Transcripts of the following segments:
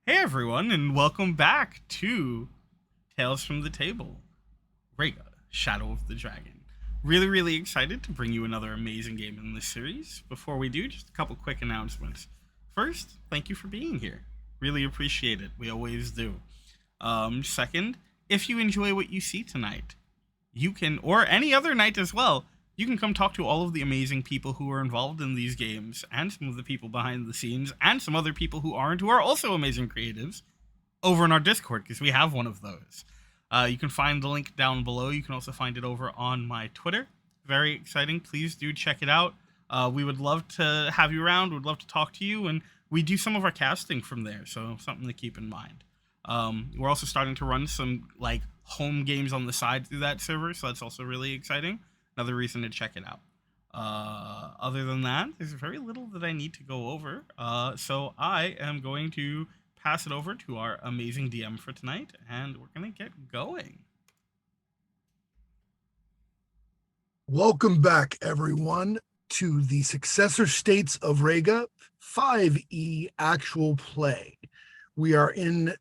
Hey everyone, and welcome back to Tales from the Table, Rega, Shadow of the Dragon. Really excited to bring you another amazing game in this series. Before we do, just a couple quick announcements. First, thank you for being here. Really appreciate it. We always do. Second, if you enjoy what you see tonight, you can, or any other night as well, you can come talk to all of the amazing people who are involved in these games and some of the people behind the scenes and some other people who aren't, who are also amazing creatives over in our Discord because we have one of those. You can find the link down below. You can also find it over on my Twitter. Very exciting. Please do check it out. We would love to have you around. Would love to talk to you, and we do some of our casting from there, so something to keep in mind. We're also starting to run some like home games on the side through that server, so that's also really exciting. Another reason to check it out. Other than that, there's very little that I need to go over. So I am going to pass it over to our amazing DM for tonight, and we're going to get going. Welcome back, everyone, to the Successor States of Rega 5e actual play. We are in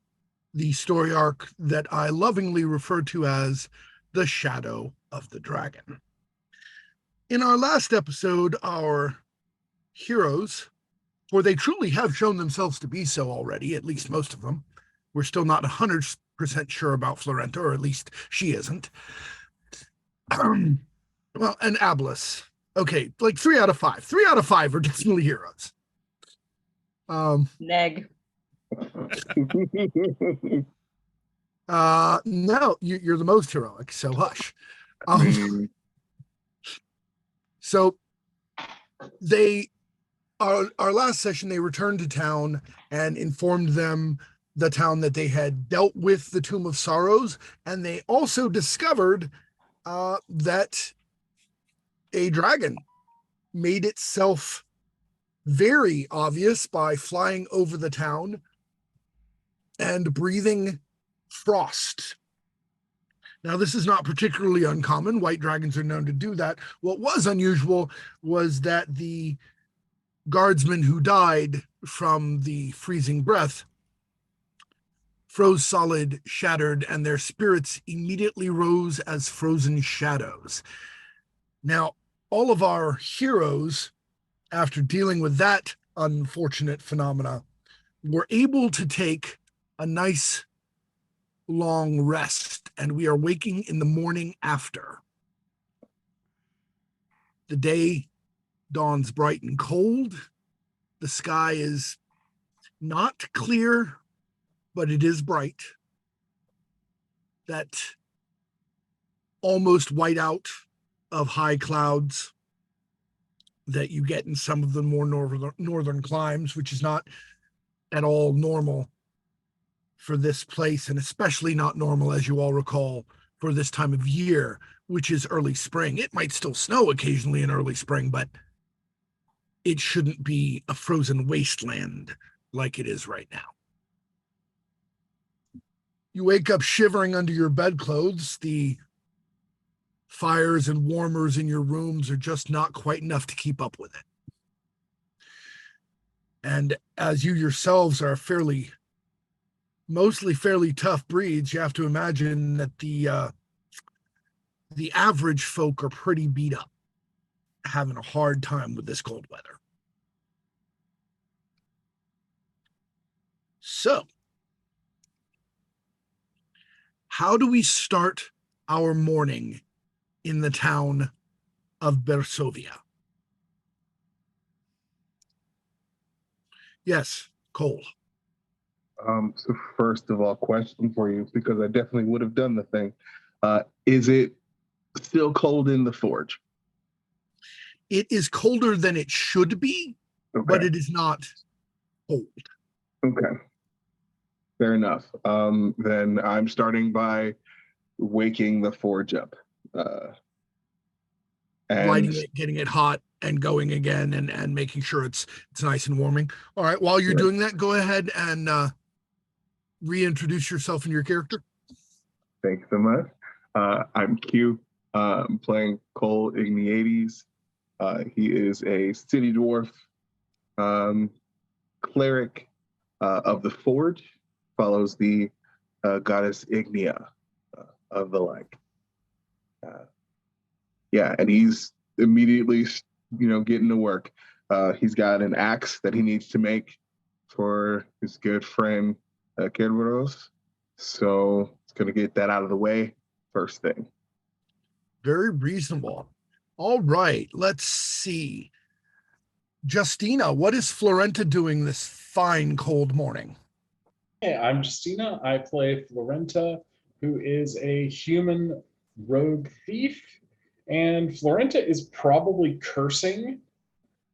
the story arc that I lovingly refer to as the Shadow of the Dragon. In our last episode, our heroes, for they truly have shown themselves to be so already, at least most of them. We're still not 100% sure about Florenta, or at least she isn't. Well, and Ablis. Okay, like 3 out of 5. 3 out of 5 are definitely heroes. Neg. No, you're the most heroic, so hush. So they, our last session, they returned to town and informed them, the town, that they had dealt with the Tomb of Sorrows, and they also discovered that a dragon made itself very obvious by flying over the town and breathing frost. Now, this is not particularly uncommon. White dragons are known to do that. What was unusual was that the guardsmen who died from the freezing breath froze solid, shattered, and their spirits immediately rose as frozen shadows. Now, all of our heroes, after dealing with that unfortunate phenomena, were able to take a nice long rest, and we are waking in the morning after. The day dawns bright and cold. The sky is not clear, but it is bright. That almost whiteout of high clouds that you get in some of the more northern climes, which is not at all normal for this place, and especially not normal, as you all recall, for this time of year, which is early spring. It might still snow occasionally in early spring, but it shouldn't be a frozen wasteland like it is right now. You wake up shivering under your bedclothes. The fires and warmers in your rooms are just not quite enough to keep up with it. And as you yourselves are mostly fairly tough breeds, you have to imagine that the average folk are pretty beat up, having a hard time with this cold weather. So, how do we start our morning in the town of Bersovia? Yes, Cole. So first of all, question for you, because I definitely would have done the thing. Is it still cold in the forge? It is colder than it should be, Okay. but it is not cold. Okay. Fair enough. Then I'm starting by waking the forge up. And Lighting it, getting it hot, and going again, and making sure it's nice and warming. All right, while you're doing that, go ahead and reintroduce yourself and your character. Thanks so much. I'm Q. I'm playing Cole Igniades. He is a city dwarf, cleric, of the Forge follows the goddess Ignia of the like. Yeah, and he's immediately, getting to work. He's got an axe that he needs to make for his good friend Kerberos. So he's going to get that out of the way first thing. Very reasonable. All right, let's see. Justina, what is Florenta doing this fine cold morning? Hey, I'm Justina. I play Florenta, who is a human rogue thief. And Florenta is probably cursing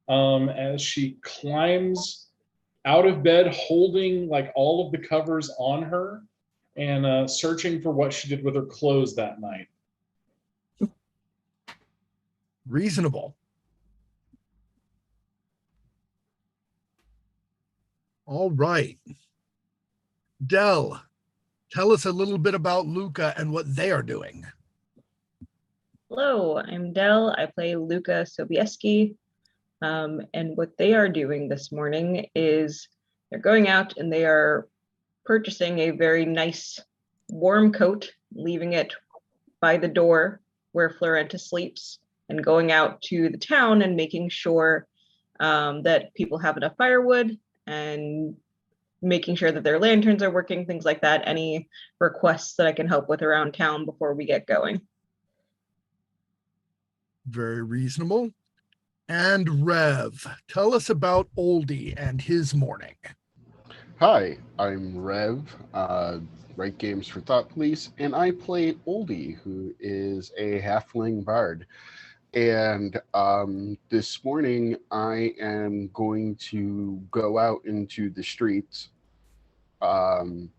as she climbs out of bed, holding like all of the covers on her and searching for what she did with her clothes that night. Reasonable. All right. Del, tell us a little bit about Luca and what they are doing. Hello, I'm Del. I play Luca Sobieski. And what they are doing this morning is they're going out and they are purchasing a very nice warm coat, leaving it by the door where Florenta sleeps, and going out to the town and making sure that people have enough firewood and making sure that their lanterns are working, things like that. Any requests that I can help with around town before we get going. Very reasonable. And Rev, tell us about Oldie and his morning. Hi, I'm Rev, write games for Thought Police, and I play Oldie, who is a halfling bard. And this morning I am going to go out into the streets. Oldie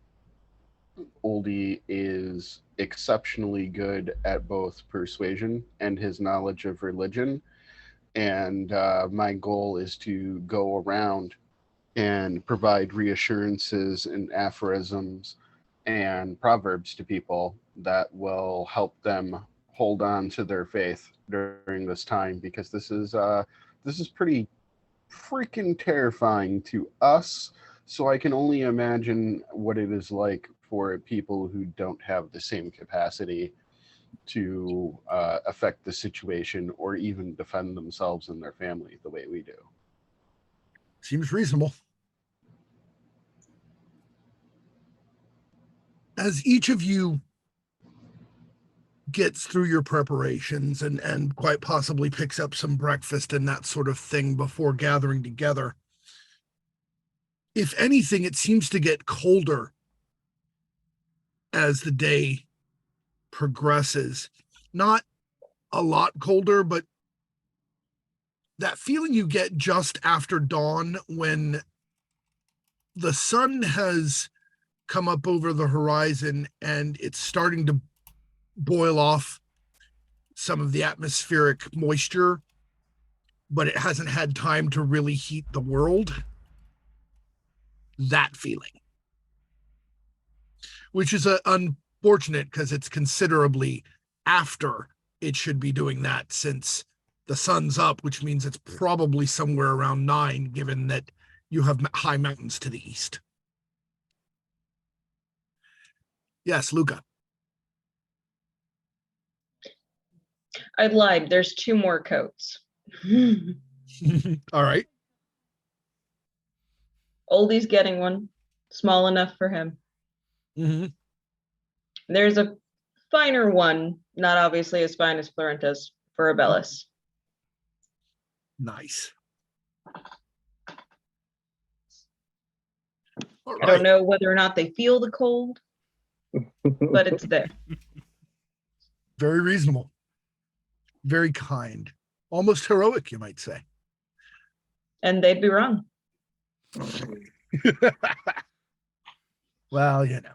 is exceptionally good at both persuasion and his knowledge of religion. And my goal is to go around and provide reassurances and aphorisms and proverbs to people that will help them hold on to their faith during this time, because this is pretty freaking terrifying to us. So I can only imagine what it is like for people who don't have the same capacity to affect the situation or even defend themselves and their family the way we do. Seems reasonable. As each of you gets through your preparations and quite possibly picks up some breakfast and that sort of thing before gathering together, if anything, it seems to get colder as the day progresses. Not a lot colder, but that feeling you get just after dawn when the sun has come up over the horizon and it's starting to boil off some of the atmospheric moisture, but it hasn't had time to really heat the world. That feeling, which is unfortunate because it's considerably after it should be doing that, since the sun's up, which means it's probably somewhere around 9, given that you have high mountains to the east. Yes, Luca. I lied. There's 2 more coats. All right. Oldie's getting one, small enough for him. Mm-hmm. There's a finer one, not obviously as fine as Florenta's, for Abellis. Nice. All I don't know whether or not they feel the cold, but it's there. Very reasonable. Very kind. Almost heroic, you might say. And they'd be wrong. Well, you know.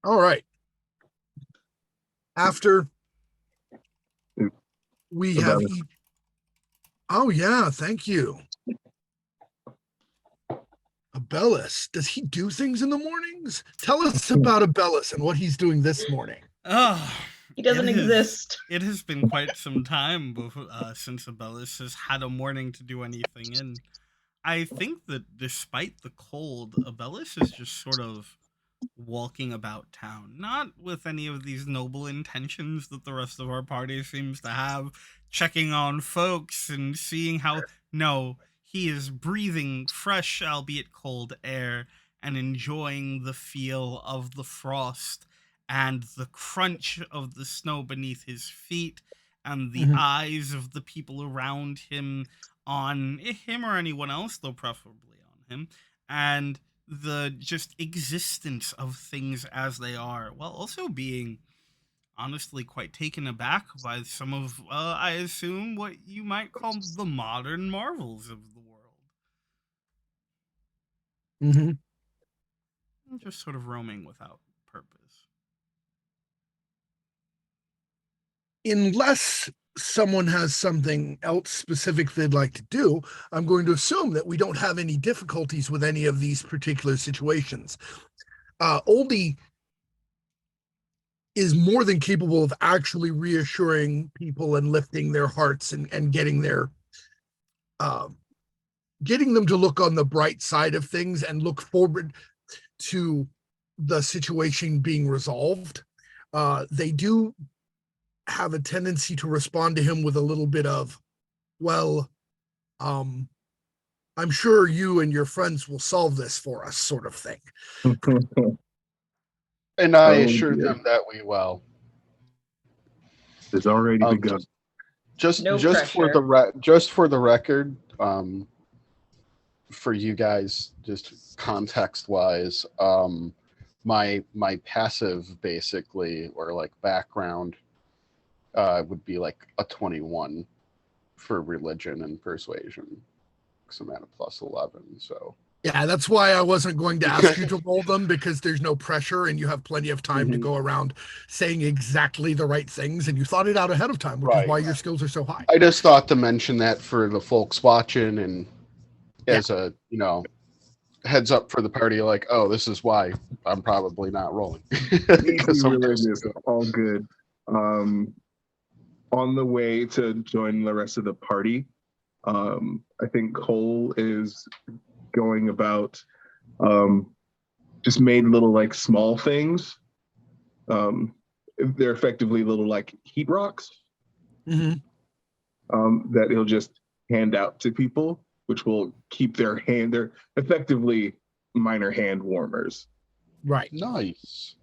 All right. After we have oh yeah, thank you. Abellis, does he do things in the mornings? Tell us about Abellis and what he's doing this morning. Oh, He doesn't exist. It has been quite some time since Abellis has had a morning to do anything in. I think that despite the cold, Abellis is just sort of walking about town, not with any of these noble intentions that the rest of our party seems to have, checking on folks and seeing how. No, he is breathing fresh, albeit cold air and enjoying the feel of the frost and the crunch of the snow beneath his feet and the Mhm. eyes of the people around him on him or anyone else, though preferably on him, and the just existence of things as they are, while also being honestly quite taken aback by some of, I assume, what you might call the modern marvels of the world. Mm-hmm. Just sort of roaming without purpose. Unless someone has something else specific they'd like to do, I'm going to assume that we don't have any difficulties with any of these particular situations. Oldie is more than capable of actually reassuring people and lifting their hearts and getting their getting them to look on the bright side of things and look forward to the situation being resolved. They do have a tendency to respond to him with a little bit of, well, I'm sure you and your friends will solve this for us, sort of thing. And I Oh, assure dear. them that we will. It's already begun. Just No for the record, for you guys, just context wise, my passive basically, or like background, would be like a 21 for religion and persuasion, because I'm at a plus 11. So Yeah, that's why I wasn't going to ask you to roll them, because there's no pressure and you have plenty of time to Mhm. go around saying exactly the right things, and you thought it out ahead of time, which is Right. why your skills are so high. I just thought to mention that for the folks watching, and as a heads up for the party, like, oh, this is why I'm probably not rolling. Easy religious, all good. On the way to join the rest of the party, I think Cole is going about just made little like small things. They're effectively little like heat rocks Mhm. that he'll just hand out to people, which will keep their hand. They're effectively minor hand warmers. Right. Nice.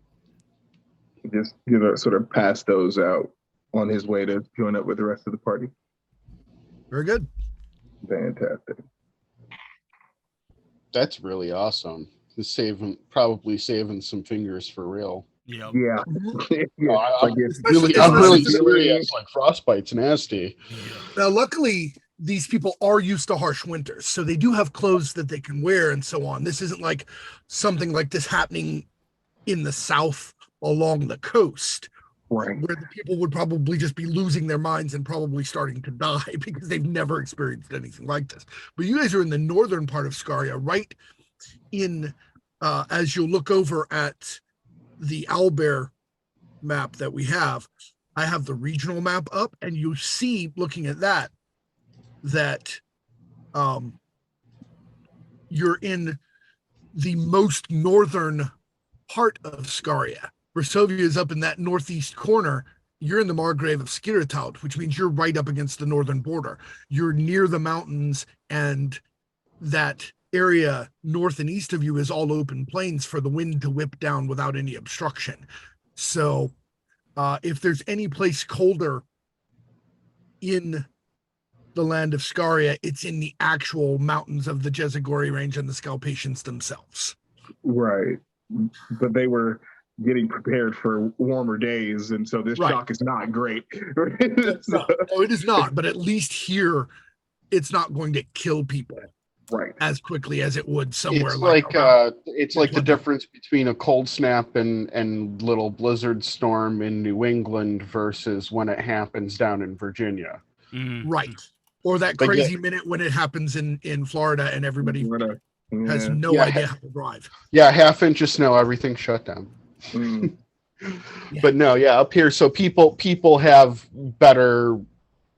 Just sort of pass those out on his way to join up with the rest of the party. Very good. Fantastic. That's really awesome. Probably saving some fingers for real. Yep. Yeah. Mhm. No, Like it's Especially- I'm really especially- serious. Like frostbite's nasty. Now, luckily, these people are used to harsh winters, so they do have clothes that they can wear and so on. This isn't like something like this happening in the South along the coast, Right. where the people would probably just be losing their minds and probably starting to die because they've never experienced anything like this. But you guys are in the northern part of Scaria, right in, as you look over at the Owlbear map that we have, I have the regional map up, and you see, looking at that you're in the most northern part of Scaria. Versovia is up in that northeast corner. You're in the Margrave of Skiritaut, which means you're right up against the northern border. You're near the mountains, and that area north and east of you is all open plains for the wind to whip down without any obstruction. So if there's any place colder in the land of Scaria, it's in the actual mountains of the Jezagori range and the Scalpatians themselves. Right. But they were getting prepared for warmer days, and so this Right. shock is not great. No, it is not, but at least here it's not going to kill people Right. as quickly as it would somewhere It's like like it's like the Midwest. difference between a cold snap and little blizzard storm in New England versus when it happens down in Virginia. Mhm. right, or that But crazy minute when it happens in Florida and everybody has no Yeah. idea how to drive. Yeah, half-inch of snow, everything shut down. Mm. But no, yeah, up here, so people have better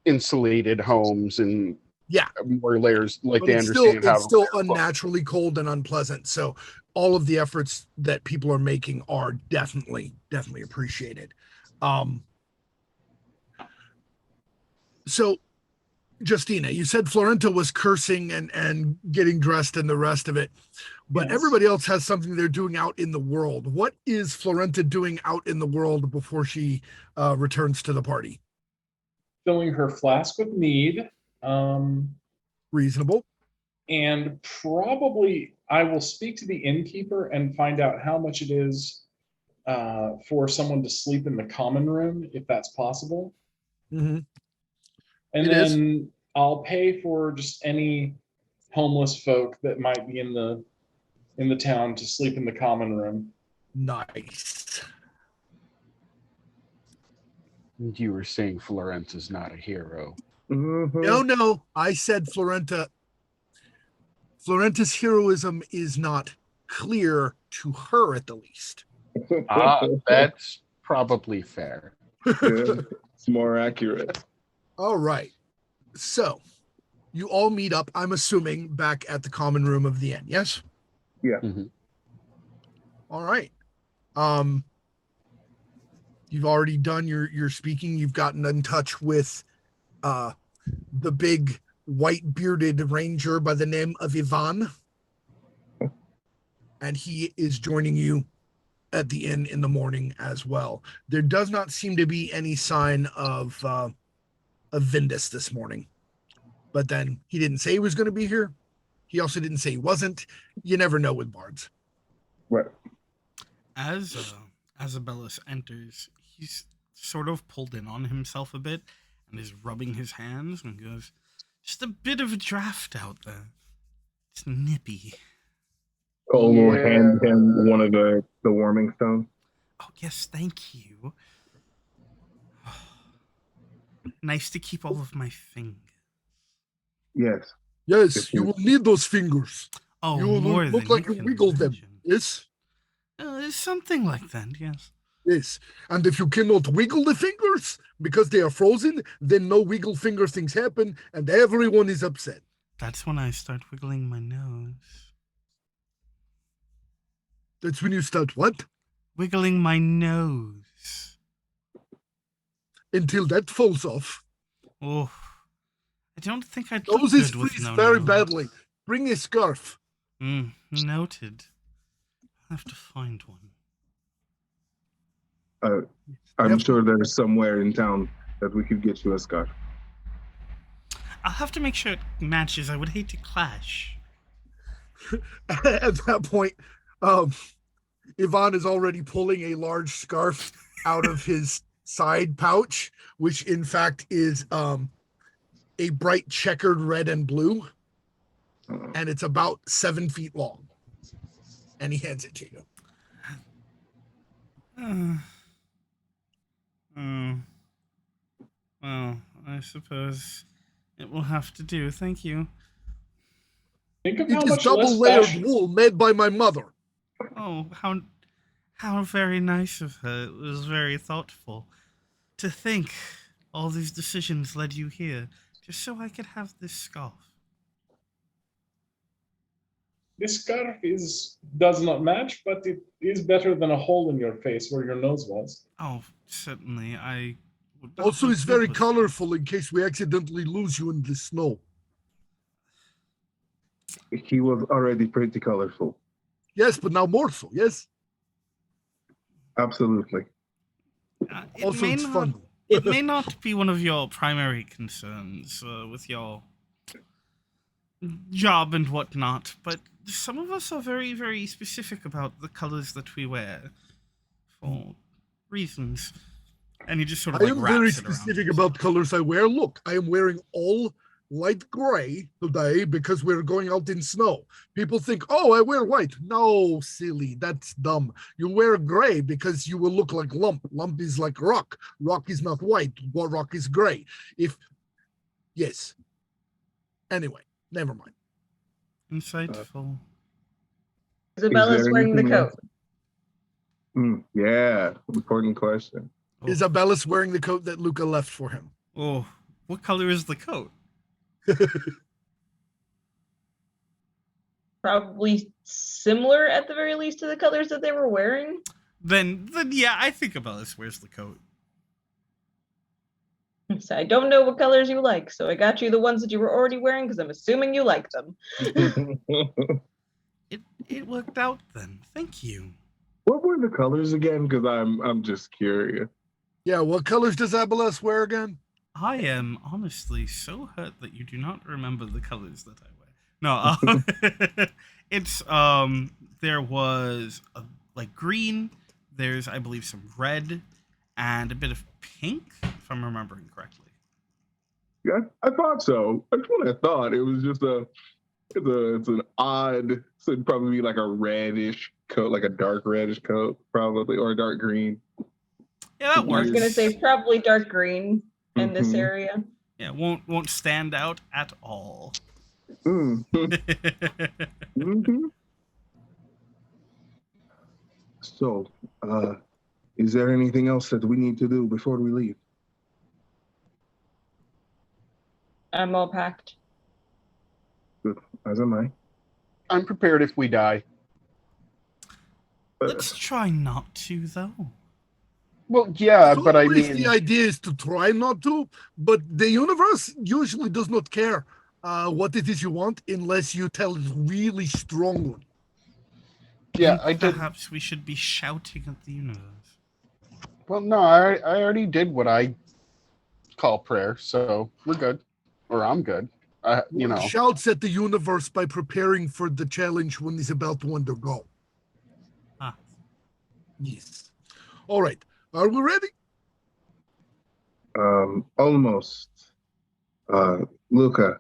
insulated homes and Yeah. more layers, like But they it's understand how still to layer cloth. unnaturally cold and unpleasant. So all of the efforts that people are making are definitely appreciated. So Justina, you said Florenta was cursing and getting dressed and the rest of it, but Yes. everybody else has something they're doing out in the world. What is Florenta doing out in the world before she returns to the party? Filling her flask with mead. Reasonable. And probably I will speak to the innkeeper and find out how much it is for someone to sleep in the common room, if that's possible. Mm-hmm. And It then I'll pay for just any homeless folk that might be in the town to sleep in the common room. Nice. You were saying Florenta's not a hero. Mhm. No, I said Florenta. Florenta's heroism is not clear to her, at the least. That's probably fair. Yeah, it's more accurate. All right. So you all meet up, I'm assuming, back at the common room of the inn. Yes? Yeah. Mhm. All right. You've already done your speaking. You've gotten in touch with the big white bearded ranger by the name of Ivan. And he is joining you at the inn in the morning as well. There does not seem to be any sign of Vindus this morning. But then he didn't say he was going to be here. He also didn't say he wasn't. You never know with bards. Right. As Abellus enters, he's sort of pulled in on himself a bit and is rubbing his hands and goes, "Just a bit of a draft out there. It's nippy." Cole will Yeah. hand him one of the warming stones. Oh, yes, thank you. Nice to keep all of my fingers. Yes. Yes, you will need those fingers. Oh, You will more look than like you you can wiggled them. imagine. Yes? Something like that, yes. Yes. And if you cannot wiggle the fingers because they are frozen, then no wiggle finger things happen and everyone is upset. That's when I start wiggling my nose. That's when you start what? Wiggling my nose. Until that falls off. Oh, I don't think I'd look Noses good with freeze no very nose. badly. Bring a scarf. Noted. I'll have to find one. I'm Yep. sure there's somewhere in town that we could get you a scarf. I'll have to make sure it matches. I would hate to clash. At that point, Ivan is already pulling a large scarf out of his side pouch, which in fact is a bright checkered red and blue, and it's about 7 feet long. And he hands it to you. Well, I suppose it will have to do. Thank you. Think of how It is much less double layered fashion. wool made by my mother. Oh, how very nice of her. It was very thoughtful. To think all these decisions led you here, just so I could have this scarf. This scarf does not match, but it is better than a hole in your face where your nose was. Oh, certainly. I would not Also, look it's good very with- colorful in case we accidentally lose you in the snow. He was already pretty colorful. Yes, but now more so. Yes. Absolutely. It Also, may it's not, fun. It may not be one of your primary concerns with your job and whatnot, but some of us are very, very specific about the colors that we wear for reasons. And he just sort of I like am wraps very it around specific himself. about colors I wear. Look, I am wearing all light gray today because we're going out in snow. People think, oh, I wear white. No, silly. That's dumb. You wear gray because you will look like lump. Lump is like rock. Rock is not white. Rock is gray. Yes. Anyway, never mind. Insightful. Isabella's there wearing the anything coat. else? Yeah, important question. Oh, Isabella's wearing the coat that Luca left for him. oh, what color is the coat? Probably similar at the very least to the colors that they were wearing. Then yeah, I think Abellis wears the coat. So I don't know what colors you like, so I got you the ones that you were already wearing because I'm assuming you like them. It worked out then. Thank you. What were the colors again? Because I'm just curious. Yeah, what colors does Abeles wear again? I am honestly so hurt that you do not remember the colors that I wear. No, it's there was like green. There's I believe some red and a bit of pink, if I'm remembering correctly. Yeah, I thought so. That's what I thought. It was just it's an odd. So it'd probably be like a reddish coat, like a dark reddish coat, probably, or a dark green. Yeah, that I was works. gonna say probably dark green in this Mhm. area. Yeah, won't stand out at all. Mm-hmm. So, is there anything else that we need to do before we leave? I'm all packed. Good, as am I. I'm prepared if we die. Let's try not to, though. Well, yeah, So but I always mean, the idea is to try not to, but the universe usually does not care what it is you want unless you tell it really strongly. yeah, And I did. perhaps we should be shouting at the universe. Well, no, I already did what I call prayer, so we're good, or I'm good. You know, Shouts at the universe by preparing for the challenge when it's about to undergo. Ah, Yes. All right. Are we ready? Almost. Luca,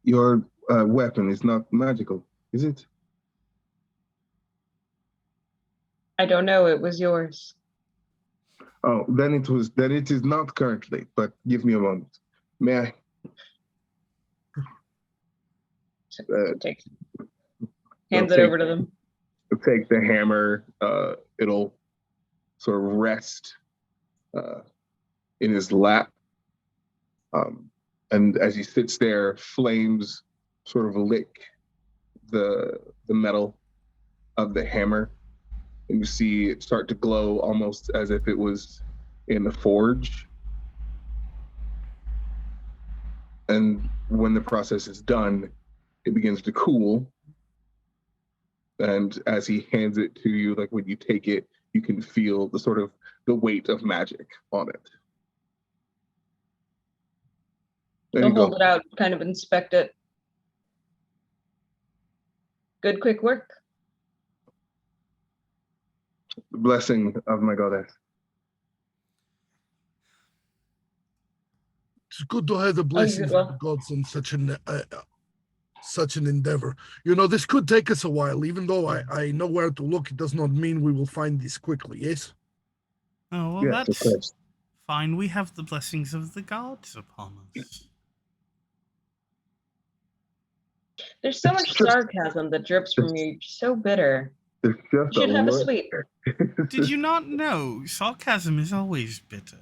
your weapon is not magical, is it? I don't know, it was yours. Oh, then it is not currently, but give me a moment. May I? Take, hands it take- over to them. Take the hammer. It'll sort of rest in his lap. And as he sits there, flames sort of lick the metal of the hammer. And you see it start to glow almost as if it was in the forge. And when the process is done, it begins to cool. And as he hands it to you, like when you take it, you can feel the sort of the weight of magic on it. There They'll you hold go. it out, kind of inspect it. Good, quick work. The blessing of my goddess. It's good to have the blessings well. of the gods in such an endeavor. You know, this could take us a while. Even though I know where to look, it does not mean we will find this quickly, yes? oh, well, Yes, of that's course. fine. We have the blessings of the gods upon us. There's so much sarcasm that drips from you. You're so bitter. There's You just should have a little- sweet. Did you not know? Sarcasm is always bitter.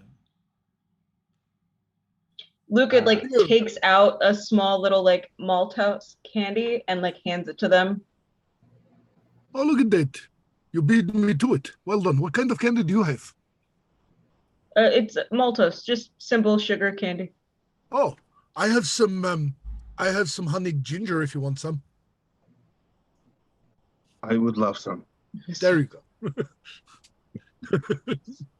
Luca like Yeah. takes out a small little like Maltose candy and like hands it to them. Oh, look at that. You beat me to it. Well done. What kind of candy do you have? It's Maltose, just simple sugar candy. Oh, I have some honeyed ginger if you want some. I would love some. There you go.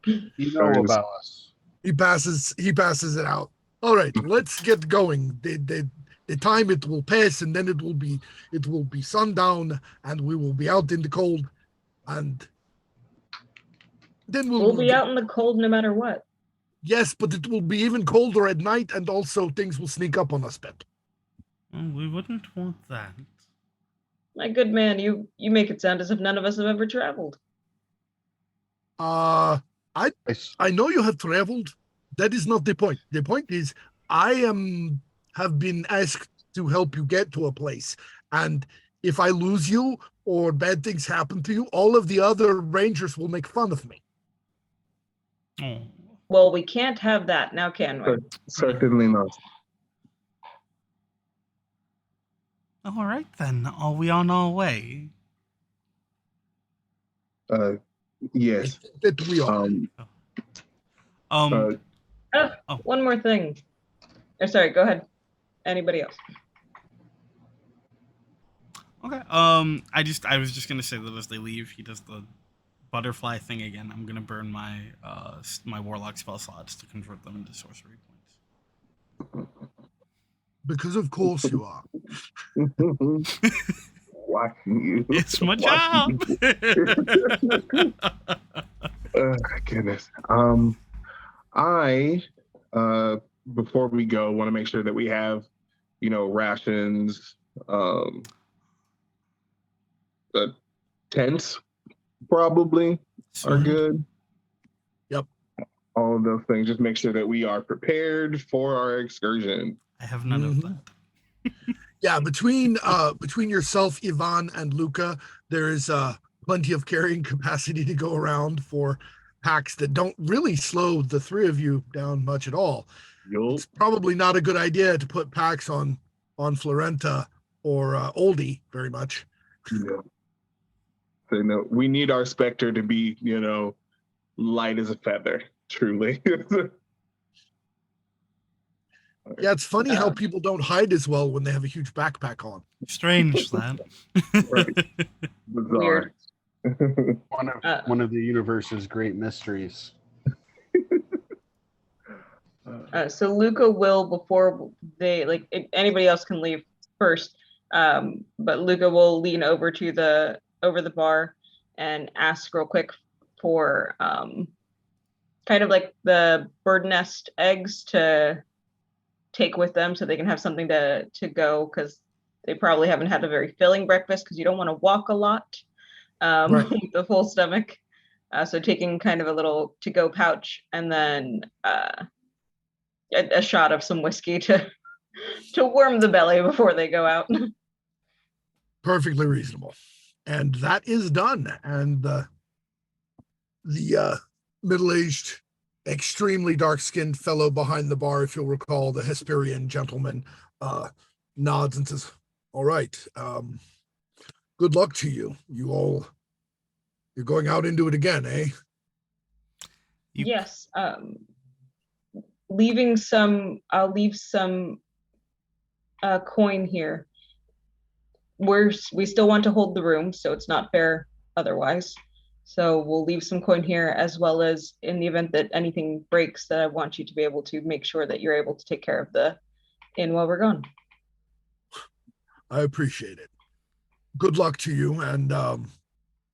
you know Sorry. about us. He passes it out. All right, let's get going. The time it will pass, and then it will be sundown, and we will be out in the cold, and then We'll be out in the cold no matter what. Yes, but it will be even colder at night, and also things will sneak up on us better. Oh, we wouldn't want that. My good man, you make it sound as if none of us have ever traveled. I Nice. know you have traveled. That is not the point. The point is, I have been asked to help you get to a place, and if I lose you or bad things happen to you, all of the other rangers will make fun of me. Oh, Well, we can't have that now, can we? Certainly not. All right, then. Are we on our way? Yes. That we are. Um, Oh. One more thing. Oh, sorry, go ahead. Anybody else? okay. I was just gonna say that as they leave, he does the butterfly thing again. I'm gonna burn my my warlock spell slots to convert them into sorcery points. Because of course you are. Watching you. It's my Watching job. you. Goodness. I before we go want to make sure that we have, rations, tents probably are good. Yep. All of those things. Just make sure that we are prepared for our excursion. I have none of that. Yeah, between yourself, Ivan, and Luca, there is plenty of carrying capacity to go around for packs that don't really slow the three of you down much at all. It's probably not a good idea to put packs on Florenta or Oldie very much. Yeah. So no, we need our Spectre to be, light as a feather, truly. Yeah, it's funny how people don't hide as well when they have a huge backpack on. Strange that. Right. Bizarre. Weird. One of the universe's great mysteries. So Luca will, before they anybody else can leave first, but Luca will lean over to the bar and ask real quick for kind of like the bird nest eggs to take with them so they can have something to go, because they probably haven't had a very filling breakfast, because you don't want to walk a lot Right. with a full stomach. So taking kind of a little to-go pouch, and then a shot of some whiskey to warm the belly before they go out. Perfectly reasonable. And that is done. And the middle-aged, extremely dark-skinned fellow behind the bar, if you'll recall, the Hesperian gentleman, nods and says, all right, good luck to you. You're going out into it again, eh? Yes. I'll leave some coin here. We still want to hold the room, so it's not fair otherwise. So we'll leave some coin here, as well as in the event that anything breaks, that I want you to be able to make sure that you're able to take care of the inn while we're gone. I appreciate it. Good luck to you, and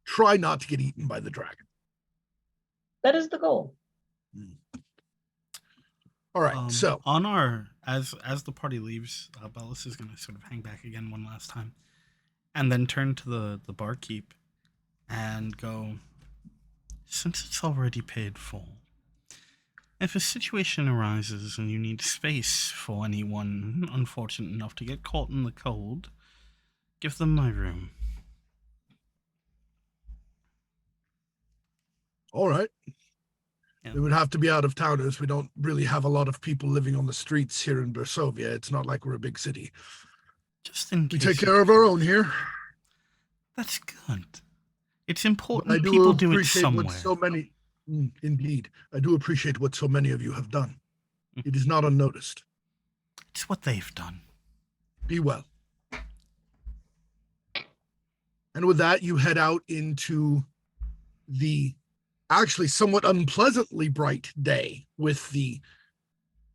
try not to get eaten by the dragon. That is the goal. All right, so on our as the party leaves, Bellis is going to sort of hang back again one last time, and then turn to the barkeep and go, since it's already paid for, if a situation arises and you need space for anyone unfortunate enough to get caught in the cold, give them my room. all right. Yeah. It would have to be out of towners. We don't really have a lot of people living on the streets here in Bersovia. It's not like we're a big city. Just in We case. take care of our own here. That's good. It's important I do people do it appreciate somewhere. what so many, indeed, I do appreciate what so many of you have done. It is not unnoticed. It's what they've done. Be well. And with that, you head out into the actually somewhat unpleasantly bright day with the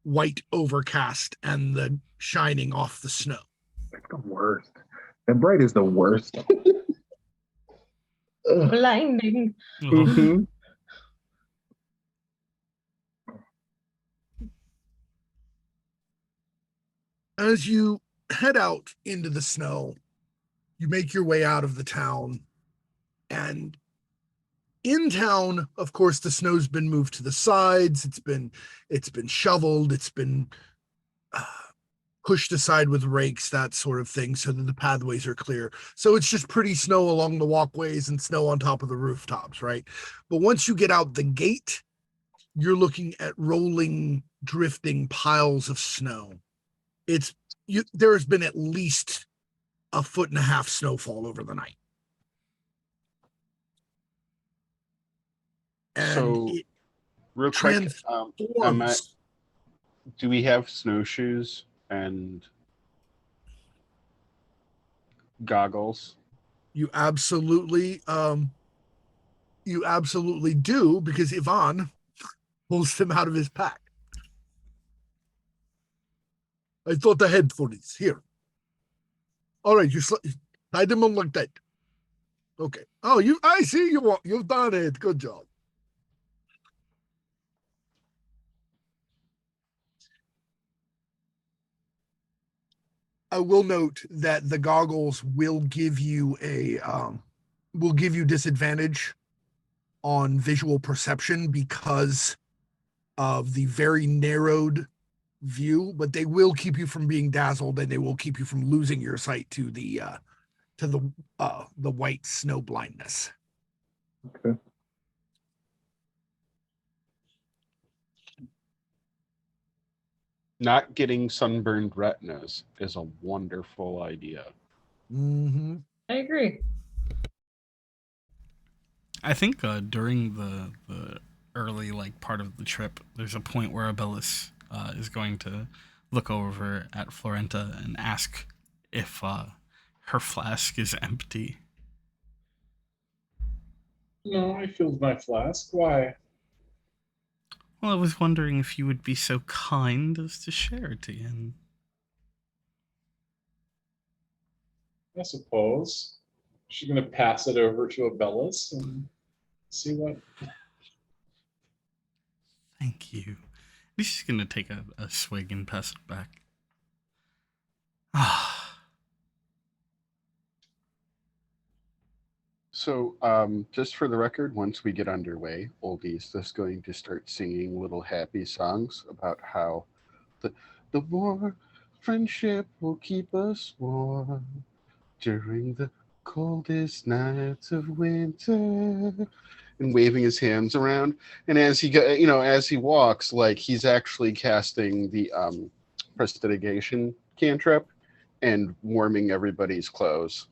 white overcast and the shining off the snow. It's the worst. And bright is the worst. Blinding. Mm-hmm. As you head out into the snow, you make your way out of the town, and in town, of course, the snow's been moved to the sides. It's been shoveled. It's been pushed aside with rakes, that sort of thing, so that the pathways are clear. So it's just pretty snow along the walkways and snow on top of the rooftops, right? But once you get out the gate, you're looking at rolling, drifting piles of snow. There has been at least 1.5 foot snowfall over the night. And So, it real quick, transforms. do we have snowshoes and goggles? You absolutely do, because Ivan pulls them out of his pack. I thought ahead for this. Here. All right, you tie them on like that. Okay. Oh, I see you've done it. Good job. I will note that the goggles will give you disadvantage on visual perception because of the very narrowed view, but they will keep you from being dazzled, and they will keep you from losing your sight to the white snow blindness. Okay. Not getting sunburned retinas is a wonderful idea. Mm-hmm. I agree. I think during the early part of the trip, there's a point where Abellis is going to look over at Florenta and ask if her flask is empty. No, I filled my flask. Why? Well, I was wondering if you would be so kind as to share it again. I suppose. She's going to pass it over to Abellis and see what. Thank you. She's going to take a swig and pass it back. So, just for the record, once we get underway, Oldie's just going to start singing little happy songs about how the war friendship will keep us warm during the coldest nights of winter, and waving his hands around. And as he walks, he's actually casting the prestidigitation cantrip and warming everybody's clothes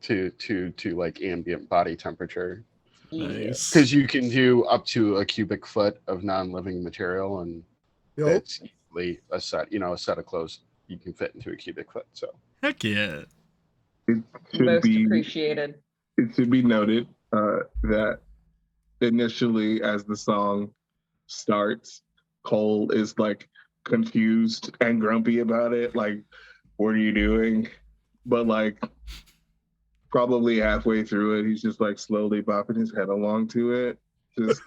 to ambient body temperature. Nice. Because you can do up to a cubic foot of non-living material, and that's easily a set of clothes you can fit into a cubic foot. So heck yeah. It Most appreciated. It should be noted that initially, as the song starts, Cole is confused and grumpy about it. What are you doing? But probably halfway through it, he's just slowly bopping his head along to it, just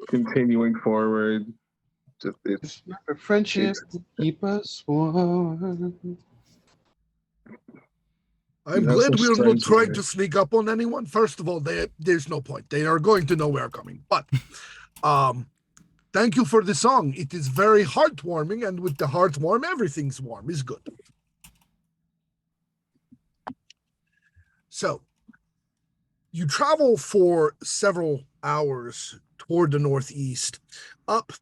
continuing forward. It's a friendship to keep us warm. I'm glad we're not trying to sneak up on anyone. First of all, there's no point. They are going to know we're coming. But thank you for the song. It is very heartwarming, and with the heart warm, everything's warm. Is good. So, you travel for several hours toward the northeast, up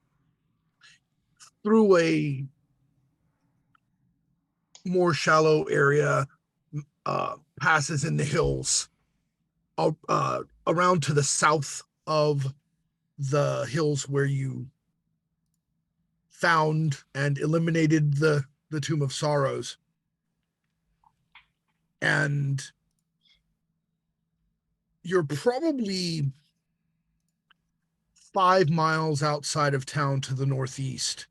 through a more shallow area, passes in the hills, around to the south of the hills where you found and eliminated the Tomb of Sorrows. And you're probably 5 miles outside of town to the northeast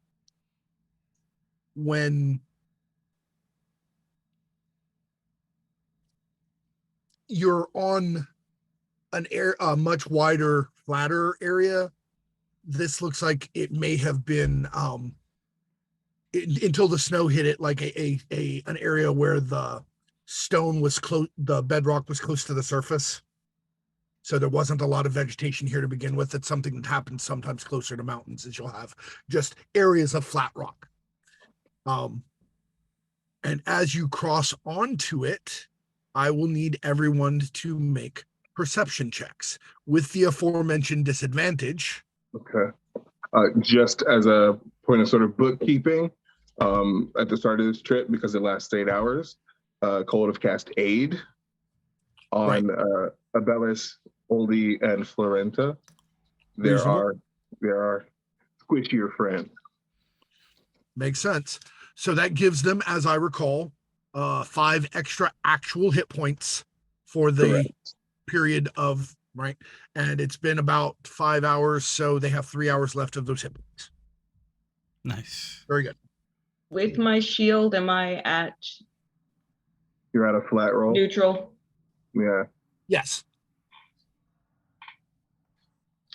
when you're on a much wider, flatter area. This looks like it may have been until the snow hit it, an area where the stone was close, the bedrock was close to the surface. So there wasn't a lot of vegetation here to begin with. It's something that happens sometimes closer to mountains, is you'll have just areas of flat rock. And as you cross onto it, I will need everyone to make perception checks with the aforementioned disadvantage. Okay. Just as a point of sort of bookkeeping, At the start of this trip, because it lasts 8 hours, Cole would have cast Aid on Abellis, Oldie, and Florenta. There Reasonable. are squishier friends. Makes sense. So that gives them, as I recall, 5 extra actual hit points for the Correct. period of, right? And it's been about 5 hours, so they have 3 hours left of those hit points. Nice. Very good. With my shield, am I at You're at a flat roll. neutral? Yeah. Yes.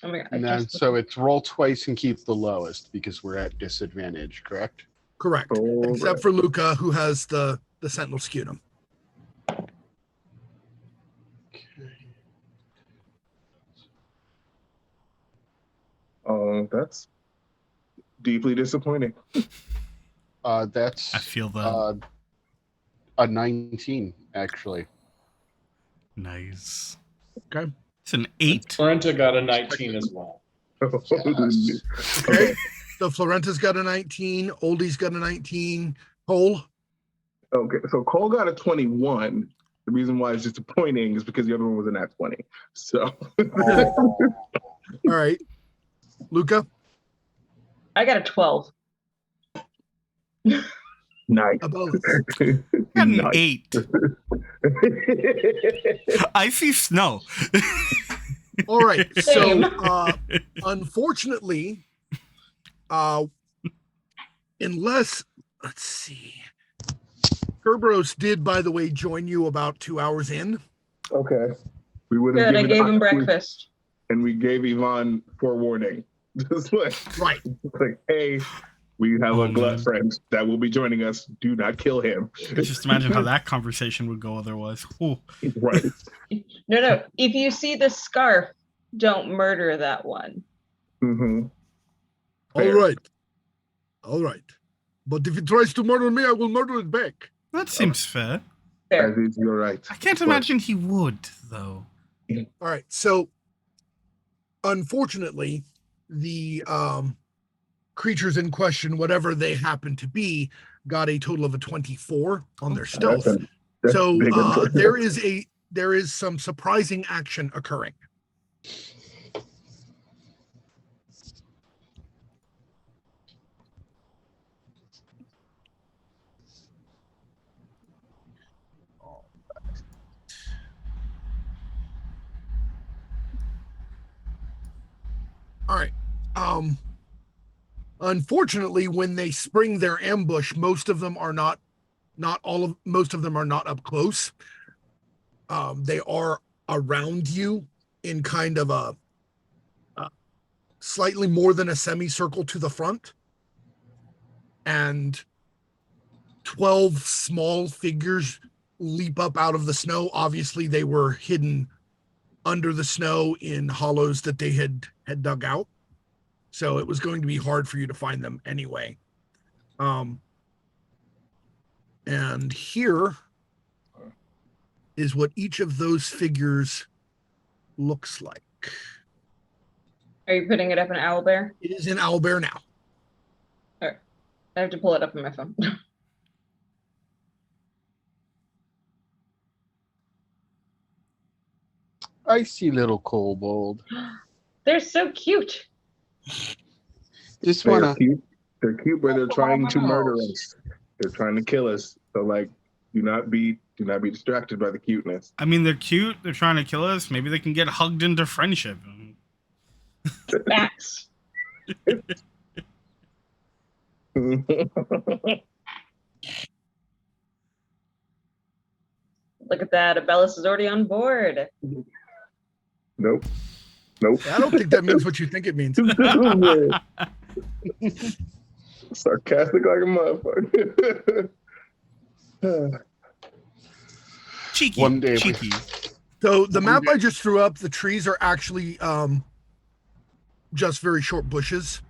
Oh my God, I And then, just- so it's roll twice and keep the lowest because we're at disadvantage, correct? Correct. Correct. Except for Luca, who has the Sentinel Scutum. Oh, that's deeply disappointing. That's I feel that. A 19, actually. Nice. Okay. It's an 8. Florenta got a 19 as well. Yes. Okay. So Florenta's got a 19. Oldie's got a 19. Cole. Okay, so Cole got a 21. The reason why it's disappointing is because the other one was an at 20. So All right. Luca. I got a 12. nice. Abellis. Got an Nice. 8. I see snow. All right. So Same. unfortunately, unless, let's see. Kerberos did, by the way, join you about 2 hours in. Okay. We would have Good, I given gave him breakfast. and we gave Yvonne forewarning. Just like, Right. hey, we have Oh, a glut man. friend that will be joining us. Do not kill him. Just imagine how that conversation would go otherwise. Ooh. Right. No. If you see the scarf, don't murder that one. Mm-hmm. All right. All right. But if it tries to murder me, I will murder it back. That seems fair. Fair. As is your right. I can't But- imagine he would, though. All right. So, unfortunately, the creatures in question, whatever they happen to be, got a total of a 24 on their stealth. That's So big improvement. there is some surprising action occurring. All right. Unfortunately, when they spring their ambush, most of them are not up close. They are around you in kind of a slightly more than a semicircle to the front, and 12 small figures leap up out of the snow. Obviously, they were hidden under the snow in hollows that they had dug out. So it was going to be hard for you to find them anyway. And here is what each of those figures looks like. Are you putting it up in Owlbear? It is in Owlbear now. I have to pull it up on my phone. I see little kobold. They're so cute. Just They're wanna. cute. They're cute, but they're trying to murder us. They're trying to kill us. So like, do not be distracted by the cuteness. I mean, they're cute. They're trying to kill us. Maybe they can get hugged into friendship. Max. Look at that. Abellis is already on board. Nope. I don't think that means what you think it means. Sarcastic like a motherfucker. Cheeky. One day we- Cheeky. So the map I just threw up, the trees are actually just very short bushes.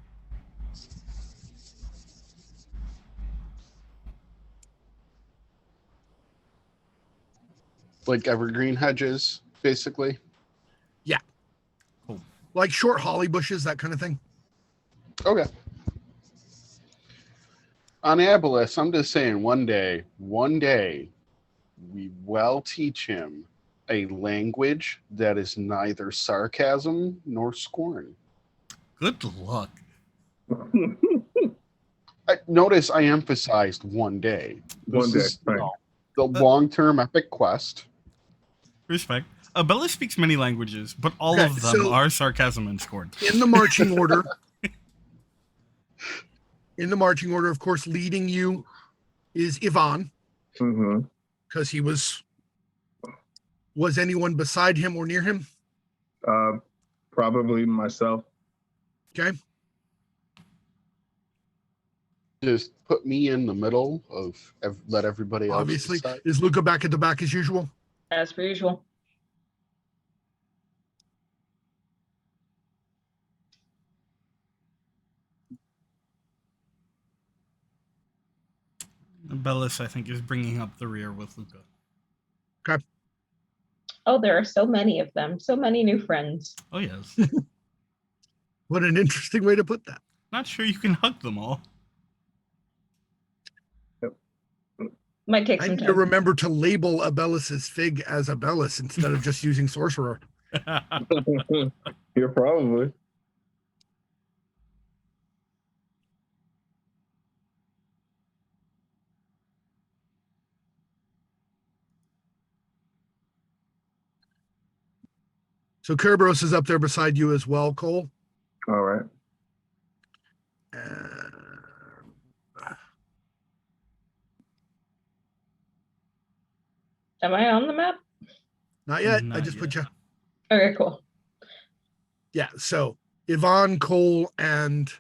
Like evergreen hedges, basically. Like short holly bushes, that kind of thing. Okay. On Aboleth, I'm just saying one day, we will teach him a language that is neither sarcasm nor scorn. Good luck. Notice I emphasized one day. One day, Is, right. the long-term epic quest. Respect. Bella speaks many languages, but all Okay, of them so- are sarcasm and scorn. In the marching order, of course, leading you is Ivan, Mm-hmm. because he was anyone beside him or near him? Probably myself. Okay. Just put me in the middle of let everybody else Obviously. decide. Is Luca back at the back as usual? As per usual. Bellis, I think, is bringing up the rear with Luca. Oh, there are so many of them. So many new friends. Oh, yes. What an interesting way to put that. Not sure you can hug them all. Might take I some need to time. remember to label Abellis's fig as Abellis instead of just using sorcerer. You're probably. So Kerberos is up there beside you as well, Cole. All right. Am I on the map? Not yet. I Not just put yet. you. Okay, cool. Yeah. So Yvonne, Cole, and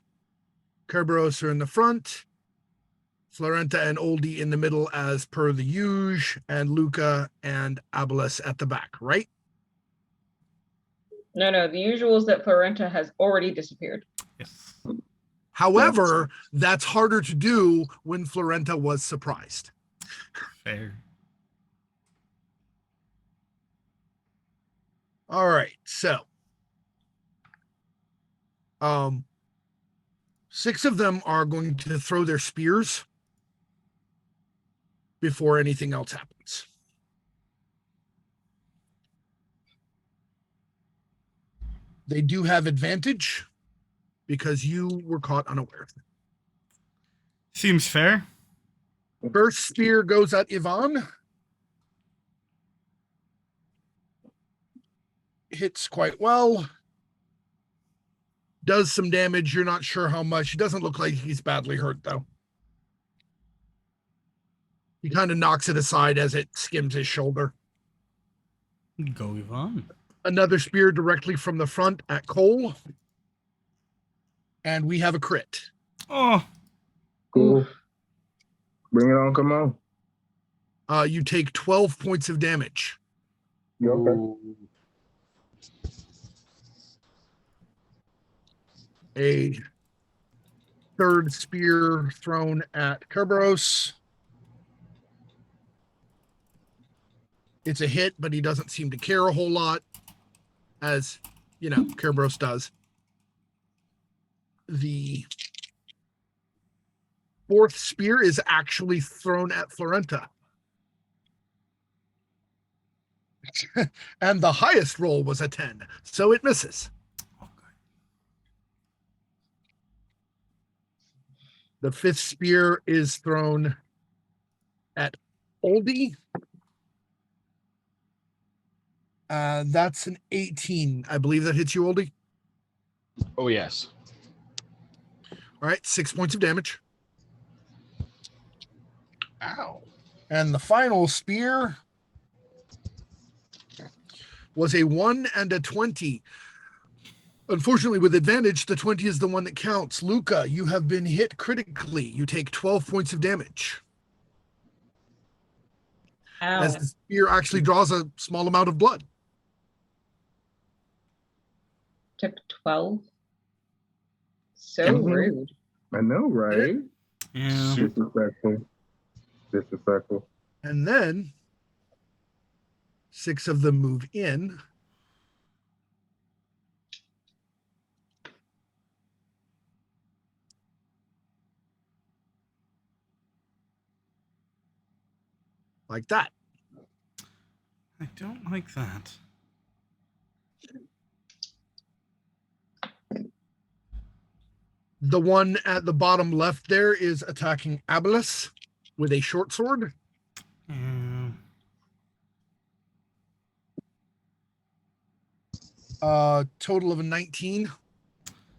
Kerberos are in the front. Florenta and Oldie in the middle as per the usual, and Luca and Abelis at the back, right? No, the usual is that Florenta has already disappeared. Yes. However, that's harder to do when Florenta was surprised. Fair. All right, so 6 of them are going to throw their spears before anything else happens. They do have advantage because you were caught unaware of them. Seems fair. First spear goes at Yvonne. Hits quite well. Does some damage. You're not sure how much. It doesn't look like he's badly hurt, though. He kind of knocks it aside as it skims his shoulder. Go, Yvonne. Another spear directly from the front at Cole. And we have a crit. Oh, Cool. Bring it on. Come on. You take 12 points of damage. You okay? Ooh. A third spear thrown at Kerberos. It's a hit, but he doesn't seem to care a whole lot, as, you know, Kerberos does. The fourth spear is actually thrown at Florenta. And the highest roll was a 10, so it misses. okay. The fifth spear is thrown at Oldie. That's an 18. I believe that hits you, Oldie. Oh, yes. All right, 6 points of damage. Ow. And the final spear was a 1 and a 20. Unfortunately, with advantage, the 20 is the one that counts. Luca, you have been hit critically. You take 12 points of damage. Ow. As the spear actually draws a small amount of blood. Took 12. So Mhm. rude. I know, right? Yeah. Disrespectful. Disrespectful. And then 6 of them move in. like that. I don't like that. The one at the bottom left there is attacking Abelis with a short sword. Total of a 19.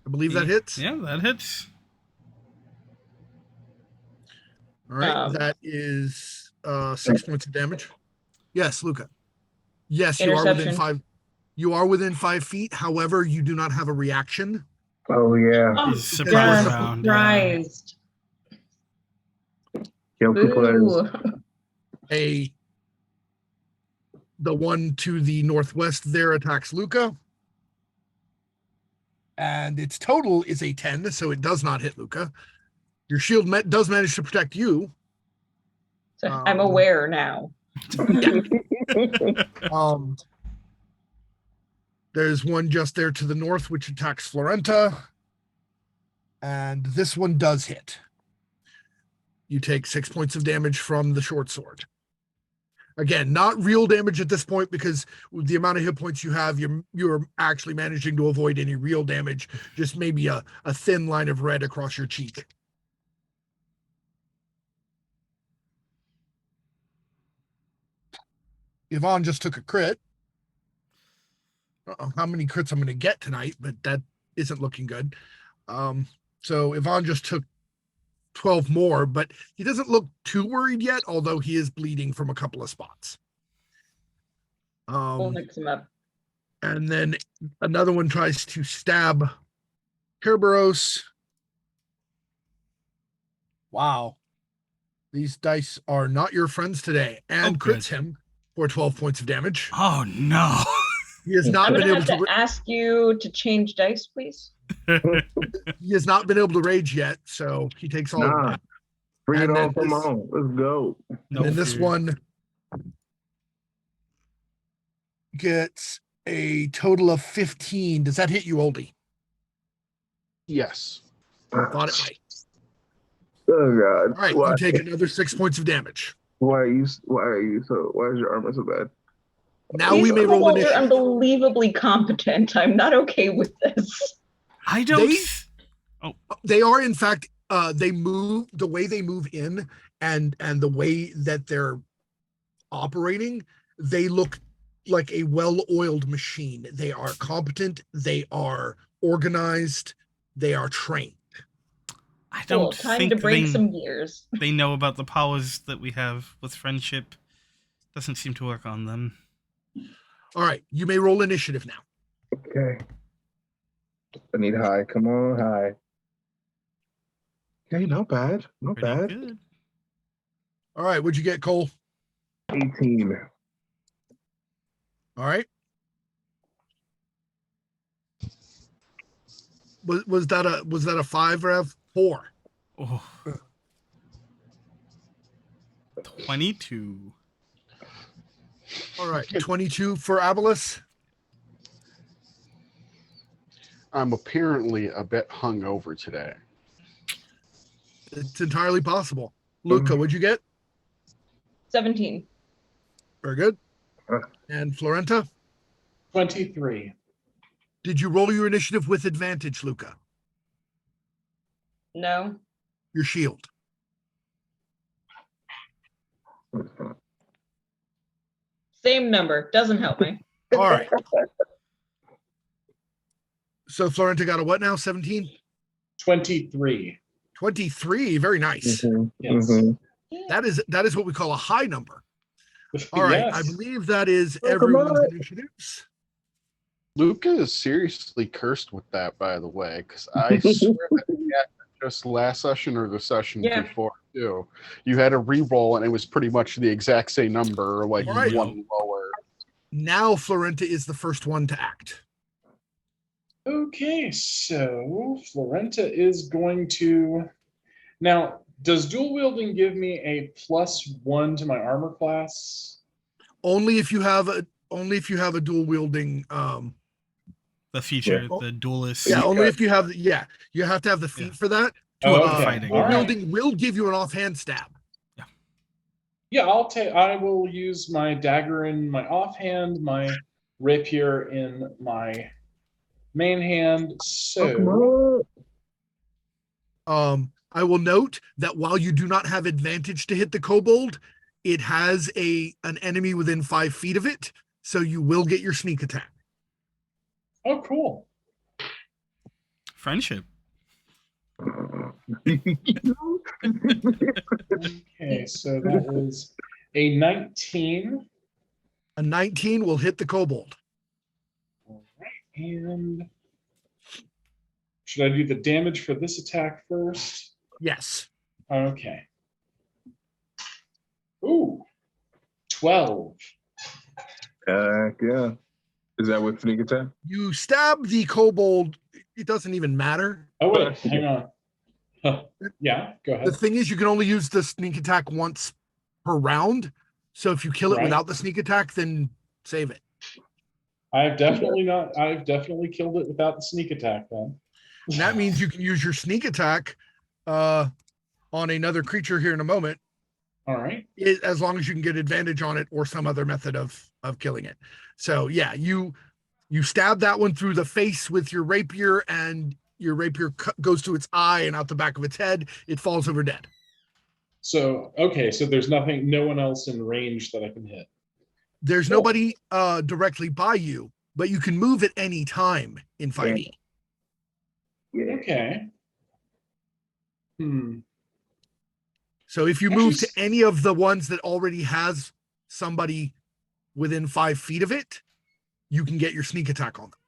I believe that hits. Yeah, that hits. All right, that is 6 points of damage. Yes, Luca. Yes, you are within Interception. 5. You are within 5 feet. However, you do not have a reaction. Oh yeah. Oh, He's surprised yeah, round. surprised. Kill people Boo. The one to the northwest there attacks Luca. And its total is a 10, so it does not hit Luca. Your shield does manage to protect you. So I'm aware now. There's one just there to the north, which attacks Florenta. And this one does hit. You take 6 points of damage from the short sword. Again, not real damage at this point because with the amount of hit points you have, you're actually managing to avoid any real damage. Just maybe a thin line of red across your cheek. Yvonne just took a crit. How many crits I'm going to get tonight, but that isn't looking good. So Yvonne just took 12 more, but he doesn't look too worried yet, although he is bleeding from a couple of spots. We'll mix them up. And then another one tries to stab Kerberos. Wow. These dice are not your friends today. And good. crits him for 12 points of damage. Oh, no. He has not I'm been gonna able have to. to ask you to change dice, please. He has not been able to rage yet, so he takes all of Nah. that. Bring it And on, then come this- on. Let's go. No and this fear. one gets a total of 15. Does that hit you, Oldie? Yes. Thought it might. Oh god. All right, Why? you take another 6 points of damage. Why is your armor so bad? Now These we may roll kobolds are initiative. unbelievably competent. I'm not okay with this. I don't. They are, in fact, they move the way they move in and the way that they're operating. They look like a well-oiled machine. They are competent. They are organized. They are trained. I Cool. don't Time think to break they, some gears. they know about the powers that we have with friendship. Doesn't seem to work on them. All right, you may roll initiative now. Okay. I need high. Come on, high. Okay, not bad. Not Pretty bad. good. All right, what'd you get, Cole? 18. All right. Was that a 5, Rev? 4. Oh. 22. All right, 22 for Abelis. I'm apparently a bit hungover today. It's entirely possible. Luca, what'd you get? 17. Very good. And Florenta, 23. did you roll your initiative with advantage, Luca? No. Your shield. Same number. Doesn't help me. All right. So Florenta got a what now? 17? 23. 23. Very nice. Yes. That is what we call a high number. All right. Yes. I believe that is Welcome everyone's on. initiatives. Luca is seriously cursed with that, by the way, because I swear that just last session or the session Yeah. before too, you had a re-roll and it was pretty much the exact same number, like All right. one lower. Now Florenta is the first one to act. Okay, so Florenta is going to. Now, does dual wielding give me a +1 to my armor class? Only if you have a dual wielding The feature, Yeah. the duelist. yeah, only if you have you have to have the feat Yeah. for that. Two Oh, up okay. fighting. All Dual right. wielding will give you an offhand stab. Yeah, I will use my dagger in my offhand, my rapier in my main hand. So, I will note that while you do not have advantage to hit the kobold, it has an enemy within 5 feet of it, so you will get your sneak attack. oh, cool. Friendship. Okay, so that is a 19. A 19 will hit the kobold. All right, and should I do the damage for this attack first? Yes. Okay. Ooh, 12. Yeah. Is that with sneak attack? You stab the kobold. It doesn't even matter. Oh, wait, hang on. Huh. Yeah, go The ahead. thing is, you can only use the sneak attack once per round. So if you kill it Right. without the sneak attack, then save it. I've definitely killed it without the sneak attack then. And that means you can use your sneak attack on another creature here in a moment, All right. as long as you can get advantage on it or some other method of killing it. So yeah, you stab that one through the face with your rapier, and your rapier goes to its eye and out the back of its head. It falls over dead. So, okay, so there's no one else in range that I can hit. There's Cool. nobody directly by you, but you can move at any time in 5e. Okay. So if you move to any of the ones that already has somebody within 5 feet of it, you can get your sneak attack on them.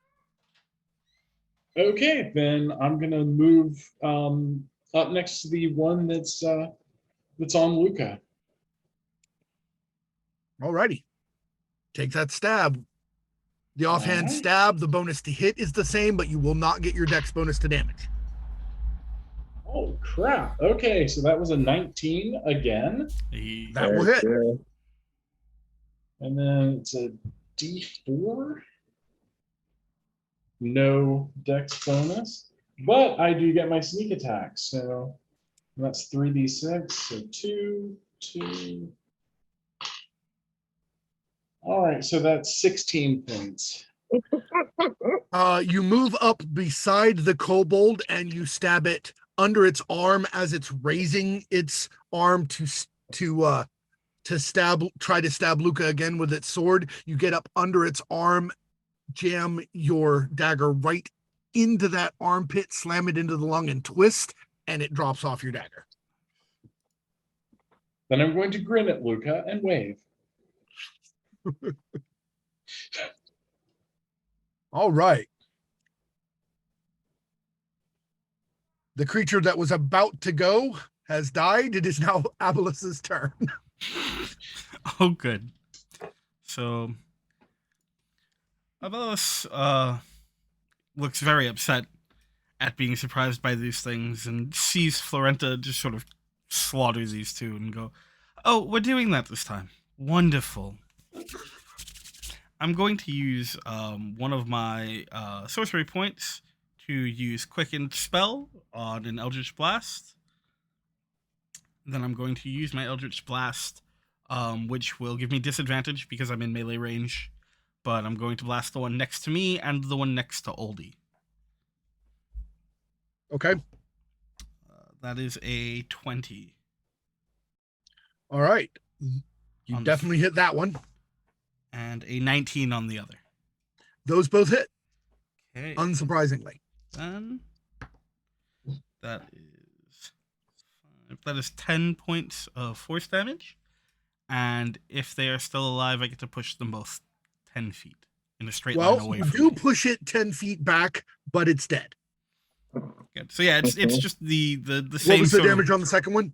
Okay, then I'm gonna move up next to the one that's on Luca. Alrighty. Take that stab. The offhand Alright. stab, the bonus to hit is the same, but you will not get your dex bonus to damage. Oh crap. Okay, so that was a 19 again. That will hit. Yeah. And then it's a D4. No dex bonus. But I do get my sneak attack. So that's 3d6. So 2, 2. All right, so that's 16 points. You move up beside the kobold and you stab it under its arm as it's raising its arm to try to stab Luca again with its sword. You get up under its arm, jam your dagger right into that armpit, slam it into the lung and twist, and it drops off your dagger. Then I'm going to grin at Luca and wave. All right. The creature that was about to go has died. It is now Abelus's turn. Oh, good. So, Abelus looks very upset at being surprised by these things and sees Florenta just sort of slaughter these two and go, "Oh, we're doing that this time. Wonderful." I'm going to use one of my sorcery points to use Quickened Spell on an Eldritch Blast. Then I'm going to use my Eldritch Blast, which will give me disadvantage because I'm in melee range. But I'm going to blast the one next to me and the one next to Oldie. Okay. That is a 20. All right. You definitely hit that one. And a 19 on the other. Those both hit. Okay. Unsurprisingly. Then that is 10 points of force damage. And if they are still alive, I get to push them both 10 feet in a straight line away you from do me. push it 10 feet back, but it's dead. Good. So yeah, it's just the same. What was the sort damage on the second one?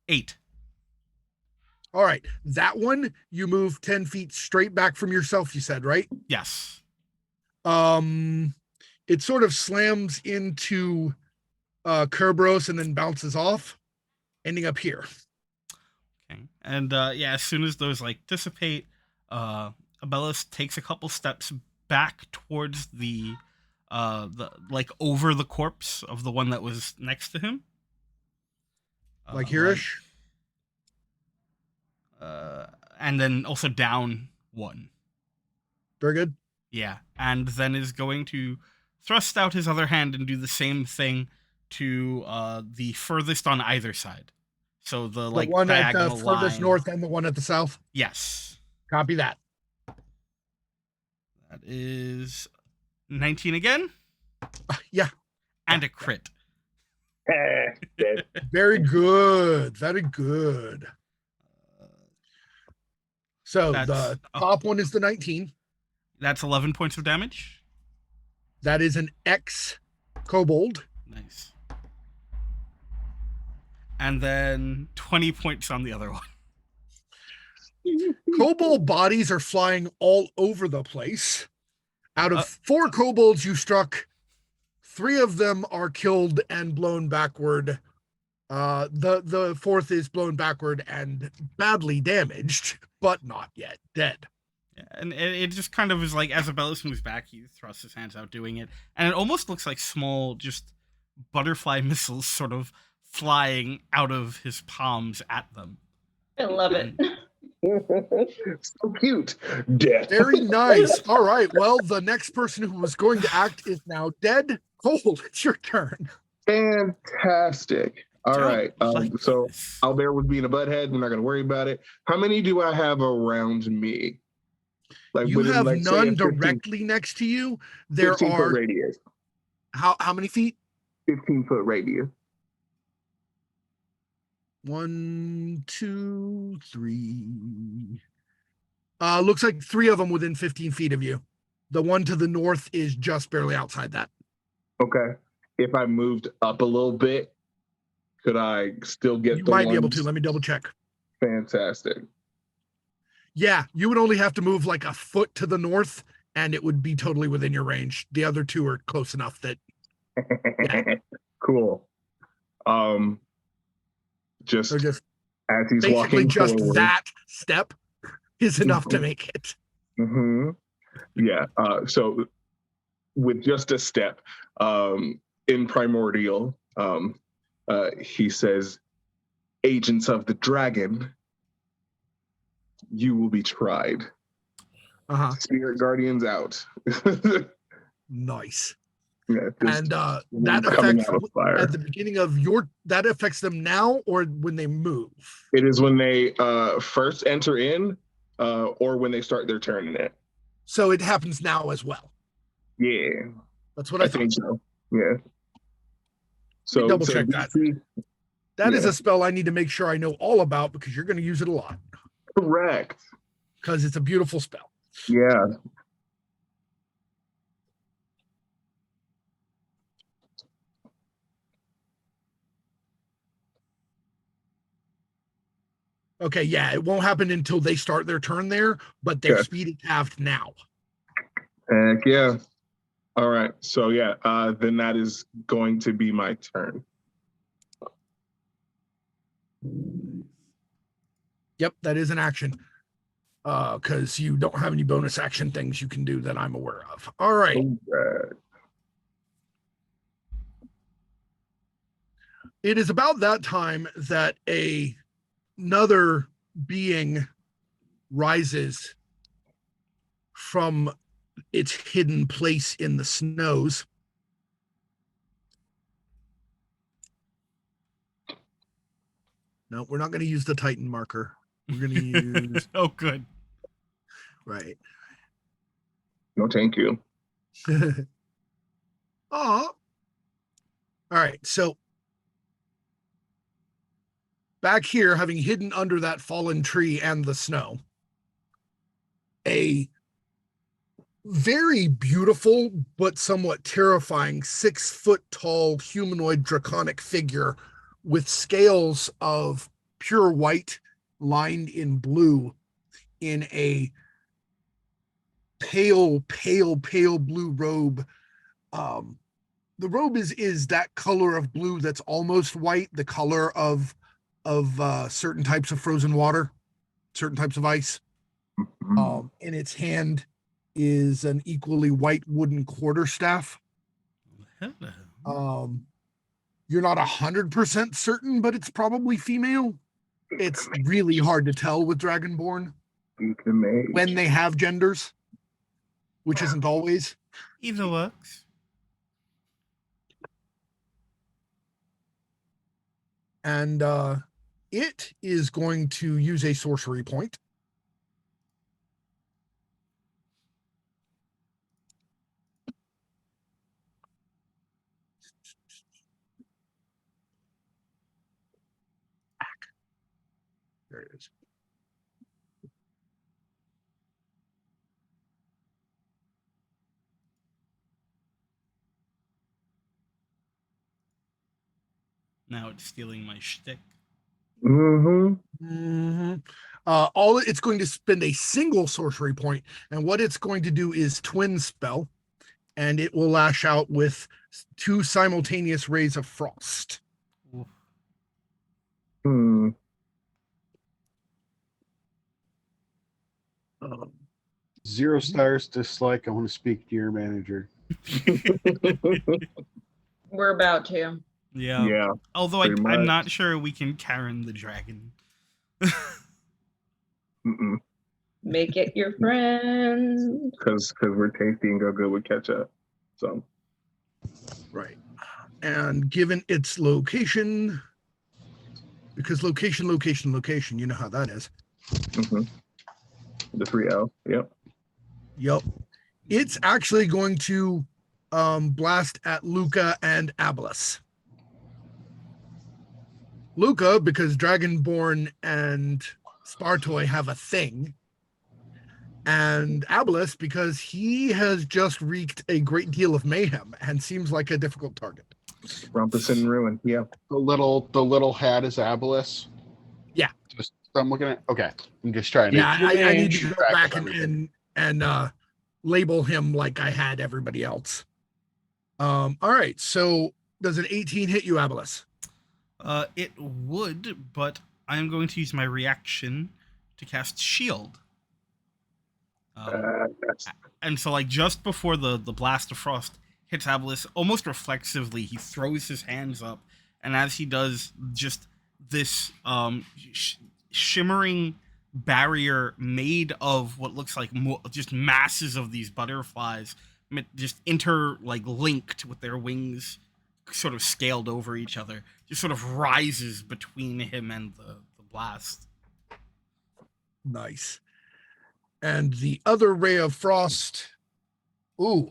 8. All right. That one, you move 10 feet straight back from yourself, you said, right? Yes. It sort of slams into Kerberos and then bounces off, ending up here. Okay. And yeah, as soon as those like dissipate, Abelus takes a couple steps back towards the like over the corpse of the one that was next to him. Like here-ish? And then also down 1. Very good. Yeah, and then is going to thrust out his other hand and do the same thing to the furthest on either side. So the like one at the diagonal furthest line. north and the one at the south? Yes. Copy that. That is 19 again. Yeah. And a crit. Dead. Very good. Very good. So the top one is the 19. That's 11 points of damage. That is an X kobold. Nice. And then 20 points on the other one. Kobold bodies are flying all over the place. Out of 4 kobolds you struck, 3 of them are killed and blown backward. The 4th is blown backward and badly damaged, but not yet dead. Yeah, and it just kind of is like, as Abellus moves back, he thrusts his hands out doing it. And it almost looks like small, just butterfly missiles sort of flying out of his palms at them. I love it. So cute. Death. Very nice. All right. Well, the next person who was going to act is now dead. Cole, it's your turn. Fantastic. All right. So Albert was being a butthead. We're not going to worry about it. How many do I have around me? Like you within, have like, none directly next to you. There 15 are foot radius. how many feet? 15-foot radius. 1, 2, 3. Looks like 3 of them within 15 feet of you. The one to the north is just barely outside that. Okay. If I moved up a little bit, could I still get You the might be able ones? to. Let me double check. Fantastic. Yeah, you would only have to move like a foot to the north, and it would be totally within your range. The other 2 are close enough that. Yeah. Cool. Just They're just as he's basically walking just forward. that step is enough to make it. Mm-hmm. Yeah. So with just a step, in Primordial, he says, "Agents of the Dragon, you will be tried." Spirit Guardians out. Nice. Yeah, and that affects at the beginning of that affects them now or when they move? It is when they first enter in, or when they start their turn in it. So it happens now as well. Yeah. That's what I think thought. so. Yeah. So double check that. That is a spell I need to make sure I know all about because you're going to use it a lot. Correct. Because it's a beautiful spell. Yeah. Okay, yeah, it won't happen until they start their turn there, but their speed is halved now. Heck yeah. All right. So yeah, then that is going to be my turn. Yep, that is an action. Because you don't have any bonus action things you can do that I'm aware of. All right. It is about that time that another being rises from its hidden place in the snows. No, we're not going to use the Titan marker. We're going to use... Oh, good. Right. No, thank you. Oh. All right, so back here, having hidden under that fallen tree and the snow, a very beautiful but somewhat terrifying 6-foot-tall humanoid draconic figure with scales of pure white lined in blue in a pale blue robe. The robe is that color of blue that's almost white, the color of certain types of frozen water, certain types of ice. In its hand is an equally white wooden quarterstaff. You're not 100% certain, but it's probably female. It's really hard to tell with Dragonborn when they have genders, which isn't always. Either works. And it is going to use a sorcery point. There it is. Now it's stealing my shtick. All it's going to spend a single sorcery point, and what it's going to do is twin spell, and it will lash out with 2 simultaneous rays of frost. Oof. 0 stars, dislike. I want to speak to your manager. We're about to. Yeah. Although pretty I'm much. not sure we can Karen the dragon. Make it your friend. Because we're tasty and go good with ketchup. So Right. And given its location, because location, you know how that is. the 3L. Yep. Yep. It's actually going to blast at Luca and Abelis. Luca, because Dragonborn and Spartoy have a thing. And Abelis, because he has just wreaked a great deal of mayhem and seems like a difficult target. Rumpus and ruin. Yeah. The little hat is Abelis. Yeah. Just I'm looking at. Okay, I'm just trying to. Yeah, I need to keep go track of back everything. and label him like I had everybody else. All right. So does an 18 hit you, Abelis? It would, but I'm going to use my reaction to cast shield. And so, like, just before the blast of frost hits Abelis, almost reflexively, he throws his hands up, and as he does, just this shimmering barrier made of what looks like just masses of these butterflies, just linked with their wings sort of scaled over each other, just sort of rises between him and the blast. Nice. And the other ray of frost, nat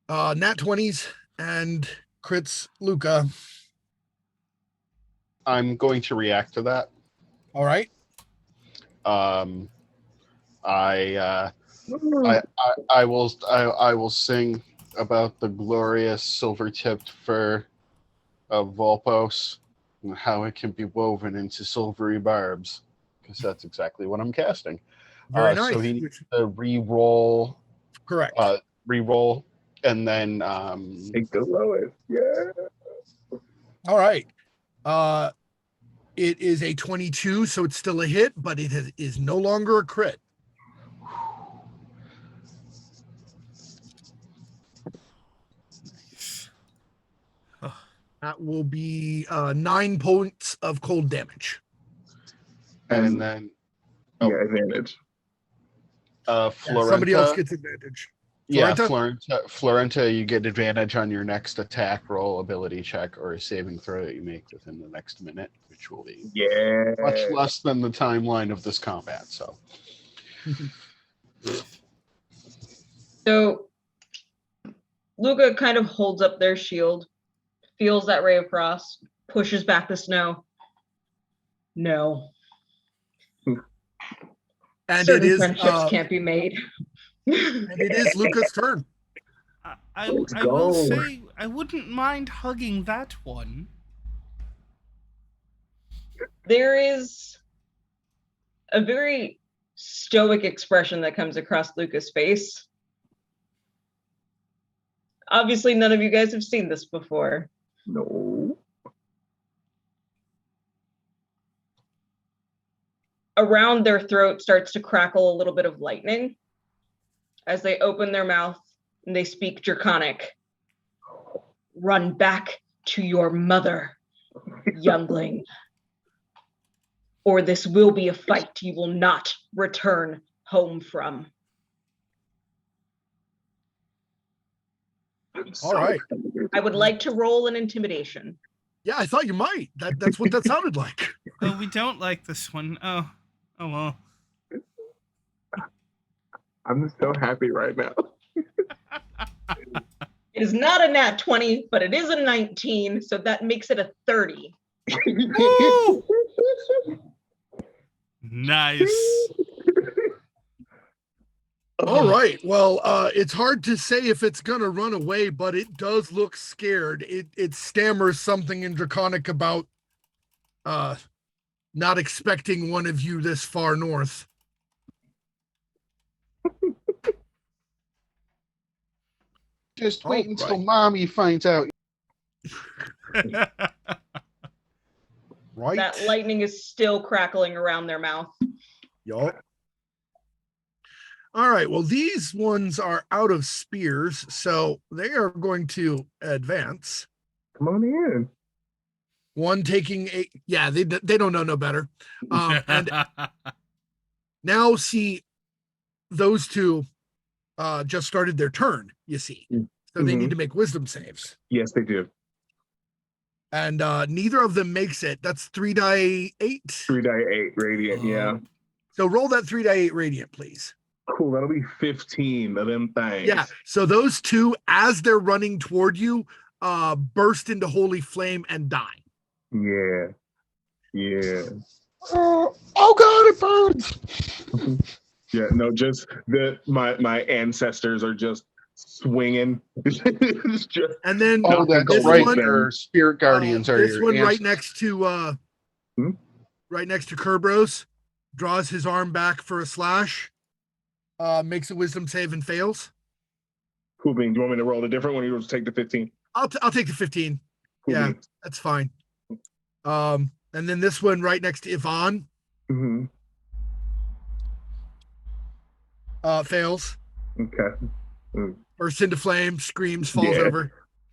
20s and crits Luca. I'm going to react to that. All right. I will sing about the glorious silver-tipped fur of Volpos and how it can be woven into silvery barbs, because that's exactly what I'm casting. Very nice. So he needs to re-roll. Correct. Re-roll, and then Take the lowest. Yeah. All right. It is a 22, so it's still a hit, but it is no longer a crit. That will be 9 points of cold damage. and then Advantage. Florenta. Somebody else gets advantage. Yeah, Florenta? Florenta, you get advantage on your next attack roll, ability check, or a saving throw that you make within the next minute, which will be much less than the timeline of this combat. So, So Luca kind of holds up their shield, feels that ray of frost, pushes back the snow. No. And Certain it is friendships can't be made. and it is Luca's turn. I Let's will go. say I wouldn't mind hugging that one. There is a very stoic expression that comes across Luca's face. Obviously, none of you guys have seen this before. No. Around their throat starts to crackle a little bit of lightning as they open their mouth and they speak Draconic. Run back to your mother, youngling. Or this will be a fight you will not return home from. All right. I would like to roll an intimidation. Yeah, I thought you might. That's what that sounded like. Oh, we don't like this one. Oh well. I'm so happy right now. It is not a nat 20, but it is a 19, so that makes it a 30. Woo! Nice. All right. Well, it's hard to say if it's gonna run away, but it does look scared. It stammers something in Draconic about not expecting one of you this far north. Just wait until right. mommy finds out. Right. That lightning is still crackling around their mouth. Yup. All right. Well, these ones are out of spears, so they are going to advance. Come on in. One taking a they don't know no better. And now see those two just started their turn, you see. So they need to make wisdom saves. Yes, they do. And neither of them makes it. That's 3 die 8. 3 die 8 radiant, yeah. So roll that 3 die 8 radiant, please. Cool, that'll be 15 of them things. Yeah. So those two, as they're running toward you, burst into holy flame and die. Yeah. Yeah. Oh God, it burns! Yeah, no, just my ancestors are just swinging. It's just, And then Oh, that's this right. one- Your spirit guardians are this your one right ancestors. next to right next to Kerberos, draws his arm back for a slash, makes a wisdom save and fails. cool bean. Do you want me to roll a different one? Or you just take the 15? I'll take the 15. Cool Yeah. bean. That's fine. And then this one right next to Yvonne Mm-hmm. fails. Okay. Bursts into flame, screams, falls Yeah. over.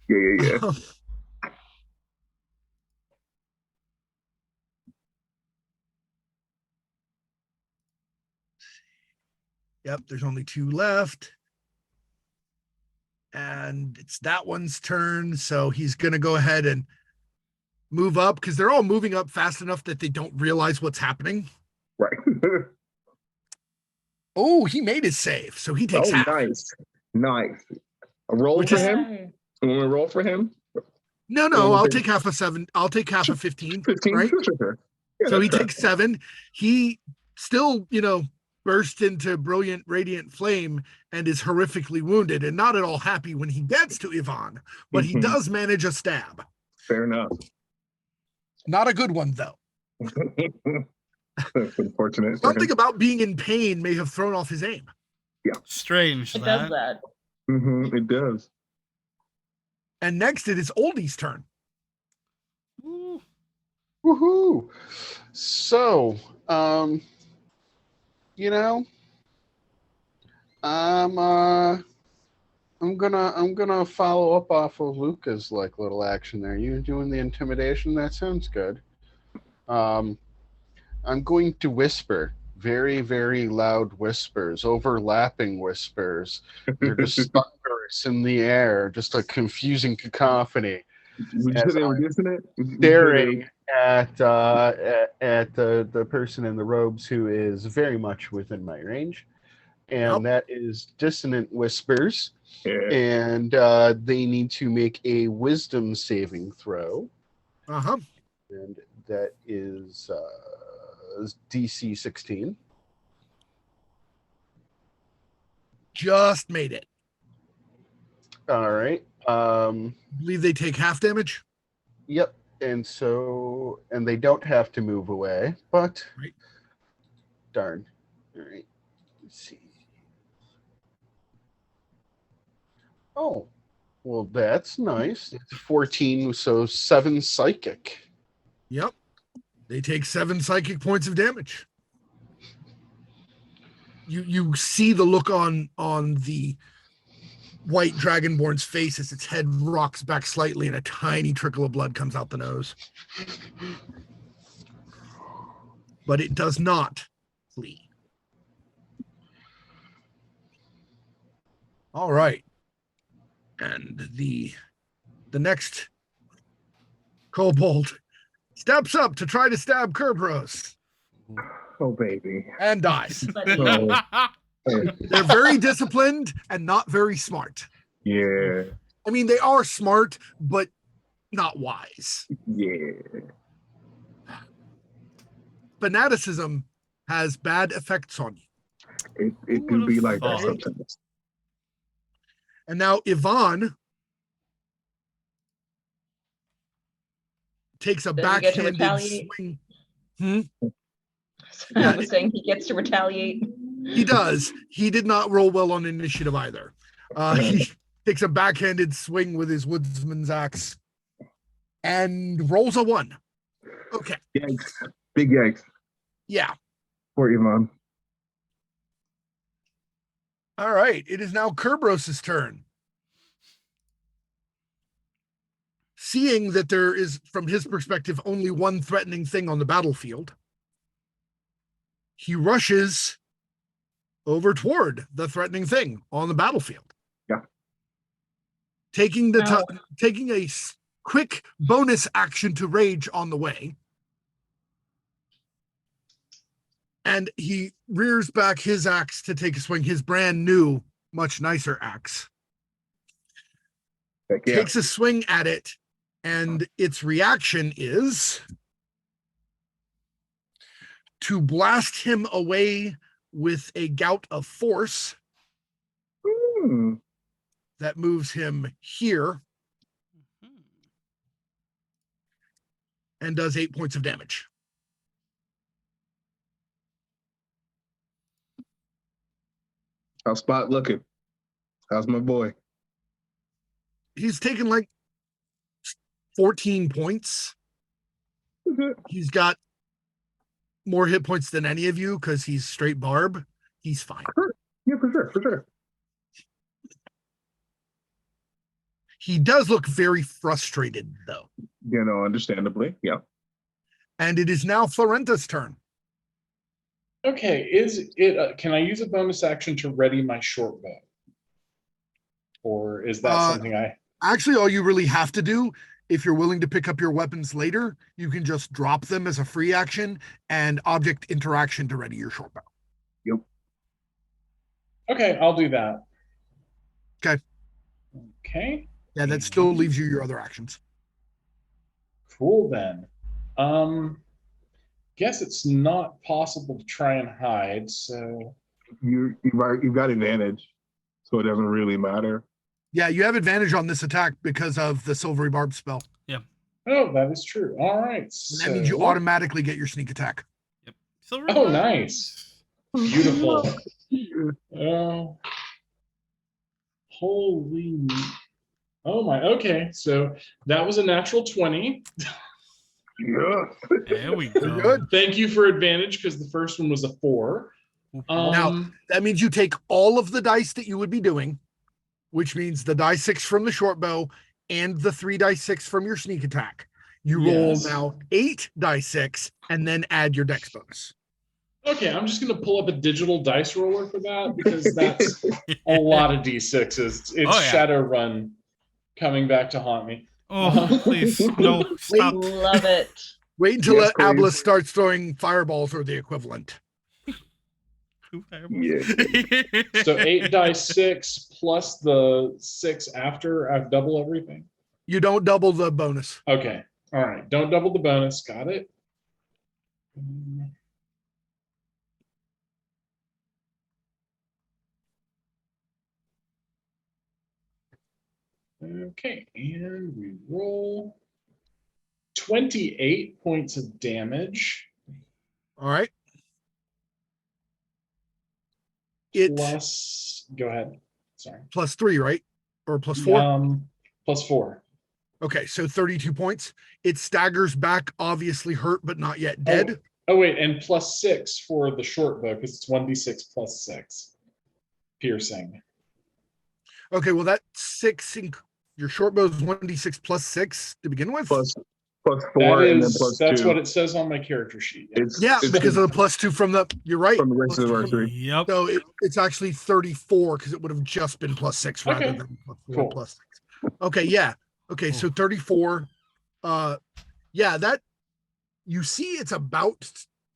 Yeah. Yep, there's only 2 left. And it's that one's turn. So he's going to go ahead and move up because they're all moving up fast enough that they don't realize what's happening. Right. Oh, he made his save. So he takes half. Nice. A roll Which for is- him? You want me to roll for him? No, Well, I'll we'll take half of 7. I'll take half of 15. 15? Right? Sure. Yeah, So he that's takes 7. He still, burst into brilliant, radiant flame and is horrifically wounded and not at all happy when he gets to Yvonne, but he Mhm. does manage a stab. fair enough. Not a good one, though. That's unfortunate. for Something him. about being in pain may have thrown off his aim. Strange. It does that. It does. And next it is Oldie's turn. Ooh. Woohoo! So, I'm gonna follow up off of Luca's little action there. You doing the intimidation? That sounds good. I'm going to whisper very, very loud whispers, overlapping whispers. They're just thunderous in the air, just a confusing cacophony. Would you As say they were I'm dissonant? Staring at the person in the robes who is very much within my range, and that is Dissonant Whispers, Yeah. and they need to make a Wisdom saving throw, Uh-huh. and that is DC 16. Just made it. All right. I believe they take half damage. Yep. And they don't have to move away, but Right. darn. All right. Let's see. Oh, well, that's nice. It's 14, so 7 psychic. Yep. They take 7 psychic points of damage. You see the look on the white dragonborn's face as its head rocks back slightly and a tiny trickle of blood comes out the nose. But it does not flee. All right. And the next kobold steps up to try to stab Kerberos Oh, baby. and dies. So, They're very disciplined and not very smart. yeah. I mean, they are smart, but not wise. Yeah. Fanaticism has bad effects on you. It Who can be would've like that thought? sometimes. And now Yvonne takes a Does he get to backhanded retaliate? swing. I was saying he gets to retaliate. He does. He did not roll well on initiative either. He takes a backhanded swing with his woodsman's axe and rolls a 1. Okay. Yikes. Big yikes. Yeah. Poor Yvonne. All right. It is now Kerberos' turn. Seeing that there is, from his perspective, only one threatening thing on the battlefield, he rushes over toward the threatening thing on the battlefield. Yeah. Taking a quick bonus action to rage on the way. And he rears back his axe to take a swing, his brand new, much nicer axe. Heck yeah. Takes a swing at it, and its reaction is to blast him away with a gout of force Hmm. that moves him here and does 8 points of damage. How's Spot looking? How's my boy? He's taken like 14 points. He's got more hit points than any of you because he's straight barb. He's fine. Yeah, for sure, for sure. He does look very frustrated, though. You know, understandably. Yeah. And it is now Florenta's turn. Okay, is it? Can I use a bonus action to ready my short bow, or is that something I? Actually, all you really have to do, if you're willing to pick up your weapons later, you can just drop them as a free action and object interaction to ready your short bow. Yep. Okay, I'll do that. Okay. Okay. Yeah, that still leaves you your other actions. Cool then. Guess it's not possible to try and hide, so You've got advantage, so it doesn't really matter. Yeah, you have advantage on this attack because of the silvery barb spell. oh, that is true. All right. And that means you automatically get your sneak attack. Silver Oh, buttons. nice. Beautiful. Oh, holy. Oh my. Okay, so that was a natural 20. Yeah. There we go. Good. Thank you for advantage because the first one was a 4. Now, that means you take all of the dice that you would be doing, which means the die 6 from the short bow and the 3 die 6 from your sneak attack. You roll Yes. now 8 die 6 and then add your dex bonus. Okay, I'm just going to pull up a digital dice roller for that because that's a lot of D6s. It's Oh, yeah. Shadowrun coming back to haunt me. Oh, please, no, stop. Love it. Wait until Yes, Abla please. starts throwing fireballs or the equivalent. Yeah. So 8 die 6 plus the 6 after I've double everything. You don't double the bonus. Okay, all right. Don't double the bonus. Got it. Okay, and we roll 28 points of damage All right. It plus. Go ahead. Sorry. plus 3, right? Or plus 4? Plus 4. Okay, so 32 points. It staggers back, obviously hurt, but not yet dead. Oh wait, and plus 6 for the short bow because it's 1d6 plus 6 piercing. Okay, well that 6 your short bow is 1d6 plus 6 to begin with. Plus 4 and then plus 2. That's what it says on my character sheet. Yeah, It's because of the plus 2 from the. You're right. from the race plus 2 from- anniversary. Yep. So it's actually 34 because it would have just been plus 6 rather Okay, than plus 4 cool. plus 6. Okay, yeah. Okay, so 34. Yeah, that you see it's about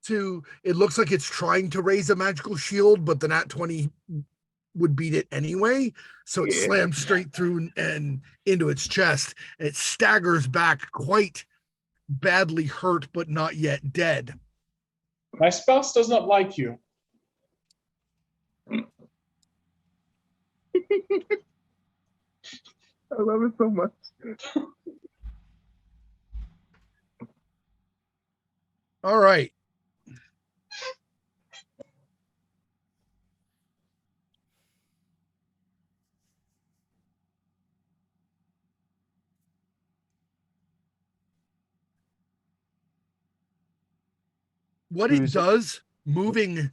to. It looks like it's trying to raise a magical shield, but the nat 20 would beat it anyway. So it slams straight through and into its chest. It staggers back, quite badly hurt, but not yet dead. My spouse does not like you. I love it so much. All right. What it Who's- does, moving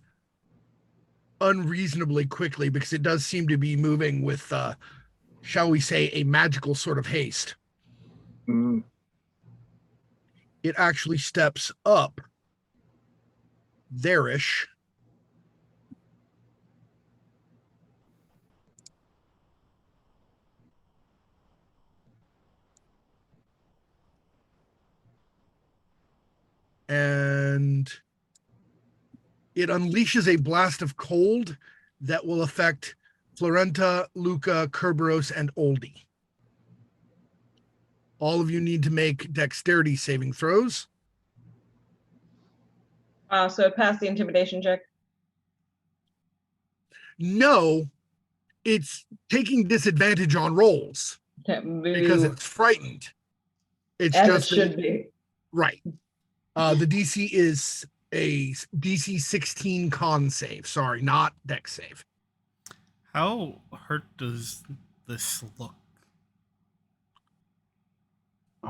unreasonably quickly, because it does seem to be moving with, shall we say, a magical sort of haste. Mm. It actually steps up there-ish. And it unleashes a blast of cold that will affect Florenta, Luca, Kerberos, and Oldie. All of you need to make dexterity saving throws. So pass the intimidation check. No, it's taking disadvantage on rolls because it's frightened. It's as just it should be. right. The DC is a DC 16 con save. Sorry, not dex save. How hurt does this look?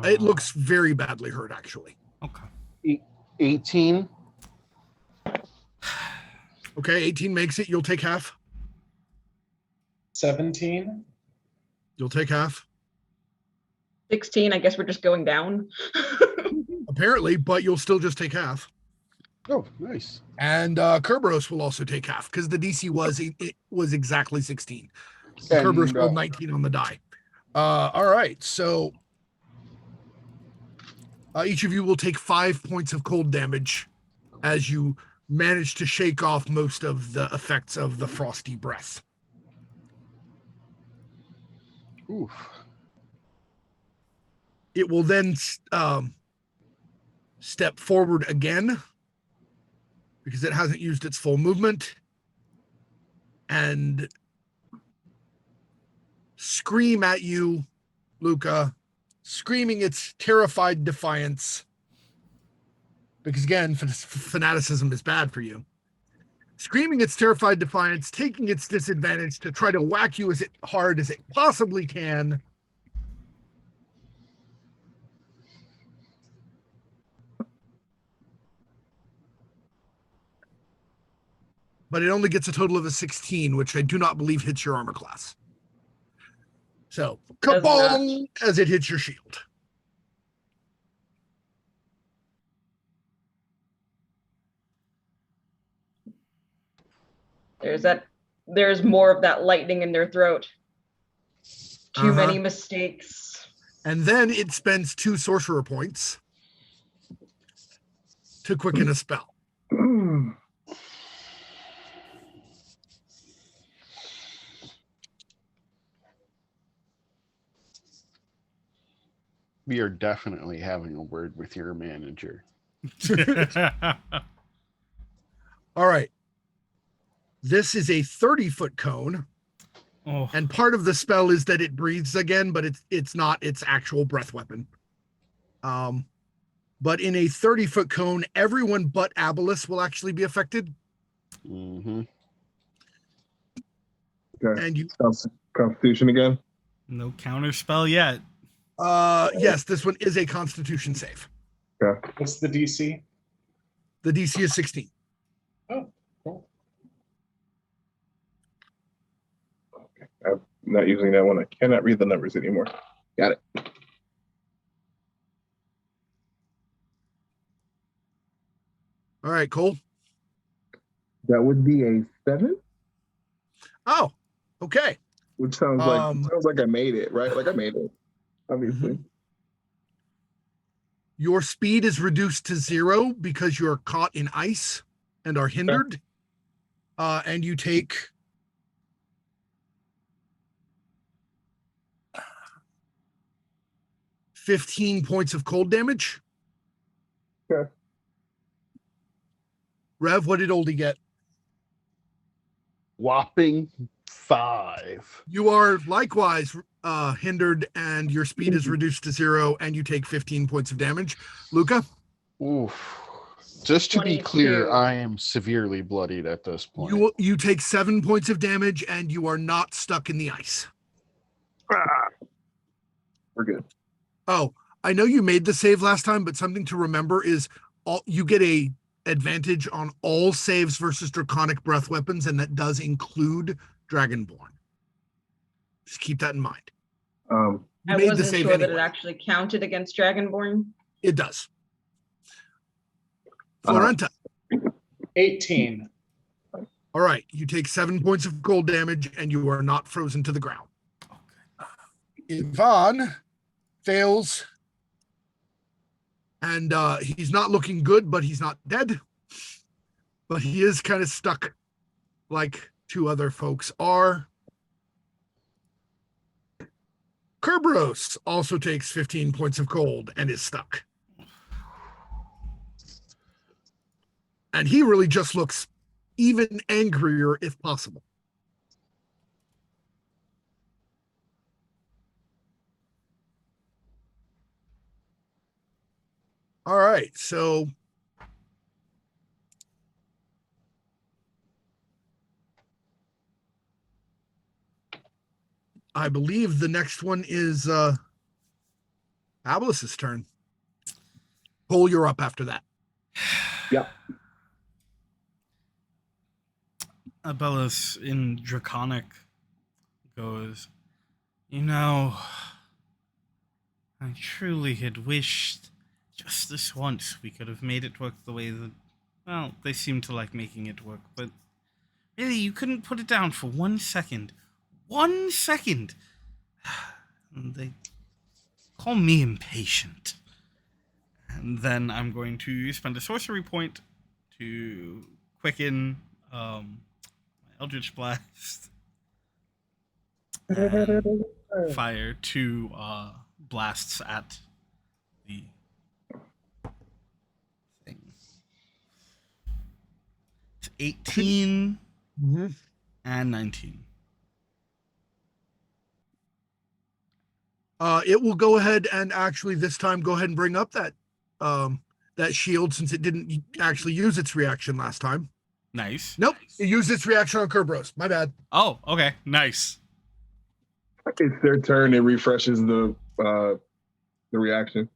It looks very badly hurt, actually. Okay. 18. Okay, 18 makes it. You'll take half. 17. You'll take half. 16, I guess we're just going down. Apparently, but you'll still just take half. Oh, nice. And Kerberos will also take half because the DC was exactly 16. And, Kerberos rolled 19 on the die. All right, so each of you will take 5 points of cold damage as you manage to shake off most of the effects of the frosty breath. Oof. It will then step forward again because it hasn't used its full movement and scream at you, Luca, screaming its terrified defiance. Because again, fanaticism is bad for you. Screaming its terrified defiance, taking its disadvantage to try to whack you as hard as it possibly can. But it only gets a total of a 16, which I do not believe hits your armor class. So, Does kabong as it hits your shield. There's more of that lightning in their throat. Too many mistakes. And then it spends 2 sorcerer points to quicken a spell. We are definitely having a word with your manager. All right. This is a 30-foot cone. Oh, And part of the spell is that it breathes again, but it's not its actual breath weapon. But in a 30-foot cone, everyone but Abolus will actually be affected. Mm-hmm. Okay. And you Constitution again. no counter spell yet. yes, this one is a constitution save. Yeah. What's the DC? The DC is 16. Oh, cool. Not using that one. I cannot read the numbers anymore. Got it. All right, Cole. That would be a 7. Oh, okay. Which sounds like I made it, right? Like I made it, obviously. Mhm. Your speed is reduced to 0 because you're caught in ice and are hindered. And you take 15 points of cold damage. Okay. Rev, what did Oldie get? Whopping 5. You are likewise hindered, and your speed is reduced to 0, and you take 15 points of damage. Luca? Oof. Just to be clear, 22. I am severely bloodied at this point. You take 7 points of damage, and you are not stuck in the ice. We're good. Oh, I know you made the save last time, but something to remember is you get a advantage on all saves versus draconic breath weapons, and that does include Dragonborn. Just keep that in mind. Um, You I made the wasn't save sure that it anyway. actually counted against Dragonborn. It does. Florenta. 18. All right, you take 7 points of cold damage, and you are not frozen to the ground. Ivan fails, and he's not looking good, but he's not dead. But he is kind of stuck, like 2 other folks are. Kerberos also takes 15 points of cold and is stuck. And he really just looks even angrier if possible. All right, so I believe the next one is Ablis's turn. Cole, you're up after that. yeah. Abellus in Draconic goes, I truly had wished just this once we could have made it work the way that, well, they seem to like making it work, but really, you couldn't put it down for 1 second. 1 second! And they call me impatient. And then I'm going to spend a sorcery point to quicken my Eldritch Blast. And fire 2 blasts at the thing. It's 18 and 19. It will go ahead and actually this time go ahead and bring up that shield, since it didn't actually use its reaction last time. Nice. Nope, it used its reaction on Kerberos. My bad. Oh, okay. Nice. It's their turn. It refreshes the reaction.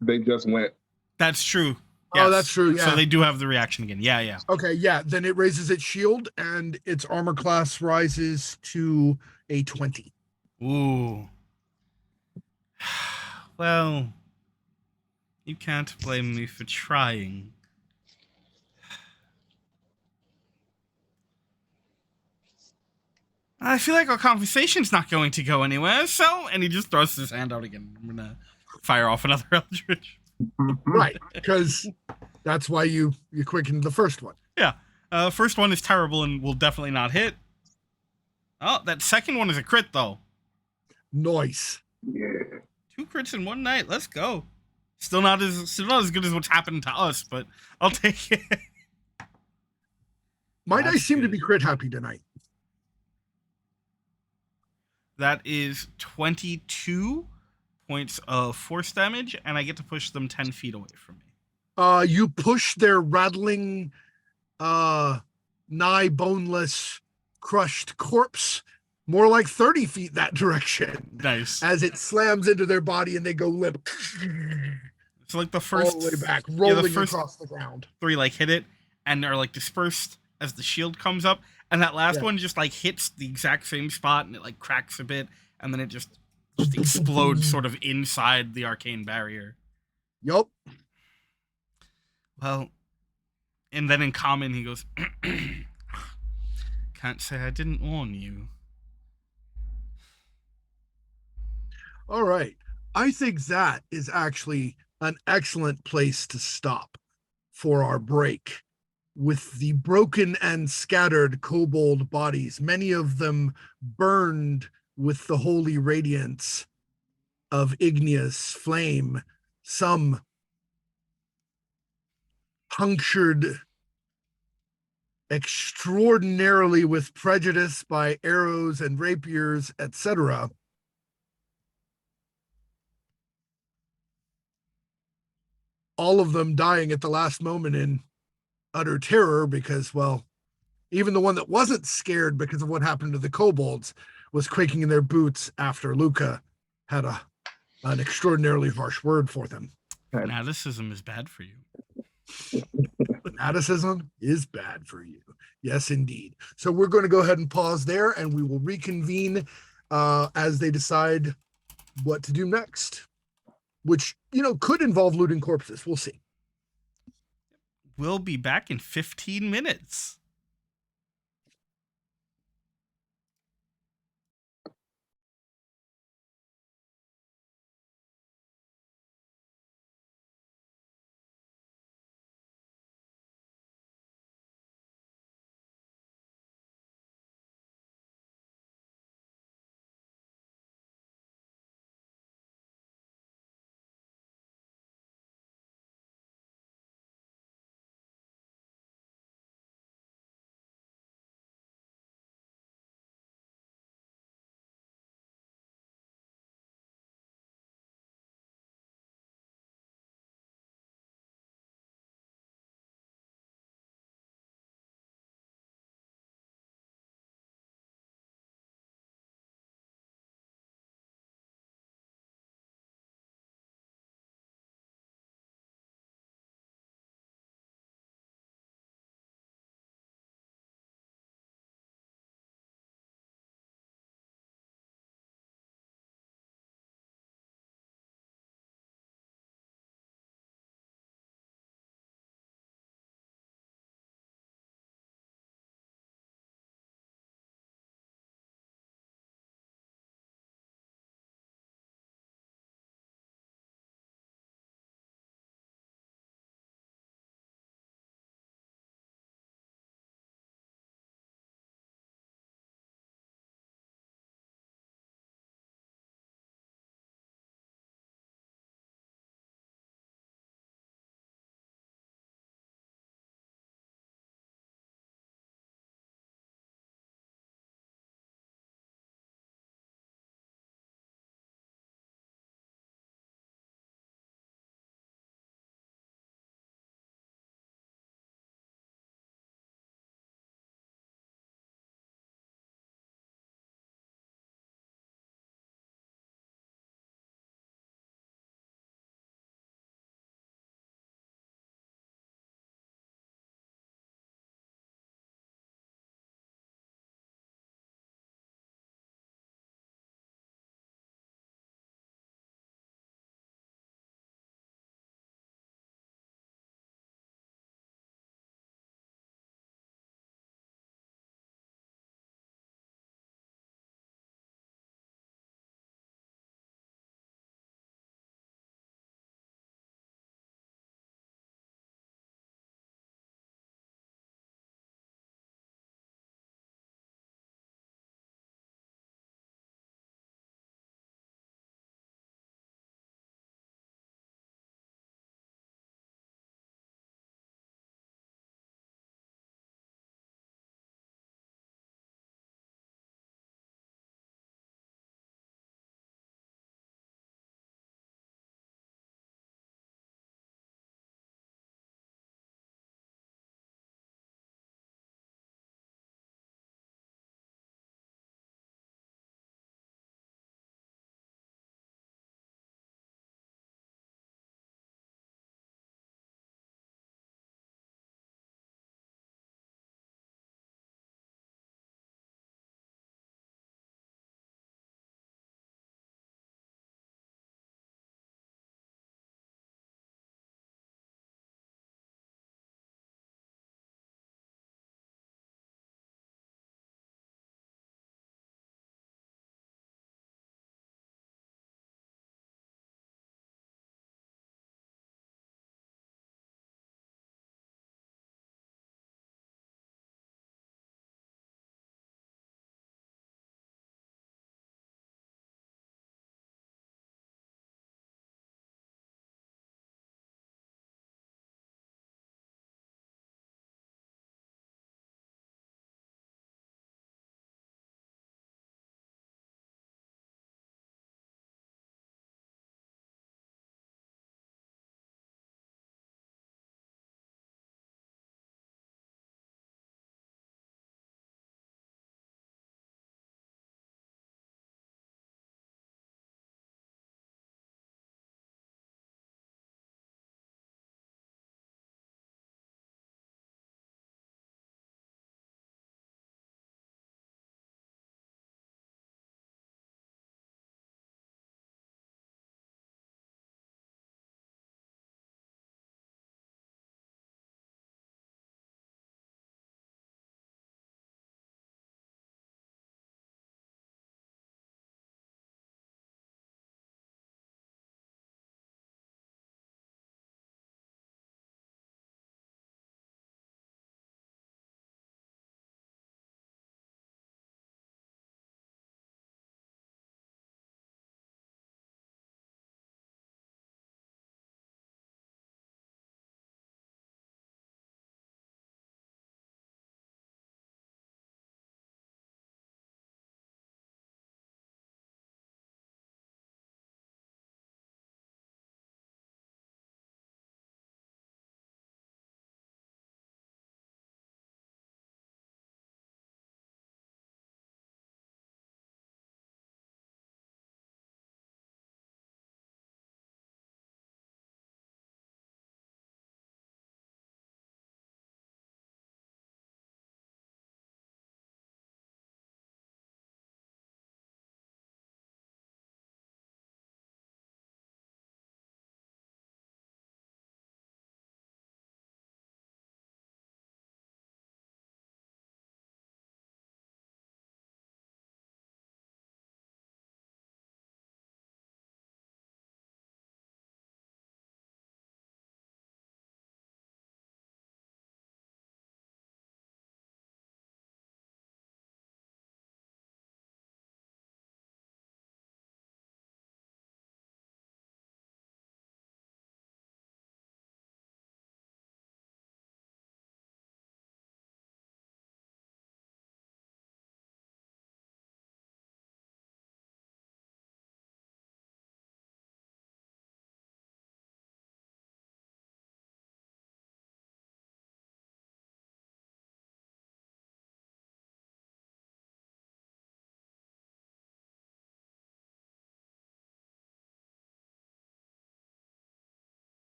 They just went. That's true. Oh, that's true, yeah. So they do have the reaction again. Yeah. Okay, yeah. Then it raises its shield, and its armor class rises to a 20. Ooh. Well, you can't blame me for trying. I feel like our conversation's not going to go anywhere, so... And he just throws his hand out again. I'm gonna fire off another Eldritch. Right, because that's why you quickened the first one. Yeah. First one is terrible and will definitely not hit. Oh, that second one is a crit, though. Nice. Yeah. 2 crits in one night. Let's go. Still not as good as what's happened to us, but I'll take it. My That's dice seem to good. be crit happy tonight. That is 22 points of force damage, and I get to push them 10 feet away from me. You push their rattling, nigh boneless, crushed corpse more like 30 feet that direction. Nice. As it slams into their body and they go limp. It's like the first all the way back, rolling first across the ground. 3 like hit it and are like dispersed, as the shield comes up, and that last Yeah. one just like hits the exact same spot, and it like cracks a bit, and then it just explodes sort of inside the arcane barrier. Yup. Well, and then in common he goes, "Can't say I didn't warn you." All right. I think that is actually an excellent place to stop for our break. With the broken and scattered kobold bodies, many of them burned with the holy radiance of igneous flame, some punctured extraordinarily with prejudice by arrows and rapiers, etc. All of them dying at the last moment in utter terror because, well, even the one that wasn't scared because of what happened to the kobolds was quaking in their boots after Luca had an extraordinarily harsh word for them. Fanaticism is bad for you. Fanaticism is bad for you. Yes, indeed. So we're going to go ahead and pause there, and we will reconvene as they decide what to do next, which, could involve looting corpses. We'll see. We'll be back in 15 minutes.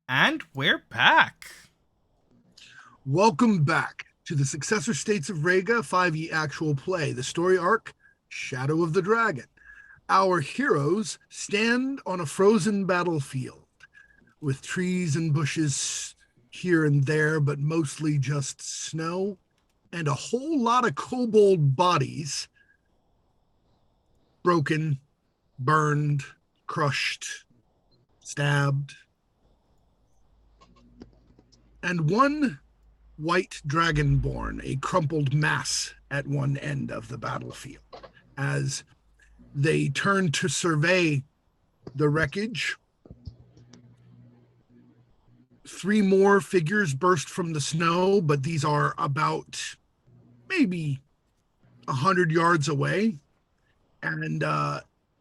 And we're back. Welcome back to the Successor States of Rega 5e actual play, the story arc, Shadow of the Dragon. Our heroes stand on a frozen battlefield with trees and bushes here and there, but mostly just snow, and a whole lot of kobold bodies, broken, burned, crushed, stabbed, and one white dragonborn, a crumpled mass at one end of the battlefield. As they turn to survey the wreckage, 3 more figures burst from the snow, but these are about maybe 100 yards away. And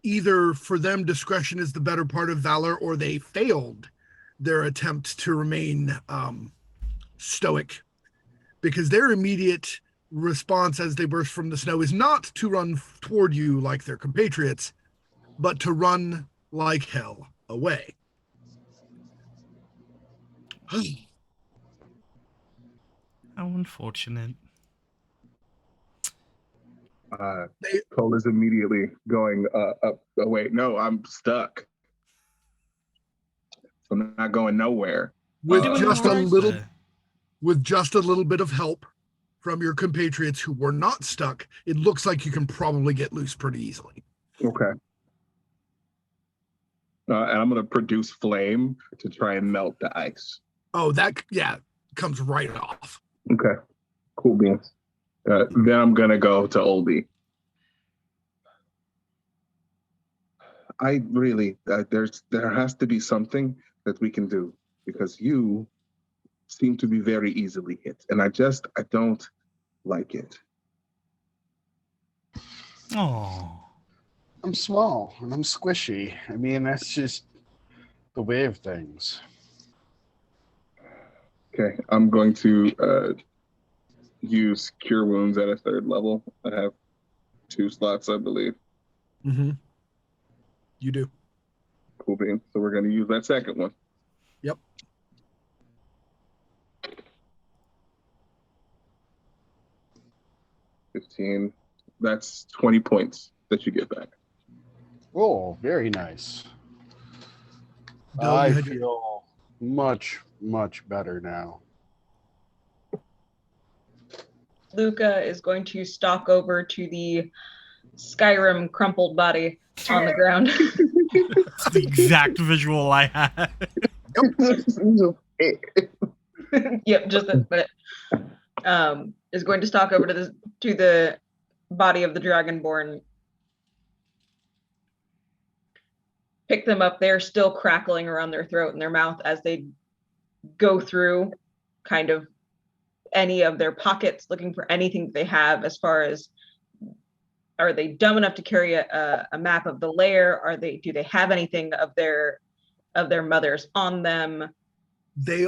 either for them, discretion is the better part of valor, or they failed their attempt to remain stoic, because their immediate response as they burst from the snow is not to run toward you like their compatriots, but to run like hell away. How unfortunate. Cole is immediately going up. Oh, wait, no, I'm stuck. I'm not going nowhere. With Doing just all a right little there. with just a little bit of help from your compatriots who were not stuck, it looks like you can probably get loose pretty easily. Okay. And I'm going to produce flame to try and melt the ice. Oh, that, yeah, comes right off. Okay. Cool beans. Then I'm going to go to Oldie. I really, there has to be something that we can do, because you seem to be very easily hit, and I don't like it. Oh. I'm small and I'm squishy. I mean, that's just the way of things. Okay, I'm going to use Cure Wounds at a 3rd level. I have 2 slots, I believe. Mm-hmm. You do. Cool beans. So we're going to use that 2nd one. Yep. $15. That's 20 points that you get back. Oh, very nice. Bill, I you had feel much, much better now. Luca is going to stalk over to the Skyrim crumpled body on the ground. It's the exact visual I had. Yep, just a minute. Is going to stalk over to the body of the Dragonborn. Pick them up. They're still crackling around their throat and their mouth as they go through kind of any of their pockets, looking for anything they have as far as, are they dumb enough to carry a map of the lair? Do they have anything of their mothers on them? They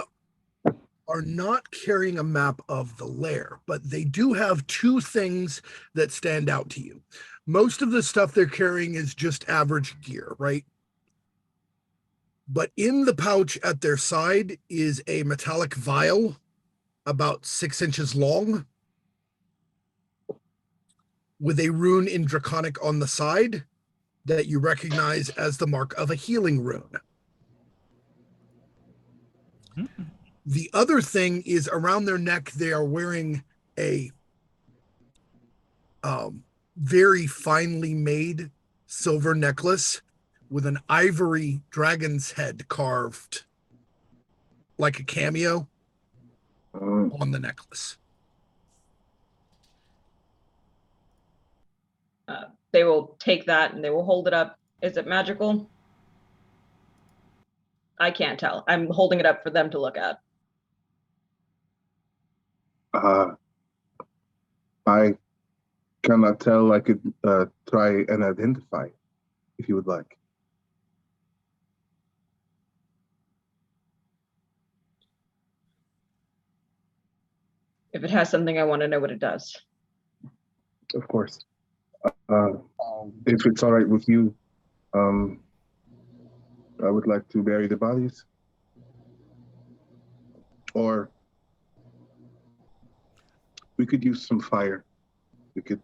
are not carrying a map of the lair, but they do have 2 things that stand out to you. Most of the stuff they're carrying is just average gear, right? But in the pouch at their side is a metallic vial about 6 inches long with a rune in Draconic on the side that you recognize as the mark of a healing rune. Mm-hmm. The other thing is around their neck, they are wearing a very finely made silver necklace with an ivory dragon's head carved like a cameo on the necklace. They will take that and they will hold it up. Is it magical? I can't tell. I'm holding it up for them to look at. I cannot tell. I could try and identify if you would like. If it has something, I want to know what it does. Of course. If it's all right with you, I would like to bury the bodies. Or we could use some fire. We could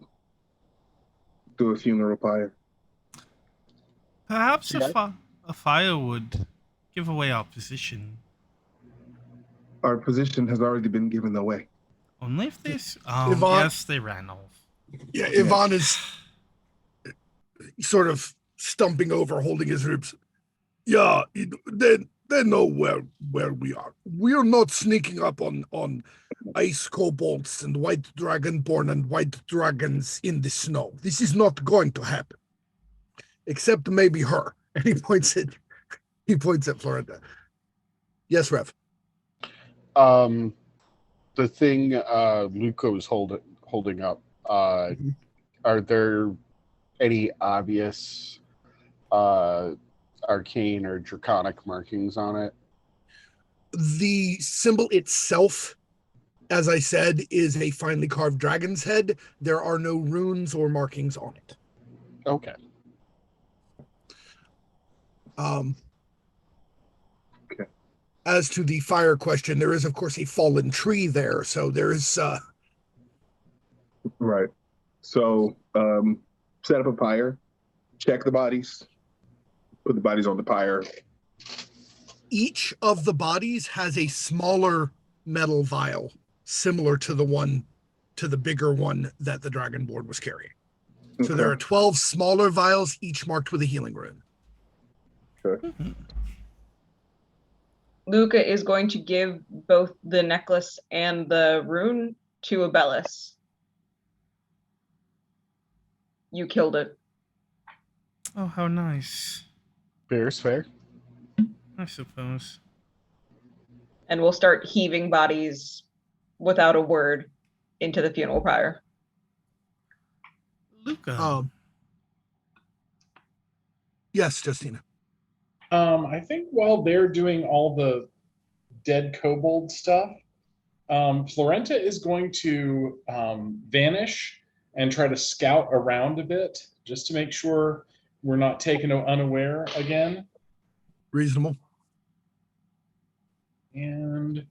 do a funeral pyre. Perhaps Yeah. a fire would give away our position. Our position has already been given away. Only if this. Oh, Yvonne- yes, they ran off. Yeah, Yvonne is sort of stumping over, holding his ribs. Yeah, they know where we are. We are not sneaking up on ice kobolds and white dragonborn and white dragons in the snow. This is not going to happen. Except maybe her. And he points at Florinda. Yes, Rev. The thing Luca was holding up, Mhm. are there any obvious arcane or draconic markings on it? The symbol itself, as I said, is a finely carved dragon's head. There are no runes or markings on it. Okay. Okay. As to the fire question, there is, of course, a fallen tree there. So there's Right. So set up a pyre, check the bodies, put the bodies on the pyre. each of the bodies has a smaller metal vial, similar to the bigger one that the dragonborn was carrying. So there are 12 smaller vials, each marked with a healing rune. Okay. Luca is going to give both the necklace and the rune to Abellis. You killed it. Oh, how nice. Fair is fair. I suppose. And we'll start heaving bodies without a word into the funeral pyre. Luca. Yes, Justina. I think while they're doing all the dead kobold stuff, Florenta is going to vanish and try to scout around a bit just to make sure we're not taken unaware again. Reasonable. And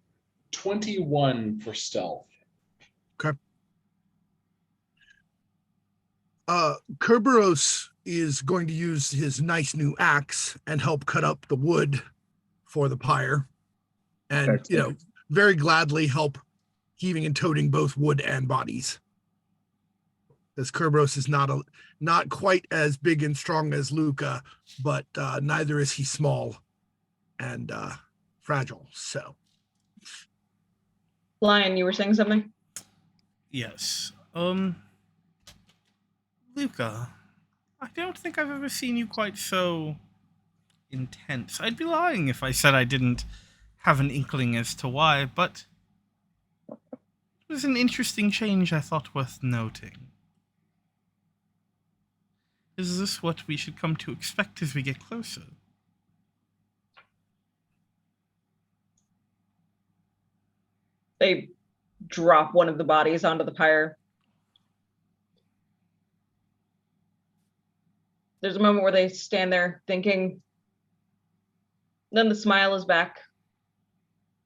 21 for stealth. Kerberos is going to use his nice new axe and help cut up the wood for the pyre. And, Excellent. very gladly help heaving and toting both wood and bodies. As Kerberos is not quite as big and strong as Luca, but neither is he small and fragile. So, Lion, you were saying something? Yes. Luca, I don't think I've ever seen you quite so intense. I'd be lying if I said I didn't have an inkling as to why, but it was an interesting change I thought worth noting. Is this what we should come to expect as we get closer? They drop one of the bodies onto the pyre. There's a moment where they stand there thinking. Then the smile is back.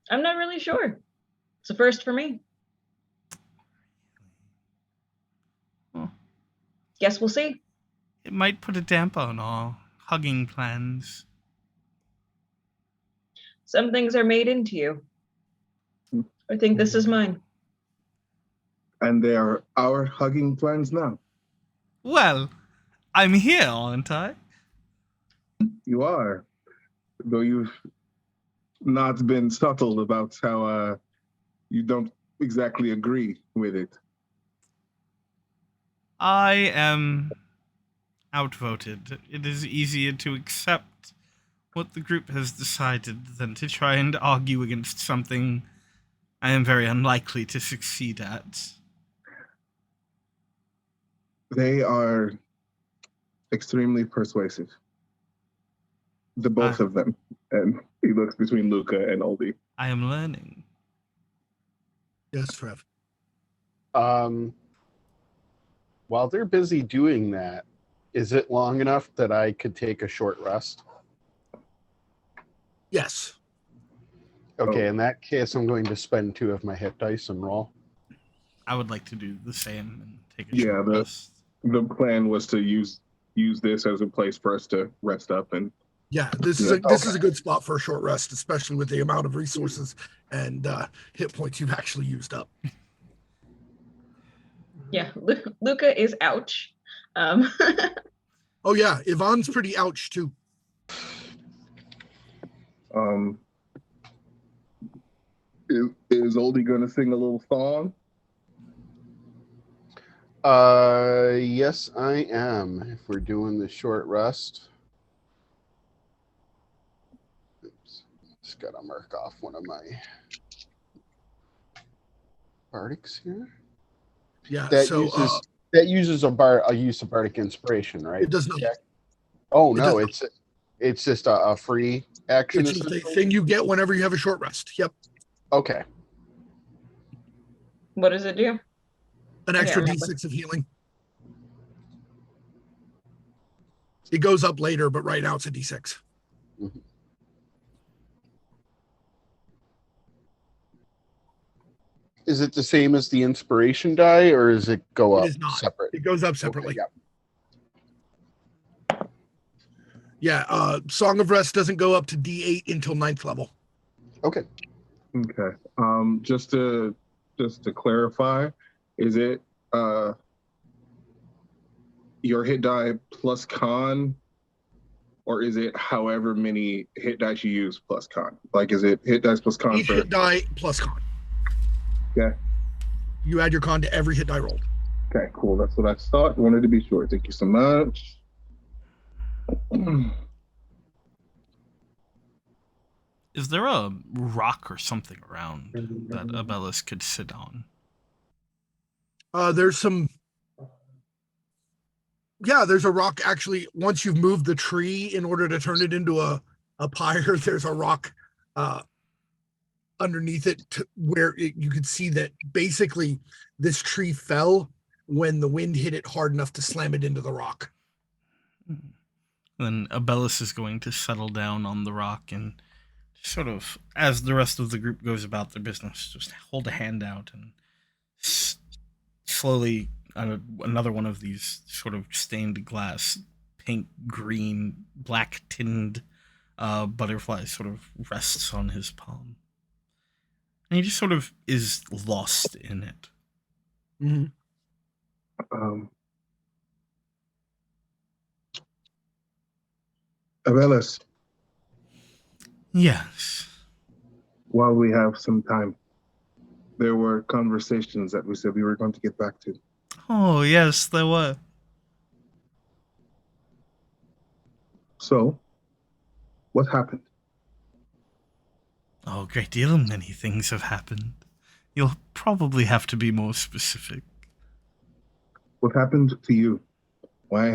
I'm not really sure. It's a first for me. Huh. Guess we'll see. It might put a damper on our hugging plans. Some things are made into you. I think this is mine. And they are our hugging plans now. Well, I'm here, aren't I? You are. Though you've not been subtle about how you don't exactly agree with it. I am outvoted. It is easier to accept what the group has decided than to try and argue against something I am very unlikely to succeed at. They are extremely persuasive. The both of them. And he looks between Luca and Oldie. I am learning. yes, Trev. While they're busy doing that, is it long enough that I could take a short rest? Yes. Okay, Oh. in that case, I'm going to spend 2 of my hit dice and roll. I would like to do the same and take a Yeah, short rest. the plan was to use this as a place for us to rest up and Yeah, this is a good spot for a short rest, especially with the amount of resources and hit points you've actually used up. Yeah, Luca is ouch. Oh yeah, Yvonne's pretty ouch too. Is Oldie gonna sing a little song? Yes, I am. If we're doing the short rest. Oops. Just gotta mark off one of my bardics here. Yeah, That so uses a use of bardic inspiration, right? it does not. Jack? Oh It no, does it's just a free action. It's just a thing you get whenever you have a short rest. Yep. Okay. What does it do? An I extra can't remember. D6 of healing. It goes up later, but right now it's a D6. Mhm. Is it the same as the inspiration die, or does it go It up is not. separate? It goes up separately. Okay, Yeah, Song of Rest doesn't go up to D8 until 9th level. Okay. Okay. Just to clarify, is it your hit die plus con, or is it however many hit dice you use plus con? Like, is it hit dice plus con Each hit die plus con. Okay. You add your con to every hit die rolled. Okay, cool. That's what I thought. Wanted to be sure. Thank you so much. Is there a rock or something around that Abellis could sit on? There's some. Yeah, there's a rock actually. Once you've moved the tree in order to turn it into a pyre, there's a rock underneath it where you could see that basically this tree fell when the wind hit it hard enough to slam it into the rock. Then Abellis is going to settle down on the rock and sort of, as the rest of the group goes about their business, just hold a hand out and slowly another one of these sort of stained glass, pink, green, black tinned butterflies sort of rests on his palm. And he just sort of is lost in it. Mm-hmm. Abelis, Yes. while we have some time, there were conversations that we said we were going to get back to. Oh, yes, there were. So, what happened? Oh, a great deal of many things have happened. You'll probably have to be more specific. What happened to you? Why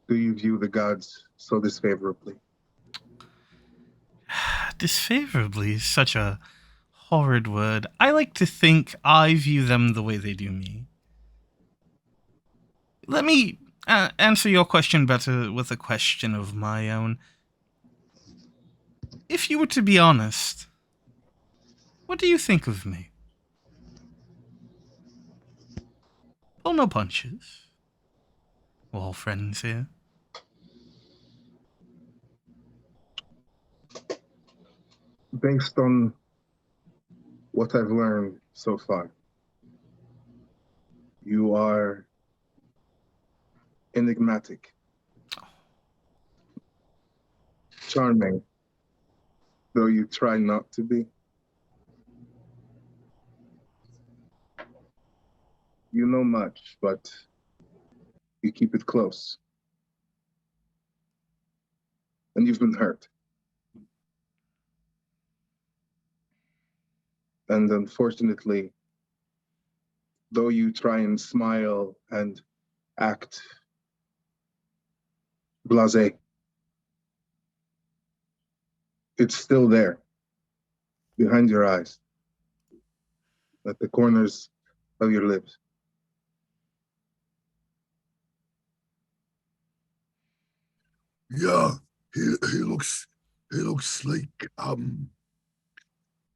do you view the gods so disfavorably? Disfavorably is such a horrid word. I like to think I view them the way they do me. Let me answer your question better with a question of my own. If you were to be honest, what do you think of me? Pull no punches. We're all friends here. Based on what I've learned so far, you are enigmatic, charming, though you try not to be. You know much, but you keep it close. And you've been hurt. And unfortunately, though you try and smile and act blasé, it's still there, behind your eyes, at the corners of your lips. Yeah, He looks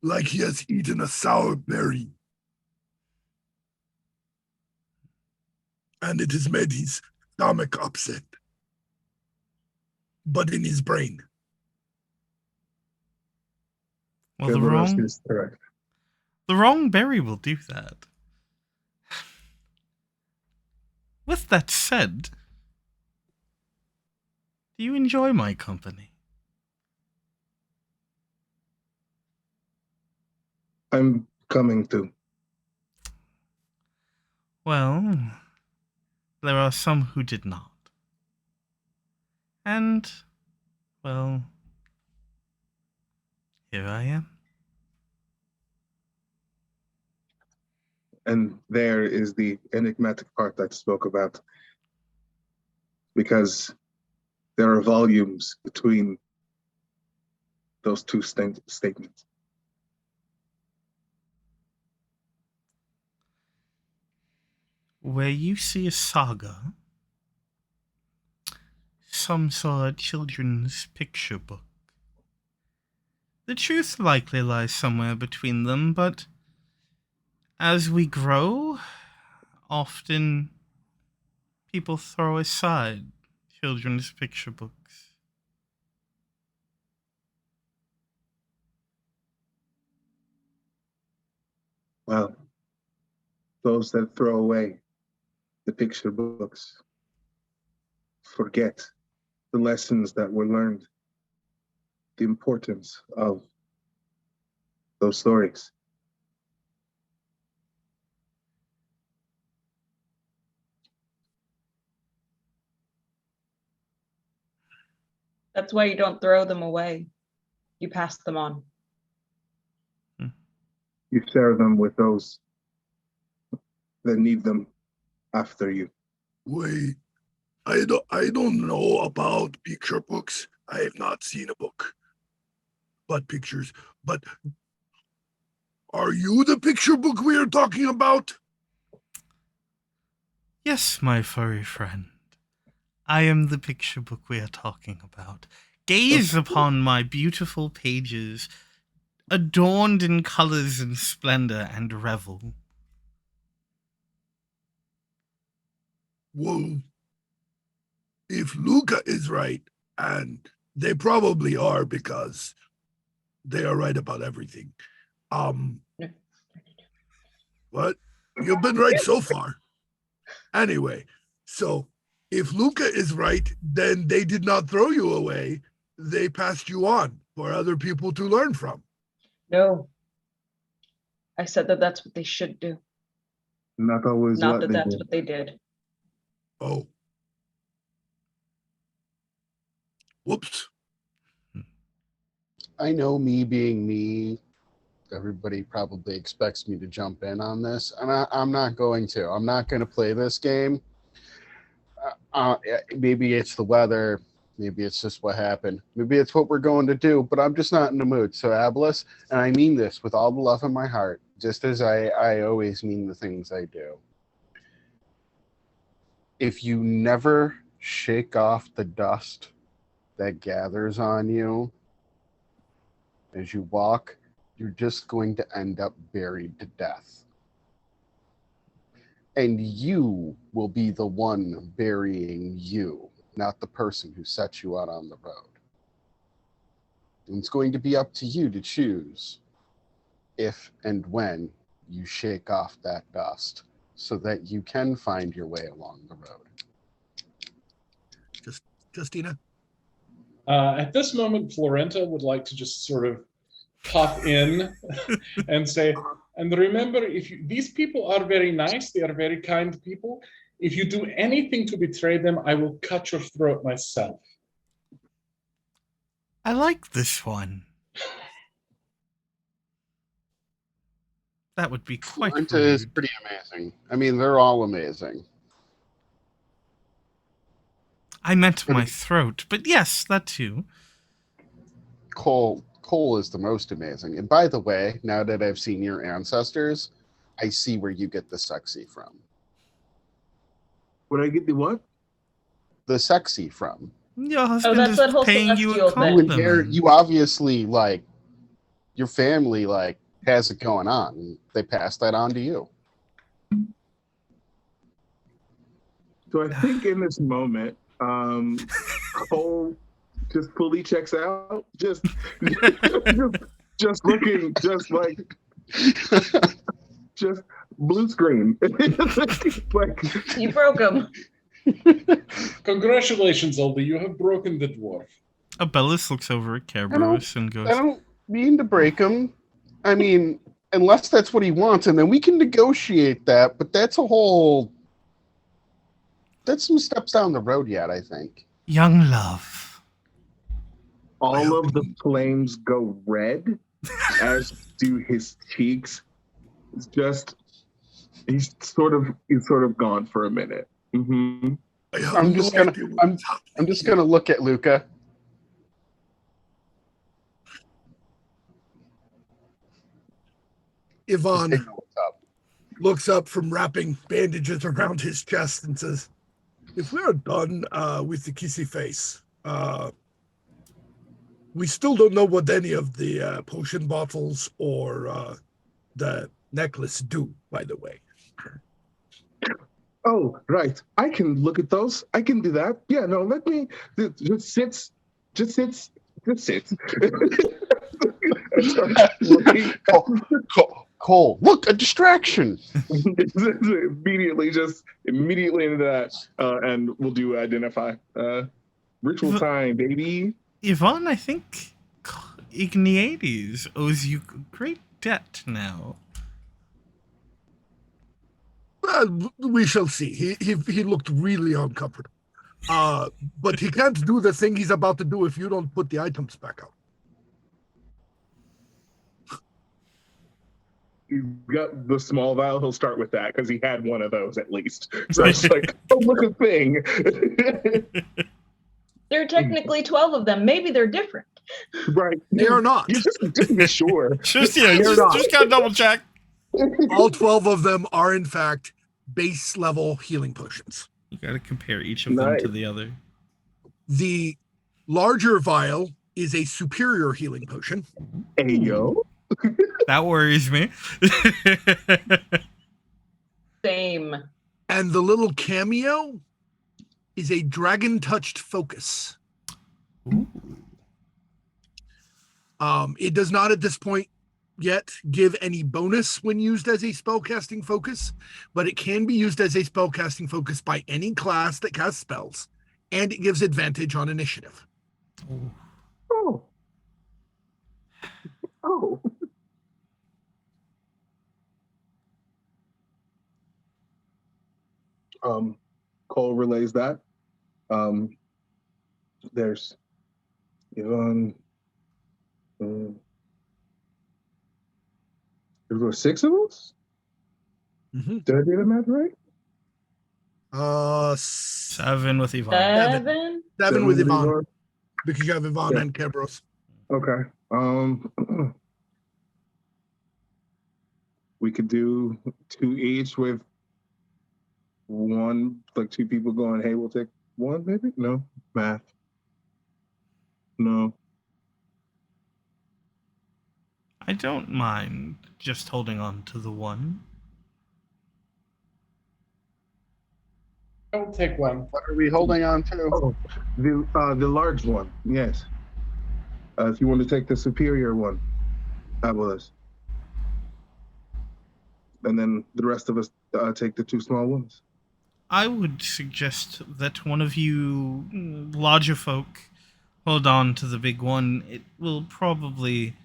like he has eaten a sour berry. And it has made his stomach upset. But in his brain. Well, the Kerberos wrong, is correct. the wrong berry will do that. With that said, do you enjoy my company? I'm coming to. Well, there are some who did not. And, well, here I am. And there is the enigmatic part I spoke about. Because there are volumes between those two statements. Where you see a saga, some saw a children's picture book. The truth likely lies somewhere between them, but as we grow, often people throw aside children's picture books. Well, those that throw away the picture books forget the lessons that were learned, the importance of those stories. That's why you don't throw them away. You pass them on. You share them with those that need them after you. Wait, I don't know about picture books. I have not seen a book. But pictures. But are you the picture book we are talking about? Yes, my furry friend. I am the picture book we are talking about. Gaze upon my beautiful pages, adorned in colors and splendor, and revel. Well, if Luca is right, and they probably are because they are right about everything. What? You've been right so far. Anyway, so if Luca is right, then they did not throw you away. They passed you on for other people to learn from. No. I said that that's what they should do. Not always Not what that they that's do. what they did. Oh. Whoops. I know, me being me, everybody probably expects me to jump in on this, and I'm not going to. I'm not going to play this game. Maybe it's the weather. Maybe it's just what happened. Maybe it's what we're going to do, but I'm just not in the mood. So, Ablis, and I mean this with all the love in my heart, just as I always mean the things I do. If you never shake off the dust that gathers on you as you walk, you're just going to end up buried to death. And you will be the one burying you, not the person who set you out on the road. And it's going to be up to you to choose if and when you shake off that dust so that you can find your way along the road. Justina? At this moment, Florenta would like to just sort of pop in and say, and remember, these people are very nice, they are very kind people. If you do anything to betray them, I will cut your throat myself. I like this one. That would be quite Florenta rude. is pretty amazing. I mean, they're all amazing. I meant my throat, but yes, that too. Cole is the most amazing. And by the way, now that I've seen your ancestors, I see where you get the sexy from. Where I get the what? The sexy from. Your husband that's is that whole paying you a celestial thing. compliment. You obviously like your family like has it going on. They pass that on to you. So I think in this moment, Cole just fully checks out, just looking, just like, just blue screen. Like, You broke him. Congratulations, Oldie. You have broken the dwarf. Abellis looks over at Kerberos and I goes, don't mean to break him. I mean, unless that's what he wants, and then we can negotiate that, but that's some steps down the road yet, I think. young love. all of the flames go red, as do his cheeks. It's just he's sort of gone for a minute. Mm-hmm. I'm just gonna look at Luca. Yvonne looks up from wrapping bandages around his chest and says, if we're done with the kissy face, we still don't know what any of the potion bottles or the necklace do, by the way. Oh, right. I can look at those. I can do that. Yeah, no, let me just sit. Cole, look, a distraction. immediately into that, and we'll do identify. Ritual time, baby. Yvonne, I think Igniades owes you great debt now. We shall see. He looked really uncomfortable. But he can't do the thing he's about to do if you don't put the items back out. He's got the small vial. He'll start with that because he had one of those at least. So it's like, oh, look a thing. There are technically 12 of them. Maybe they're different. Right. They are not. Just be sure. Just gotta double check. All 12 of them are, in fact, base level healing potions. You gotta compare each of them to the other. The larger vial is a superior healing potion. Ayo. That worries me. Same. And the little cameo is a dragon-touched focus. Ooh. It does not at this point yet give any bonus when used as a spellcasting focus, but it can be used as a spellcasting focus by any class that casts spells, and it gives advantage on initiative. Oh. Oh. Cole relays that. There's Yvonne. There were 6 of us? Mm-hmm. Did I do the math right? 7 with Yvonne. 7 with Yvonne. Because you have Yvonne and Kerberos. Okay. We could do 2 each with 1, like 2 people going, hey, we'll take 1, maybe? No. Math. No. I don't mind just holding on to the 1. I'll take 1. What are we holding on to? Oh, the large one, yes. If you want to take the superior one, that was. And then the rest of us take the 2 small ones. I would suggest that one of you larger folk hold on to the big one. It will probably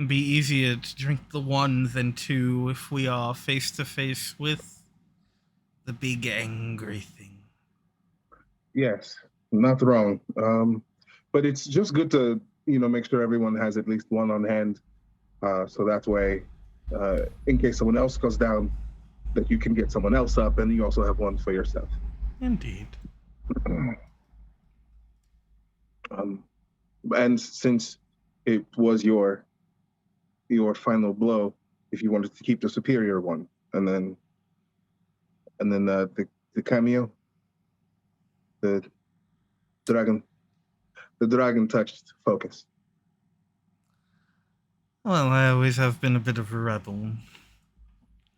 be easier to drink the 1 than 2 if we are face to face with the big angry thing. Yes, not wrong. But it's just good to, make sure everyone has at least 1 on hand. So that way, in case someone else goes down, that you can get someone else up, and you also have 1 for yourself. Indeed. And since it was your final blow, if you wanted to keep the superior one, and then the cameo, the dragon the dragon touched focus? Well, I always have been a bit of a rebel.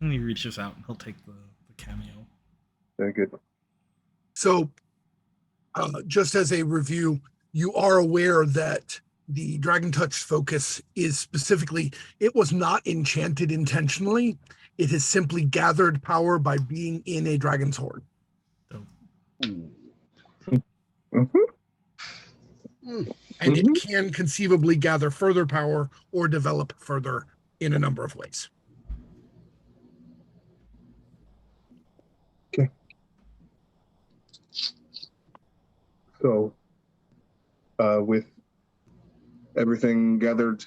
And he reaches out and he'll take the cameo. Very good. So, just as a review, you are aware that the Dragon Touch focus is specifically, it was not enchanted intentionally. It has simply gathered power by being in a dragon's horde. Mm-hmm. And it can conceivably gather further power or develop further in a number of ways. Okay. So, with everything gathered,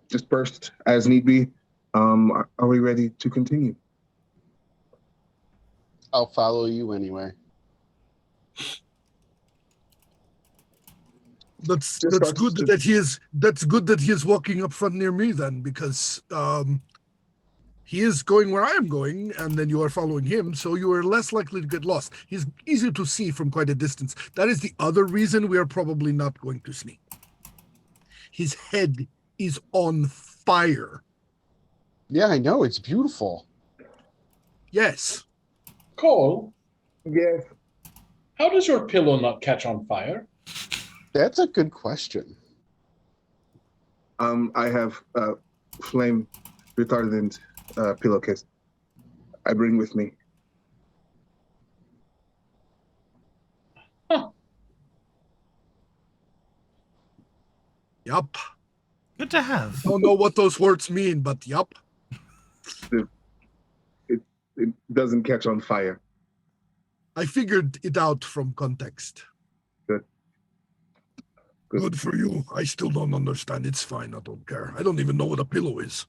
dispersed as need be, are we ready to continue? I'll follow you anyway. That's good that he is walking up front near me then, because he is going where I am going, and then you are following him, so you are less likely to get lost. He's easier to see from quite a distance. That is the other reason we are probably not going to sneak. His head is on fire. Yeah, I know. It's beautiful. Yes. Cole, Yes. how does your pillow not catch on fire? That's a good question. I have flame retardant pillowcase. I bring with me. Yup. Good to have. Don't know what those words mean, but yup. It doesn't catch on fire. I figured it out from context. Good. Good for you. I still don't understand. It's fine. I don't care. I don't even know what a pillow is.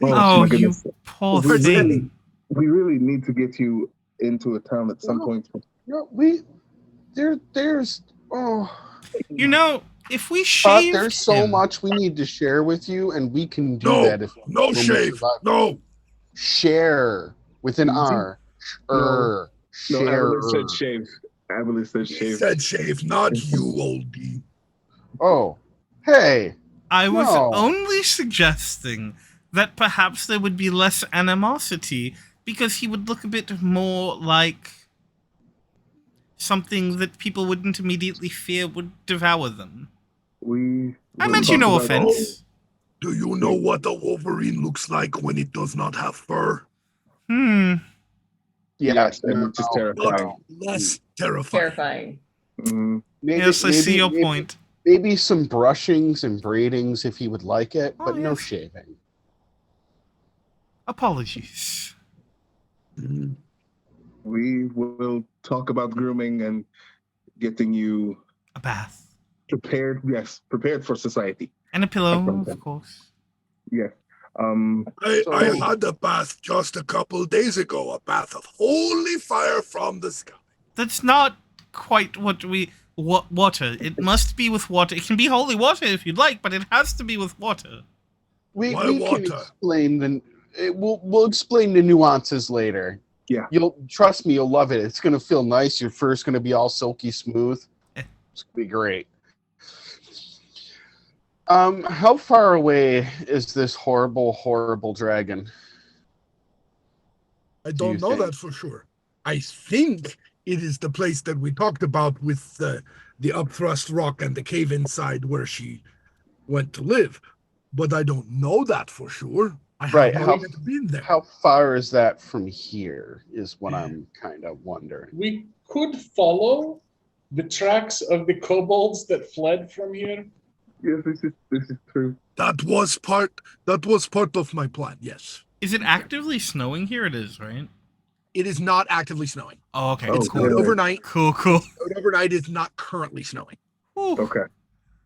Oh, my you goodness. poor We thing. really need to get you into a town at some point. No, there's You know, if we but shaved there's so him, much we need to share with you, and we can do No, that if no when we shave. survive. No. Share with an R. No, Share. Avalon said shave. Avalon said He shave. said shave, not you, oldie. Oh, hey. I was No. only suggesting that perhaps there would be less animosity because he would look a bit more like something that people wouldn't immediately fear would devour them. I meant you no offense. Do you know what a wolverine looks like when it does not have fur? Yes, and no, which is no, terrifying. no. Less terrifying. Terrifying. Mm, Yes, I see your point. Maybe some brushings and braidings if he would like it, Oh, but no yes. shaving. Apologies. Mm. we will talk about grooming and getting you A bath. prepared. Yes, prepared for society. And a pillow, Okay. of course. Yes. I had a bath just a couple days ago, a bath of holy fire from the sky. That's not quite what water. It must be with water. It can be holy water if you'd like, but it has to be with water. We Why can water? explain we'll explain the nuances later. Yeah. You'll trust me, you'll love it. It's gonna feel nice. Your fur's gonna be all silky smooth. It's gonna be great. How far away is this horrible dragon? I Do don't you know think? that for sure. I think it is the place that we talked about with the upthrust rock and the cave inside where she went to live. But I don't know that for sure. I Right, haven't yet been there. How far is that from here is what I'm kind of wondering. We could follow the tracks of the kobolds that fled from here. Yes, this is true. That was part of my plan, yes. Is it actively snowing here? It is, right? It is not actively snowing. Oh, okay. Oh, It's cool. snowed really? overnight. Cool. Snowed overnight is not currently snowing. Whew. Okay.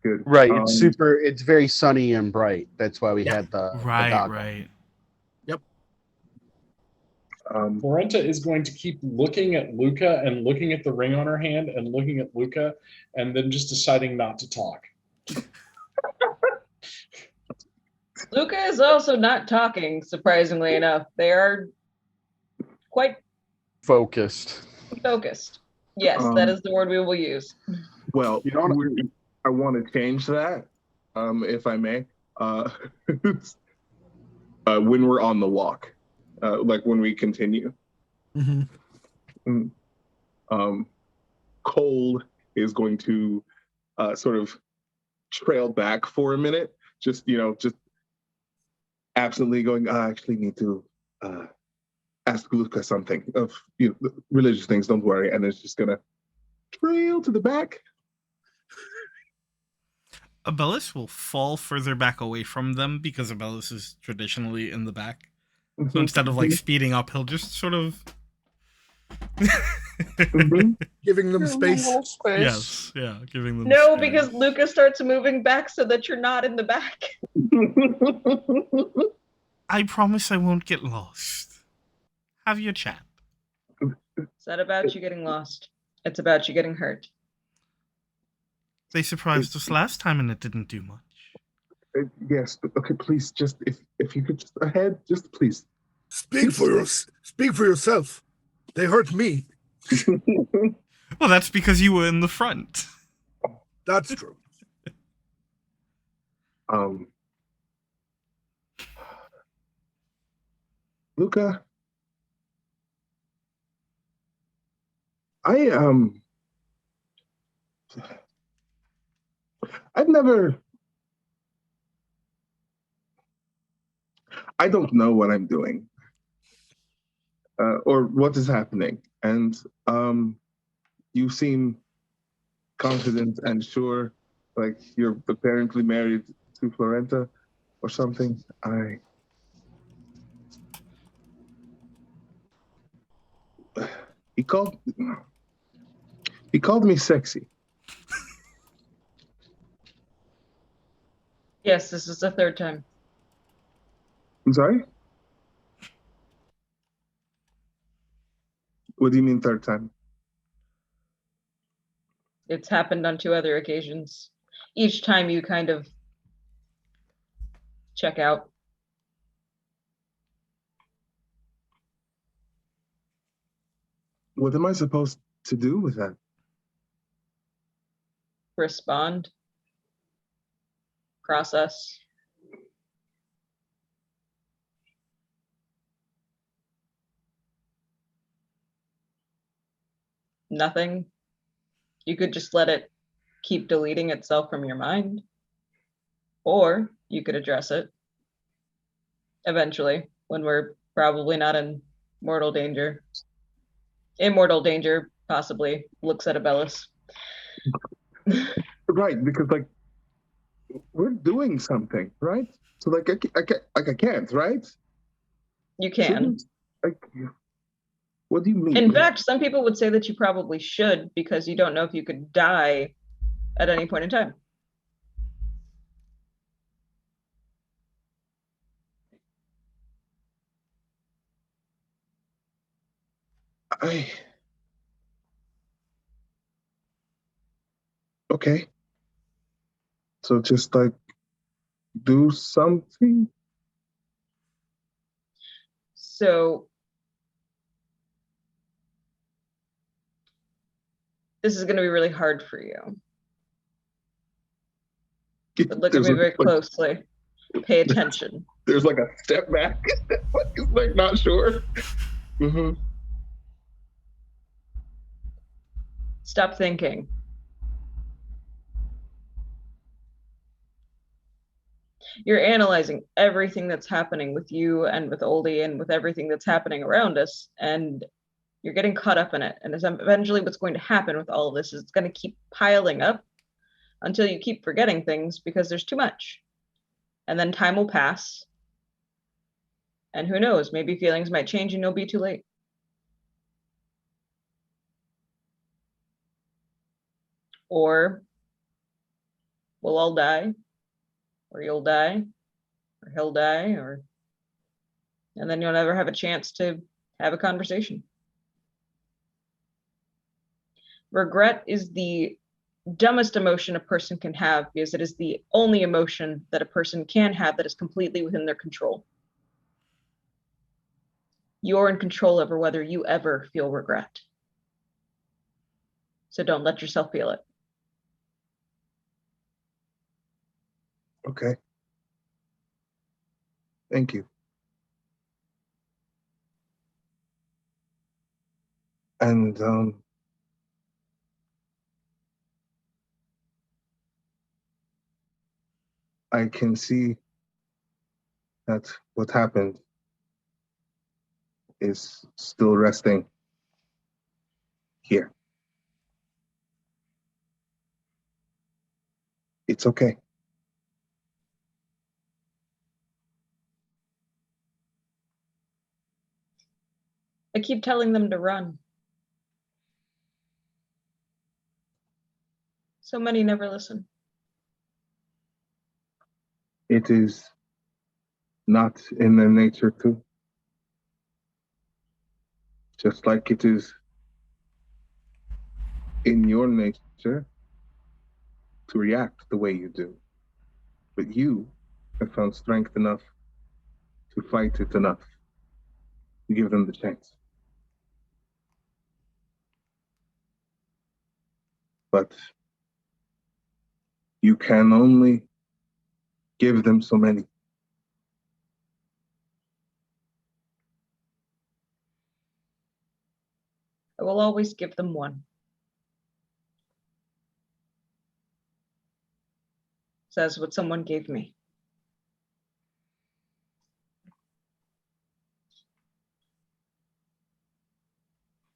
Good. Right, it's very sunny and bright. That's why we Yeah. had the Right, goggles. right. Florenta is going to keep looking at Luca and looking at the ring on her hand and looking at Luca and then just deciding not to talk. Luca is also not talking, surprisingly enough. They are quite Focused. focused. Yes, that is the word we will use. Well, You don't- I want to change that, if I may. When we're on the walk, like when we continue. Cole is going to sort of trail back for a minute, just absently going, I actually need to ask Luca something of religious things, don't worry. And it's just going to trail to the back. Abellis will fall further back away from them because Abellis is traditionally in the back. So instead of like speeding up, he'll just sort of Giving them space. Yes, yeah, giving them No, space. because Luca starts moving back so that you're not in the back. I promise I won't get lost. Have your chat. It's not about you getting lost. It's about you getting hurt. They surprised us last time and it didn't do much. Yes, but okay, please, just if you could just ahead, just please. Speak for yourself. They hurt me. Well, that's because you were in the front. That's true. Luca, I don't know what I'm doing, or what is happening, and you seem confident and sure, like you're apparently married to Florenta or something. He called me sexy. Yes, this is the third time. I'm sorry? What do you mean third time? It's happened on 2 other occasions. Each time you kind of check out. What am I supposed to do with that? Respond. Process. Nothing. You could just let it keep deleting itself from your mind. Or you could address it eventually when we're probably not in mortal danger. Immortal danger, possibly. Looks at Abellis. Right, because like we're doing something, right? So like I can't, right? You can. What do you mean? In fact, some people would say that you probably should because you don't know if you could die at any point in time. Okay. So just like do something. So this is going to be really hard for you. But look at me very closely. Pay attention. There's like a step back. It's like not sure. Mm-hmm. Stop thinking. You're analyzing everything that's happening with you and with Oldie and with everything that's happening around us, and you're getting caught up in it. And eventually what's going to happen with all of this is it's going to keep piling up until you keep forgetting things because there's too much. And then time will pass. And who knows, maybe feelings might change and you'll be too late. Or we'll all die, or you'll die, or he'll die, and then you'll never have a chance to have a conversation. Regret is the dumbest emotion a person can have because it is the only emotion that a person can have that is completely within their control. You're in control over whether you ever feel regret. So don't let yourself feel it. Okay. Thank you. And I can see that what happened is still resting here. It's okay. I keep telling them to run. So many never listen. It is not in their nature to. Just like it is in your nature to react the way you do. But you have found strength enough to fight it enough to give them the chance. But you can only give them so many. I will always give them one. Says what someone gave me.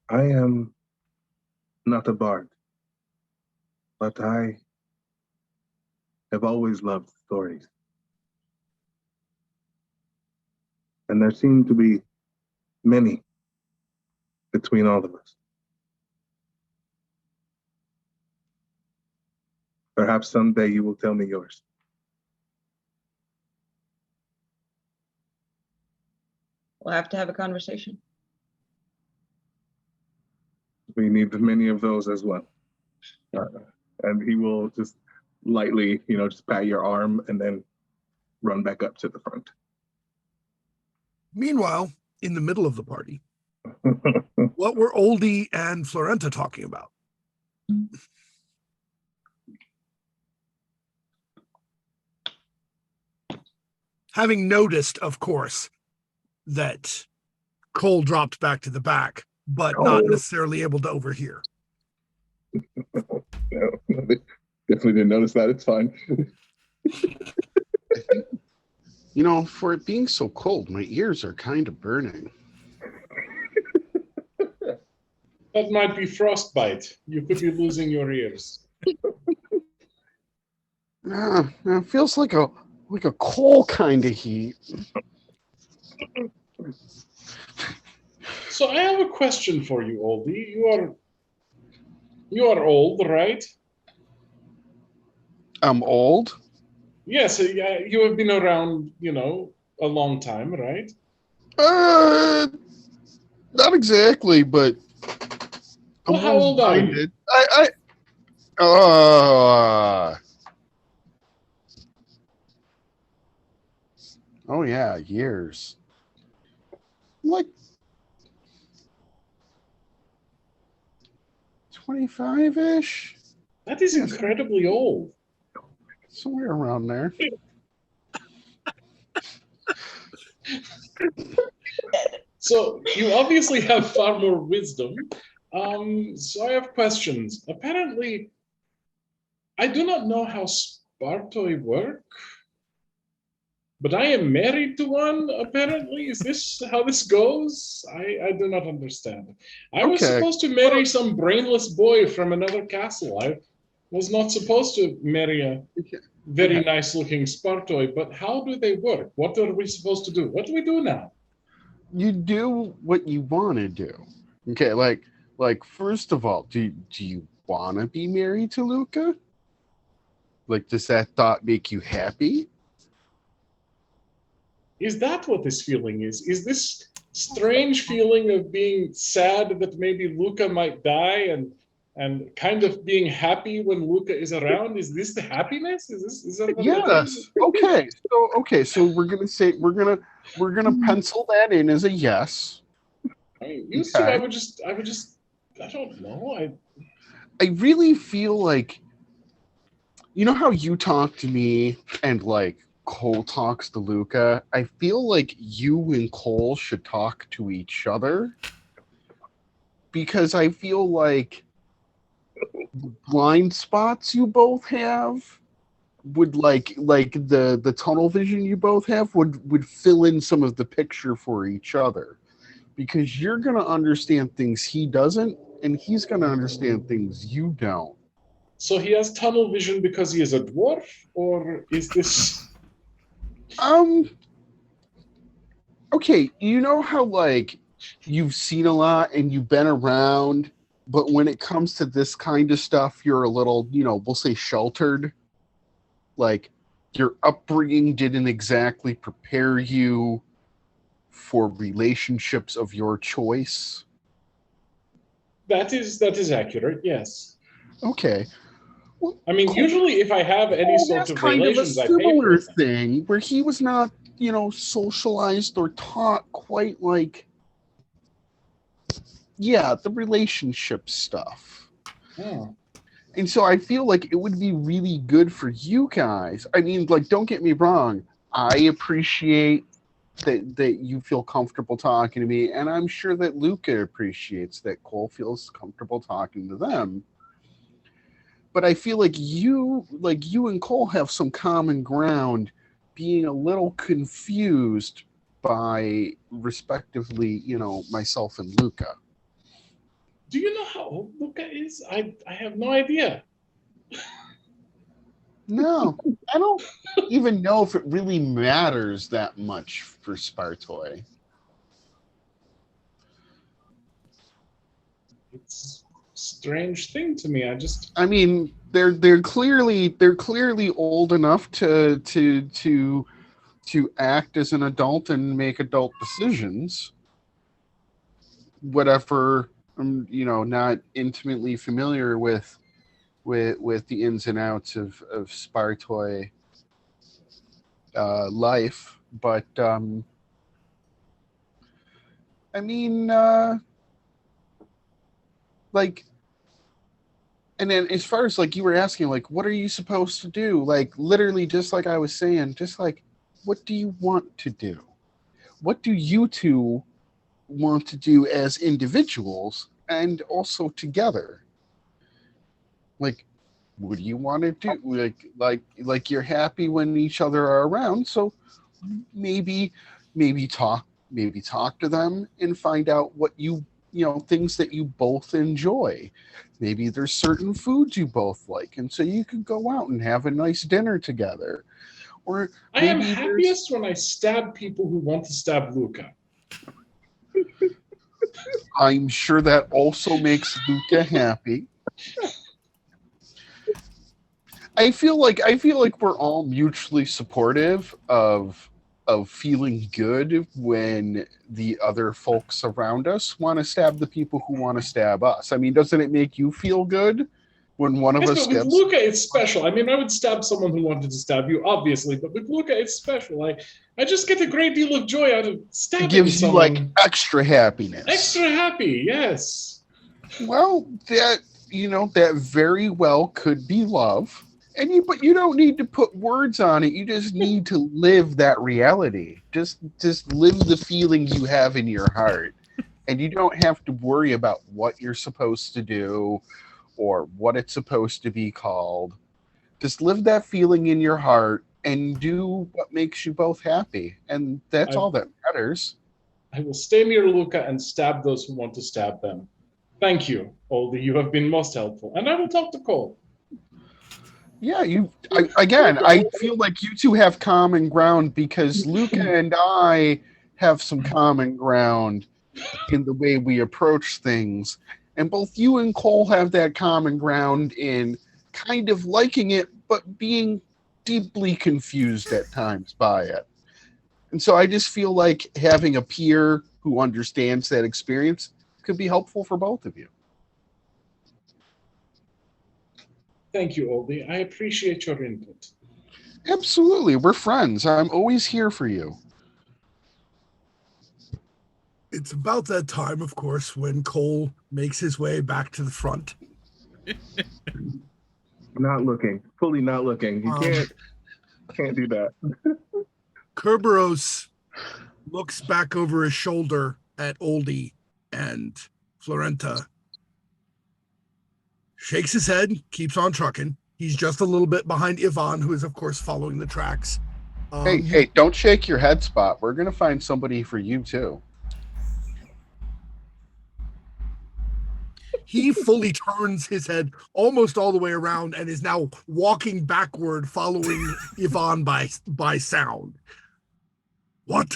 I am not a bard, but I have always loved stories. And there seem to be many between all of us. Perhaps someday you will tell me yours. We'll have to have a conversation. We need many of those as well. And he will just lightly, just pat your arm and then run back up to the front. Meanwhile, in the middle of the party, what were Oldie and Florenta talking about? Having noticed, of course, that Cole dropped back to the back, but not necessarily able to overhear. No, they definitely didn't notice that. It's fine. For it being so cold, my ears are kind of burning. That might be frostbite. You could be losing your ears. It feels like a coal kind of heat. So I have a question for you, Oldie. You are old, right? I'm old? Yes, you have been around, a long time, right? Not exactly, but Well, how old are you? Oh yeah, years. Like 25-ish? That is incredibly old. Somewhere around there. So you obviously have far more wisdom. So I have questions. Apparently, I do not know how Spartoi work, but I am married to one, apparently. Is this how this goes? I do not understand. I was supposed to marry some brainless boy from another castle. I was not supposed to marry a very nice-looking Spartoi, but how do they work? What are we supposed to do? What do we do now? You do what you want to do. Okay, like first of all, do you want to be married to Luca? Like, does that thought make you happy? Is that what this feeling is? Is this strange feeling of being sad that maybe Luca might die and kind of being happy when Luca is around? Is this the happiness? Is that what that is? Okay. So we're gonna pencil that in as a yes. I mean, used to I would just I don't know. I really feel like, you know how you talk to me and like Cole talks to Luca? I feel like you and Cole should talk to each other, because I feel like blind spots you both have would like the tunnel vision you both have would fill in some of the picture for each other, because you're going to understand things he doesn't, and he's going to understand things you don't. So he has tunnel vision because he is a dwarf, or is this? Okay, you know how like you've seen a lot and you've been around, but when it comes to this kind of stuff, you're a little, we'll say sheltered. Like your upbringing didn't exactly prepare you for relationships of your choice. That is accurate. Yes. Okay. Well, I mean, usually if I have any sort of kind relations, of a I pay for similar them. thing where he was not, socialized or taught quite like, the relationship stuff. Oh. And so I feel like it would be really good for you guys. I mean, like, don't get me wrong. I appreciate that you feel comfortable talking to me, and I'm sure that Luca appreciates that Cole feels comfortable talking to them. But I feel like you and Cole have some common ground, being a little confused by, respectively, myself and Luca. Do you know how old Luca is? I have no idea. No, I don't even know if it really matters that much for Spartoi. It's a strange thing to me. I mean, they're clearly old enough to act as an adult and make adult decisions. Whatever, not intimately familiar with the ins and outs of Spartoi life, but I mean, like, and then as far as like you were asking, like, what are you supposed to do? Like, literally, just like I was saying, just like, what do you want to do? What do you two want to do as individuals and also together? Like, what do you want to do? Like you're happy when each other are around, so maybe talk to them and find out what things that you both enjoy. Maybe there's certain foods you both like, and so you could go out and have a nice dinner together. Or I am happiest when I stab people who want to stab Luca. I'm sure that also makes Luca happy. I feel like we're all mutually supportive of feeling good when the other folks around us want to stab the people who want to stab us. I mean, doesn't it make you feel good when one of us but with stabs? Luca, it's special. I mean, I would stab someone who wanted to stab you, obviously, but with Luca, it's special. I just get a great deal of joy out of stabbing someone. It gives you like extra happiness. Extra happy, yes. Well, that very well could be love. But you don't need to put words on it. You just need to live that reality. Just live the feeling you have in your heart. And you don't have to worry about what you're supposed to do or what it's supposed to be called. Just live that feeling in your heart and do what makes you both happy. And that's all that matters. I will stay near Luca and stab those who want to stab them. Thank you, Oldie. You have been most helpful. And I will talk to Cole. Yeah, I feel like you two have common ground because Luca and I have some common ground in the way we approach things. And both you and Cole have that common ground in kind of liking it, but being deeply confused at times by it. And so I just feel like having a peer who understands that experience could be helpful for both of you. Thank you, Oldie. I appreciate your input. Absolutely. We're friends. I'm always here for you. It's about that time, of course, when Cole makes his way back to the front. Not looking. Fully not looking. You can't do that. Kerberos looks back over his shoulder at Oldie and Florenta, shakes his head, keeps on trucking. He's just a little bit behind Yvonne, who is, of course, following the tracks. Hey, don't shake your head, Spot. We're going to find somebody for you, too. He fully turns his head almost all the way around and is now walking backward, following Yvonne by sound. What?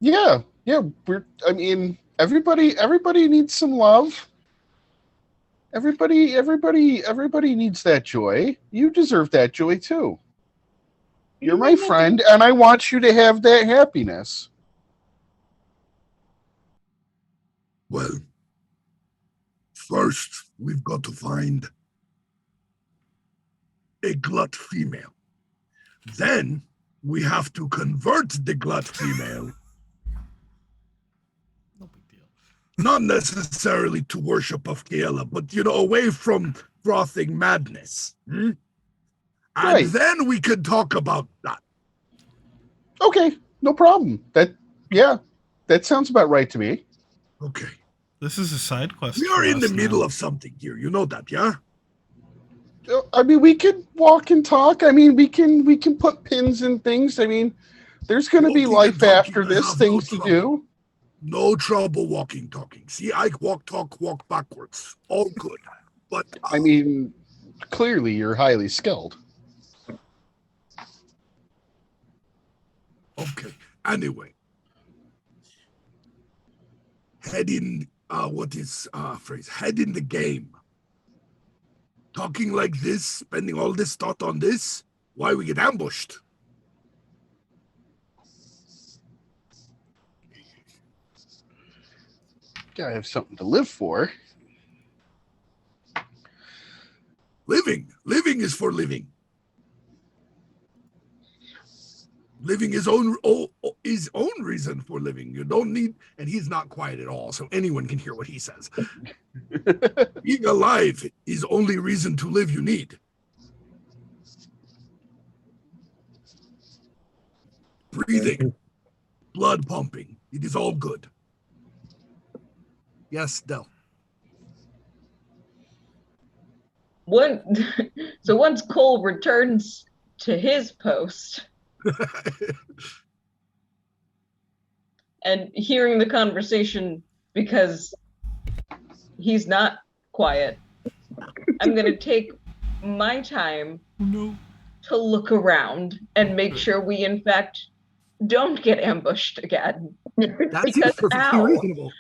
Yeah. Everybody needs some love. Everybody needs that joy. You deserve that joy too. You're my friend, and I want you to have that happiness. Well, first we've got to find a glut female. Then we have to convert the glut female. No big deal. Not necessarily to worship of Kiela, but, away from frothing madness. And Right. then we could talk about that. Okay, no problem. That sounds about right to me. Okay. This is a side quest. We are for in the us middle now. of something here. You know that, yeah? I mean, we could walk and talk. I mean, we can put pins in things. I mean, there's going to be Walking and life talking, after I this, have no things to trouble. do. No trouble walking, talking. See, I walk backwards. All good. But I mean, clearly you're highly skilled. okay. Anyway. Head in phrase? Head in the game. Talking like this, spending all this thought on this, why we get ambushed? Gotta have something to live for. Living is for living. Living his own reason for living. You don't need, and he's not quiet at all, so anyone can hear what he says. Being alive is only reason to live you need. Breathing, blood pumping, it is all good. Yes, Del. So once Cole returns to his post and hearing the conversation, because he's not quiet, I'm going to take my time to look around and make sure we, in fact, don't get ambushed again. That seems Because, perfectly ow. reasonable.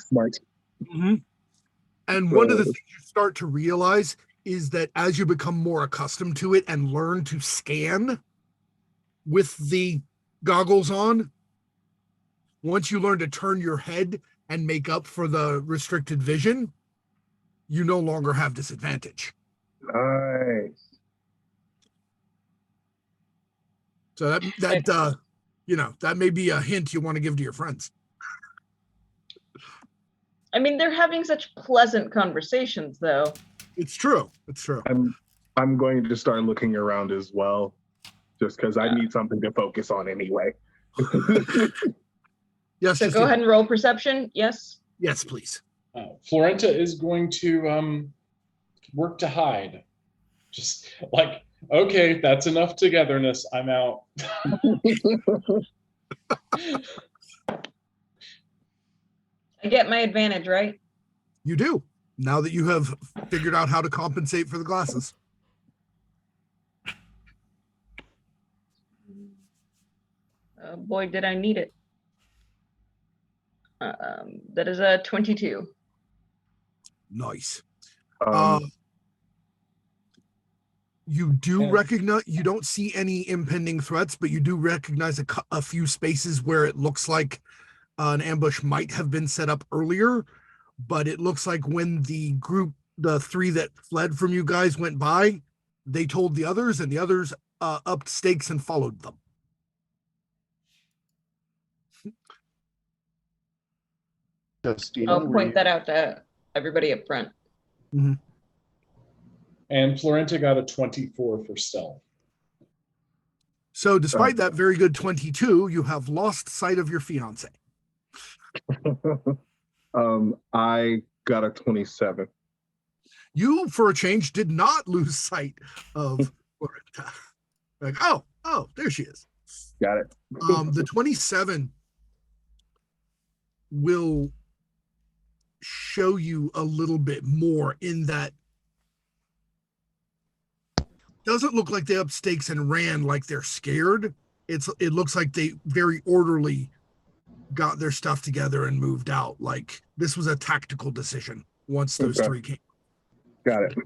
Smart. Mm-hmm. And one of the things you start to realize is that as you become more accustomed to it and learn to scan with the goggles on, once you learn to turn your head and make up for the restricted vision, you no longer have disadvantage. Nice. So that may be a hint you want to give to your friends. I mean, they're having such pleasant conversations, though. It's true. It's true. I'm going to start looking around as well, just because I need something to focus on anyway. Yes. So go ahead and roll perception. Yes. Yes, please. Florenta is going to work to hide. Just like, okay, that's enough togetherness. I'm out. I get my advantage, right? You do. Now that you have figured out how to compensate for the glasses. Oh boy, did I need it. That is a 22. Nice. Um, You do Yeah. recognize, you don't see any impending threats, but you do recognize a few spaces where it looks like an ambush might have been set up earlier, but it looks like when the three that fled from you guys went by, they told the others, and the others upped stakes and followed them. Justina, I'll point that out to everybody up front. And Florenta got a 24 for stealth. So despite that very good 22, you have lost sight of your fiance. I got a 27. You, for a change, did not lose sight of Florenta. Like, oh, there she is. Got it. The 27 will show you a little bit more in that doesn't look like they up stakes and ran like they're scared. It looks like they very orderly got their stuff together and moved out. Like this was a tactical decision once those three came. Got it.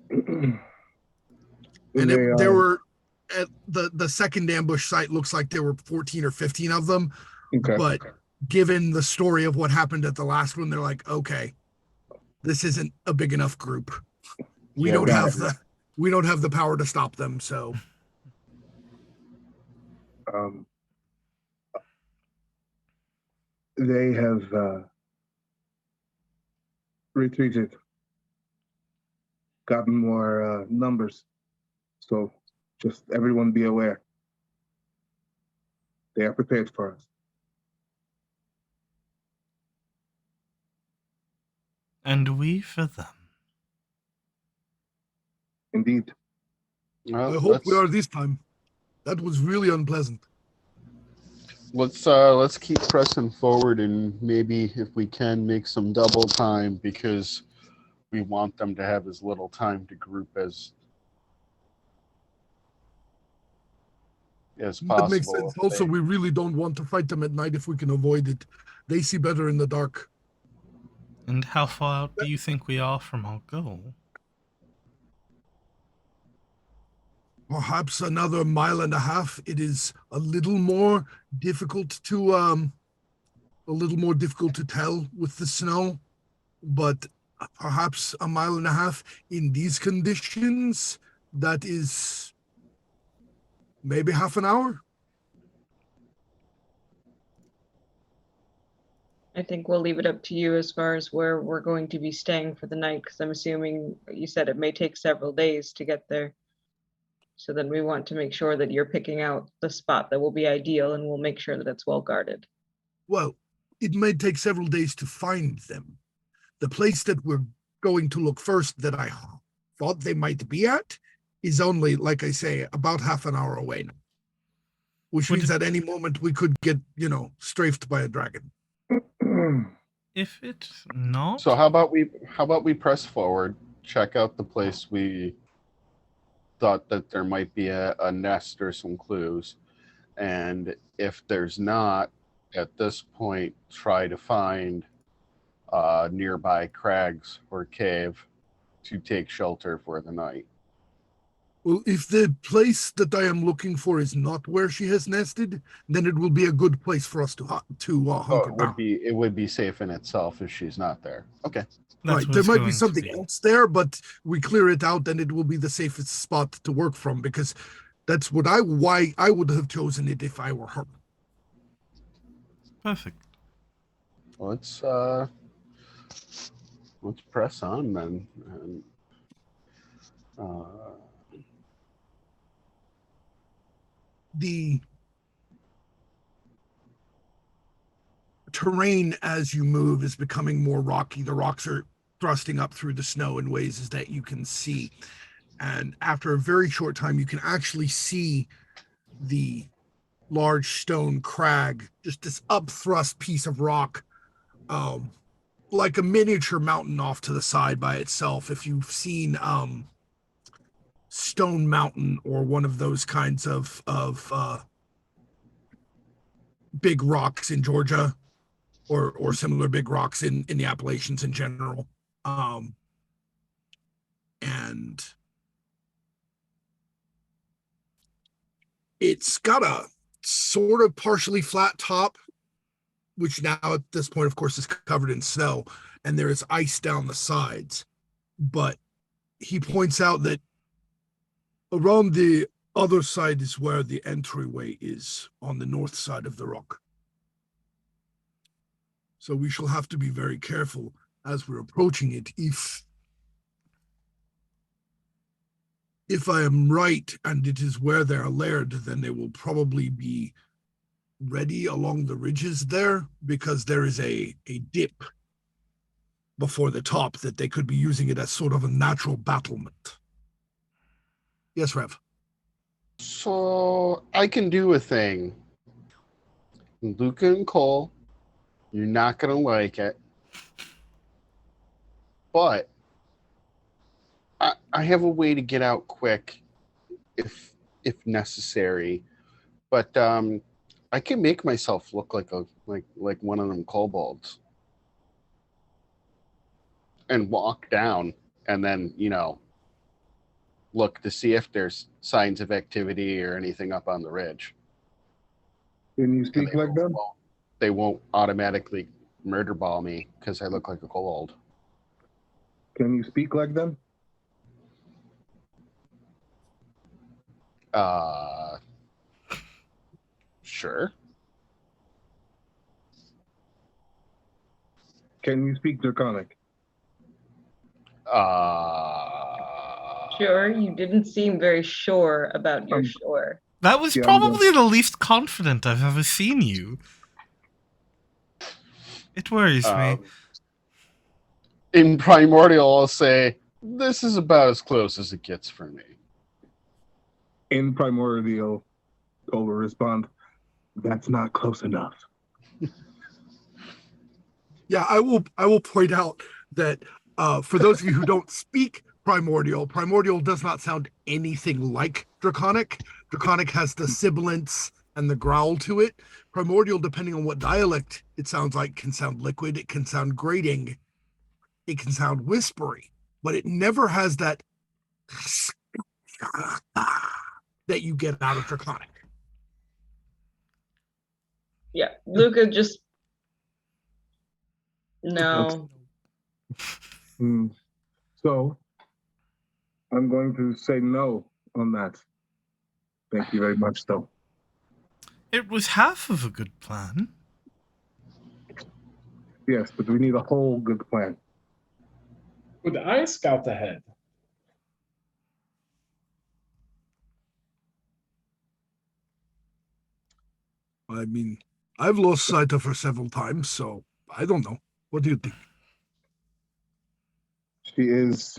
And there were at the second ambush site looks like there were 14 or 15 of them. Okay. But given the story of what happened at the last one, they're like, okay, this isn't a big enough group. We don't have the power to stop them. So they have retreated, gotten more numbers. So just everyone be aware. They are prepared for us. And we for them. Indeed. Well, I hope we are this time. That was really unpleasant. Let's keep pressing forward, and maybe if we can make some double time, because we want them to have as little time to group as possible. That makes sense. Also, we really don't want to fight them at night if we can avoid it. They see better in the dark. And how far out do you think we are from our goal? Perhaps another mile and a half. It is a little more difficult to tell with the snow, but perhaps a mile and a half in these conditions, that is maybe half an hour. I think we'll leave it up to you as far as where we're going to be staying for the night, because I'm assuming you said it may take several days to get there. So then we want to make sure that you're picking out the spot that will be ideal, and we'll make sure that it's well guarded. Well, it may take several days to find them. The place that we're going to look first that I thought they might be at is only, like I say, about half an hour away now. Which means at any moment we could get, strafed by a dragon. If it's not... So how about we press forward, check out the place we thought that there might be a nest or some clues, and if there's not, at this point, try to find nearby crags or cave to take shelter for the night. Well, if the place that I am looking for is not where she has nested, then it will be a good place for us to hunker down. It would be safe in itself if she's not there. Okay. That's Right, there might be something else there, but we clear it out and it will be the safest spot to work from, because that's why I would have chosen it if I were her. Perfect. Let's press on then. And, the terrain as you move is becoming more rocky. The rocks are thrusting up through the snow in ways that you can see. And after a very short time, you can actually see the large stone crag, just this upthrust piece of rock, like a miniature mountain off to the side by itself. If you've seen Stone Mountain or one of those kinds of big rocks in Georgia, or similar big rocks in the Appalachians in general. And it's got a sort of partially flat top, which now at this point, of course, is covered in snow, and there is ice down the sides. But he points out that around the other side is where the entryway is, on the north side of the rock. So we shall have to be very careful as we're approaching it. If I am right, and it is where they are laired, then they will probably be ready along the ridges there, because there is a dip before the top that they could be using it as sort of a natural battlement. Yes, Rev. So I can do a thing. Luca and Cole, you're not going to like it. But I have a way to get out quick if necessary. But I can make myself look like one of them kobolds and walk down and then, look to see if there's signs of activity or anything up on the ridge. Can you speak like them? They won't automatically murder ball me because I look like a kobold. Can you speak like them? Sure. Can you speak Draconic? Sure, you didn't seem very sure about your sure. That was Yeah, probably the least confident I've ever seen you. It worries me. In Primordial, I'll say, this is about as close as it gets for me. In Primordial, Cole will respond, that's not close enough. Yeah, I will point out that for those of you who don't speak Primordial does not sound anything like Draconic. Draconic has the sibilance and the growl to it. Primordial, depending on what dialect it sounds like, can sound liquid, it can sound grating, it can sound whispery, but it never has that that you get out of Draconic. Yeah, Luca just... No. So, I'm going to say no on that. Thank you very much, though. It was half of a good plan. Yes, but we need a whole good plan. Would I scout ahead? I mean, I've lost sight of her several times, so I don't know. What do you think? She is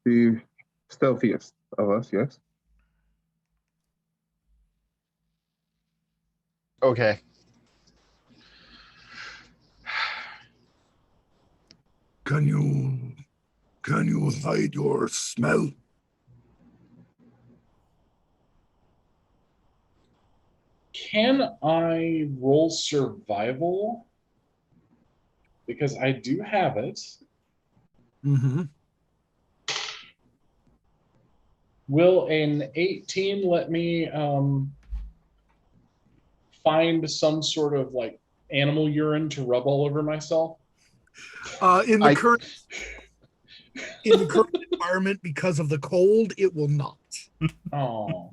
the stealthiest of us, yes? Okay. Can you hide your smell? Can I roll survival? Because I do have it. Mm-hmm. Will an 18 let me find some sort of like animal urine to rub all over myself? In the current environment, because of the cold, it will not. Oh,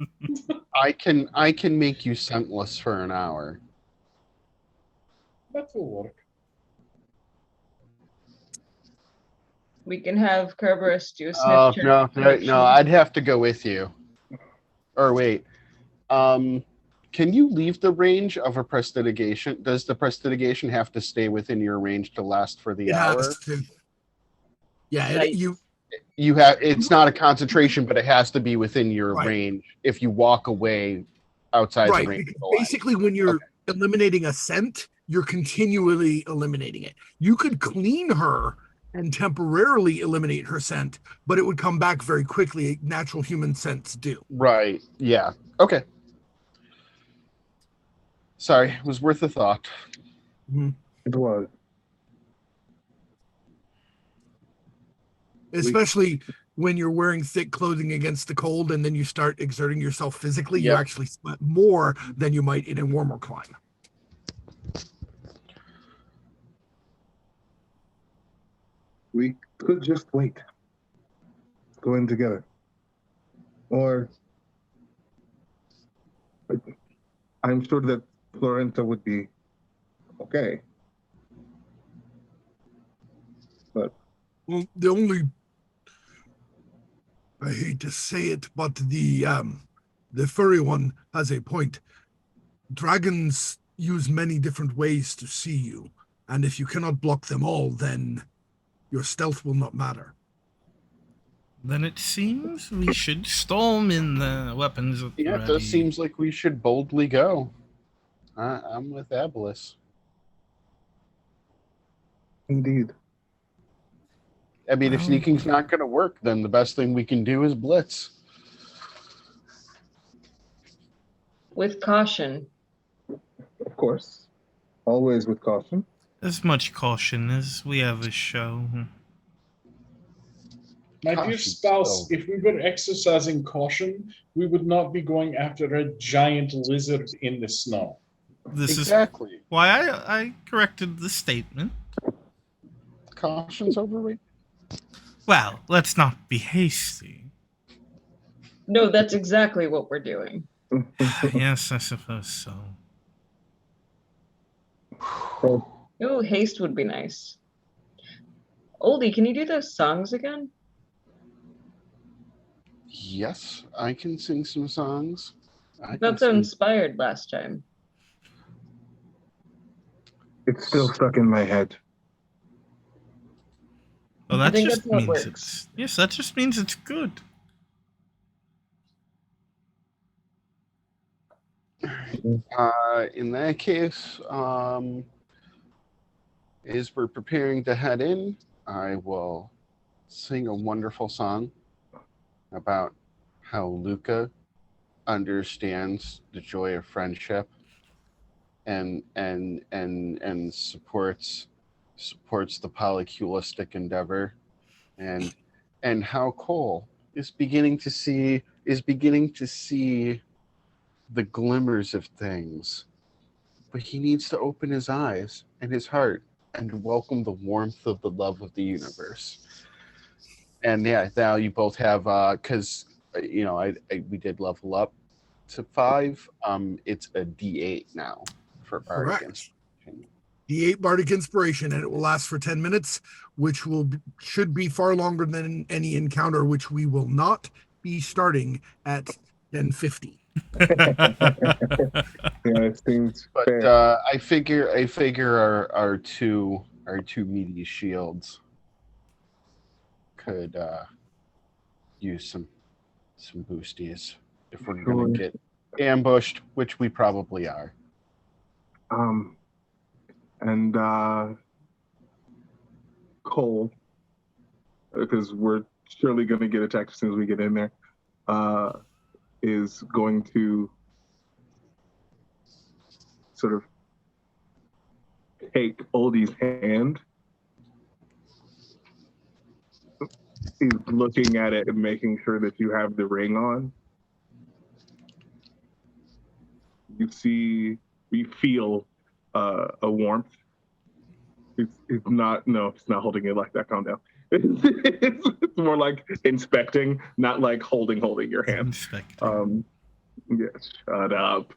I can make you scentless for an hour. that will work. We can have Kerberos do a sniff Oh, check. no, I'd have to go with you. Or wait. Can you leave the range of a prestidigitation? Does the prestidigitation have to stay within your range to last for the It hour? has to. Yeah, Nice. You have. It's not a concentration, but it has to be within your Right. range. If you walk away outside right. the range, Because basically, when you're eliminating a scent, you're continually eliminating it. You could clean her and temporarily eliminate her scent, but it would come back very quickly. Natural human scents do. right? Yeah. Okay. Sorry, it was worth a thought. It was. Especially when you're wearing thick clothing against the cold and then you start exerting yourself physically, you Yep. actually sweat more than you might in a warmer climate. We could just wait. Go in together. Or I'm sure that Florenta would be okay. Well, the only, I hate to say it, but the furry one has a point. Dragons use many different ways to see you, and if you cannot block them all, then your stealth will not matter. Then it seems we should storm in the weapons at the Yeah, it ready. does seems like we should boldly go. I'm with Abelis. Oh, indeed. I mean, if Well- sneaking's not going to work, then the best thing we can do is blitz. With caution. Of course. Always with caution. As much caution as we ever show. My dear Caution spouse, still. if we were exercising caution, we would not be going after a giant lizard in the snow. This Exactly. is why I corrected the statement. Caution's overrated. Well, let's not be hasty. No, that's exactly what we're doing. Yes, I suppose so. Oh, haste would be nice. Oldie, can you do those songs again? Yes, I can sing some songs. I felt so inspired last time. It's still stuck in my head. Well, I that think just that's how it means works. it's yes. That just means it's good. In that case, as we're preparing to head in, I will sing a wonderful song about how Luca understands the joy of friendship and supports the polyculistic endeavor, and how Cole is beginning to see the glimmers of things, but he needs to open his eyes and his heart and welcome the warmth of the love of the universe. And yeah, now you both have because we did level up to 5. It's a D8 now for Bardic Correct. Inspiration. D8 Bardic Inspiration, and it will last for 10 minutes, which should be far longer than any encounter, which we will not be starting at 10:50. Yeah, it seems But fair. I figure our two meaty shields could use some boosties if we're gonna Sure. get ambushed, which we probably are. And Cole, because we're surely going to get attacked as soon as we get in there, is going to sort of take Oldie's hand. He's looking at it and making sure that you have the ring on. We feel a warmth. It's not holding it like that. Calm down. It's more like inspecting, not like holding your hand. Inspecting. Yes, shut up.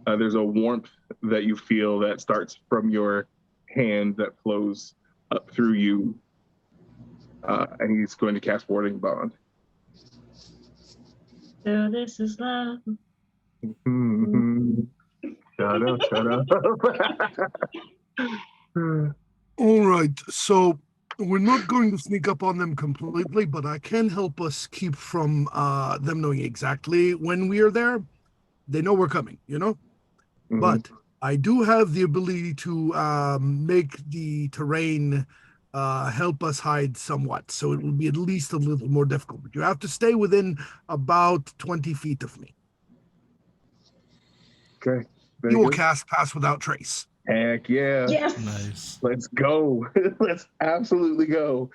There's a warmth that you feel that starts from your hand that flows up through you, and he's going to cast Warding Bond. So this is love. Mm-hmm. Shut up. All right, so we're not going to sneak up on them completely, but I can help us keep from them knowing exactly when we are there. They know we're coming, Mhm. But I do have the ability to make the terrain help us hide somewhat, so it will be at least a little more difficult. But you have to stay within about 20 feet of me. Okay. Very You will good. cast Pass Without Trace. Heck yeah. Yes. Nice. Let's go. Let's absolutely go.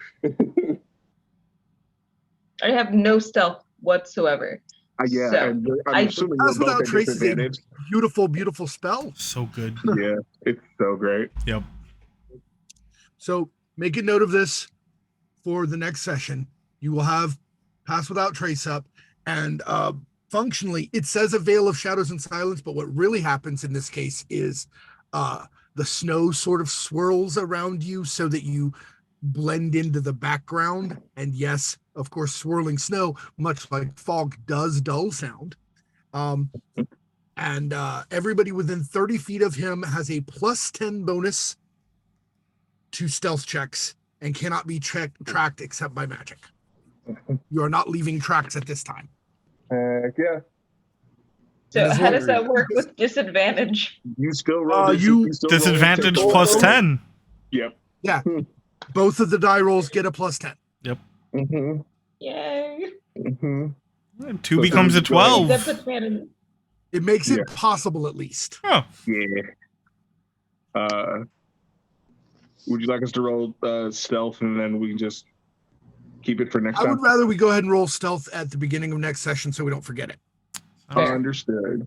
I have no stealth whatsoever. Yeah, So, and I'm I- assuming Pass we're both Without at Trace is a disadvantage. beautiful, beautiful spell. So good. Yeah, it's so great. Yep. So make a note of this for the next session. You will have Pass Without Trace up, and functionally, it says a veil of shadows and silence, but what really happens in this case is The snow sort of swirls around you so that you blend into the background. And yes, of course, swirling snow, much like fog, does dull sound. And everybody within 30 feet of him has a +10 bonus to stealth checks and cannot be tracked except by magic. You are not leaving tracks at this time. Yeah. So how does that work with disadvantage? You still roll Disadvantage roll +10. Yep. Yeah. Both of the die rolls get a +10. Yep. Mm-hmm. Yay. Mm-hmm. 2 becomes a 12. That puts me at an... It makes it possible, at least. Oh. Yeah. Would you like us to roll stealth and then we can just keep it for next time? I would rather we go ahead and roll stealth at the beginning of next session so we don't forget it. Fair. Understood.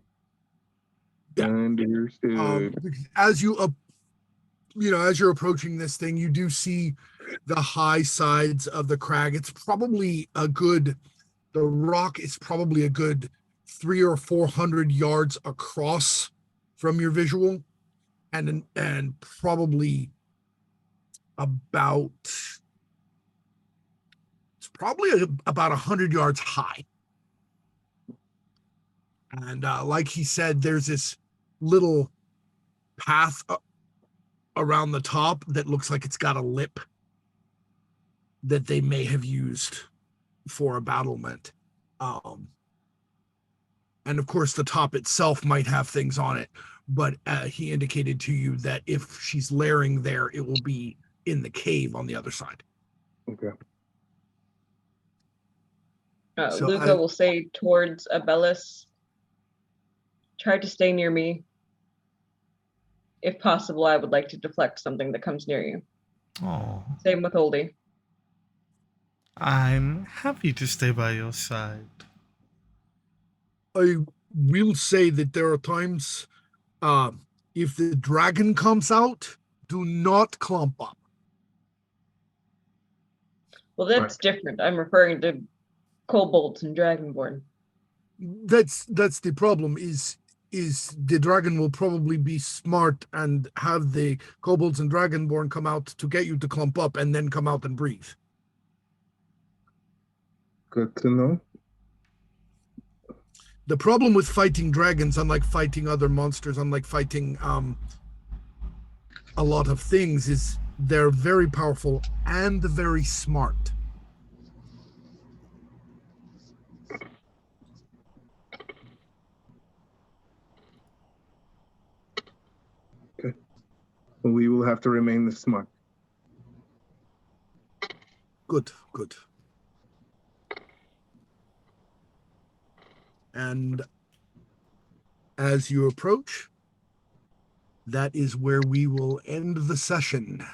Yeah. Understood. As you as you're approaching this thing, you do see the high sides of the crag. It's probably the rock is probably a good 300 or 400 yards across from your visual, and probably about about 100 yards high. And like he said, there's this little path around the top that looks like it's got a lip that they may have used for a battlement. And of course, the top itself might have things on it, but he indicated to you that if she's layering there, it will be in the cave on the other side. Okay. So Luca will say towards Abellis, try to stay near me. If possible, I would like to deflect something that comes near you. Oh. Same with Oldie. I'm happy to stay by your side. I will say that there are times, if the dragon comes out, do not clump up. Well, that's different. I'm referring to kobolds and dragonborn. That's the problem. Is the dragon will probably be smart and have the kobolds and dragonborn come out to get you to clump up and then come out and breathe. Good to know. The problem with fighting dragons, unlike fighting other monsters, unlike fighting a lot of things, is they're very powerful and very smart. Okay. We will have to remain the smart. Good. And as you approach, that is where we will end the session,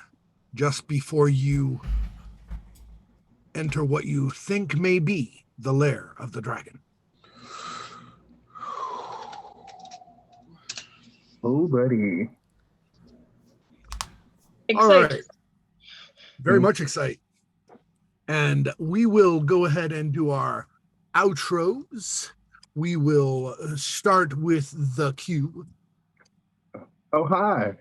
just before you enter what you think may be the lair of the dragon. Oh, buddy. All right. Excited. Very much excited. And we will go ahead and do our outros. We will start with the cube. Oh, hi.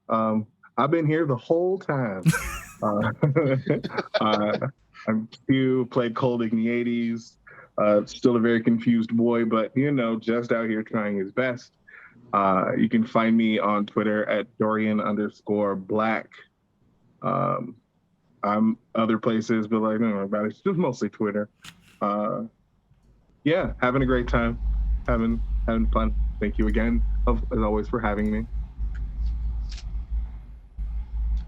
I've been here the whole time. I'm Q, played Colding in the 80s. Still a very confused boy, but, just out here trying his best. You can find me on Twitter at Dorian_Black. I'm other places, but I don't know about it. It's just mostly Twitter. Yeah, having a great time, having fun. Thank you again, as always, for having me.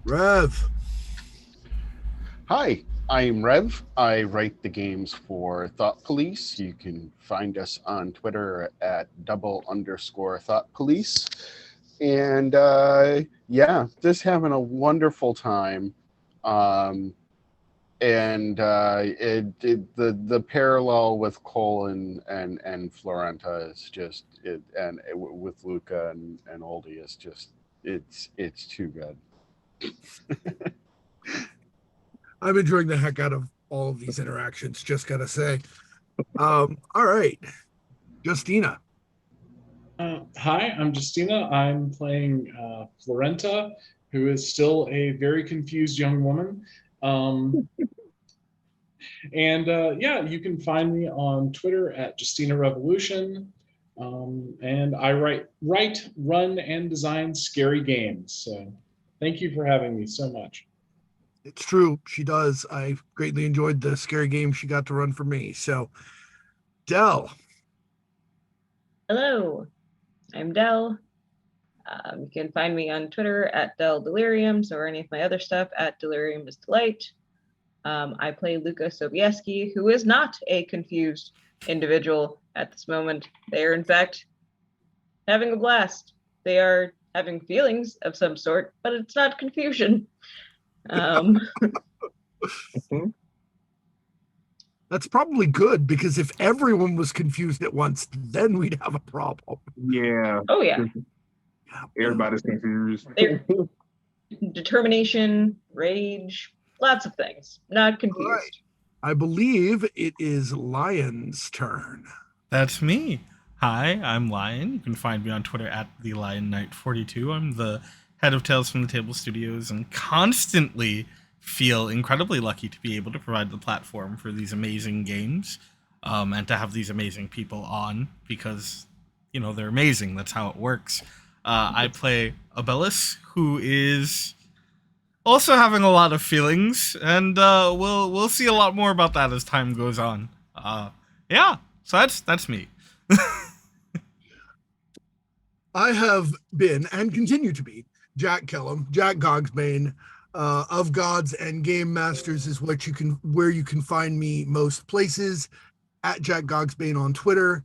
Rev. Hi, I'm Rev. I write the games for Thought Police. You can find us on Twitter at _Thought Police. And just having a wonderful time. The parallel with Cole and Florenta is just with Luca and Oldie is just it's too good. I'm enjoying the heck out of all of these interactions, just gotta say. All right, Justina. Hi, I'm Justina. I'm playing Florenta, who is still a very confused young woman. Um, yeah, you can find me on Twitter at Justina Revolution. And I write, run, and design scary games. So thank you for having me so much. It's true. She does. I greatly enjoyed the scary game she got to run for me. So, Dell. Hello, I'm Dell. You can find me on Twitter at Dell Deliriums or any of my other stuff at Delirium is Delight. I play Luca Sobieski, who is not a confused individual at this moment. They are, in fact, having a blast. They are having feelings of some sort, but it's not confusion. That's probably good, because if everyone was confused at once, then we'd have a problem. Yeah. Oh, yeah. Everybody's confused. Determination, rage, lots of things. Not confused. Right. I believe it is Lion's turn. That's me. Hi, I'm Lion. You can find me on Twitter at TheLionKnight42. I'm the head of Tales from the Table Studios and constantly feel incredibly lucky to be able to provide the platform for these amazing games, and to have these amazing people on, because, you know, they're amazing. That's how it works. I play Abellis, who is also having a lot of feelings, and we'll see a lot more about that as time goes on. Yeah, so that's me. I have been and continue to be Jack Kellum, Jack Gogsbane, of Gods and Gamemasters is where you can find me most places, at Jack Gogsbane on Twitter.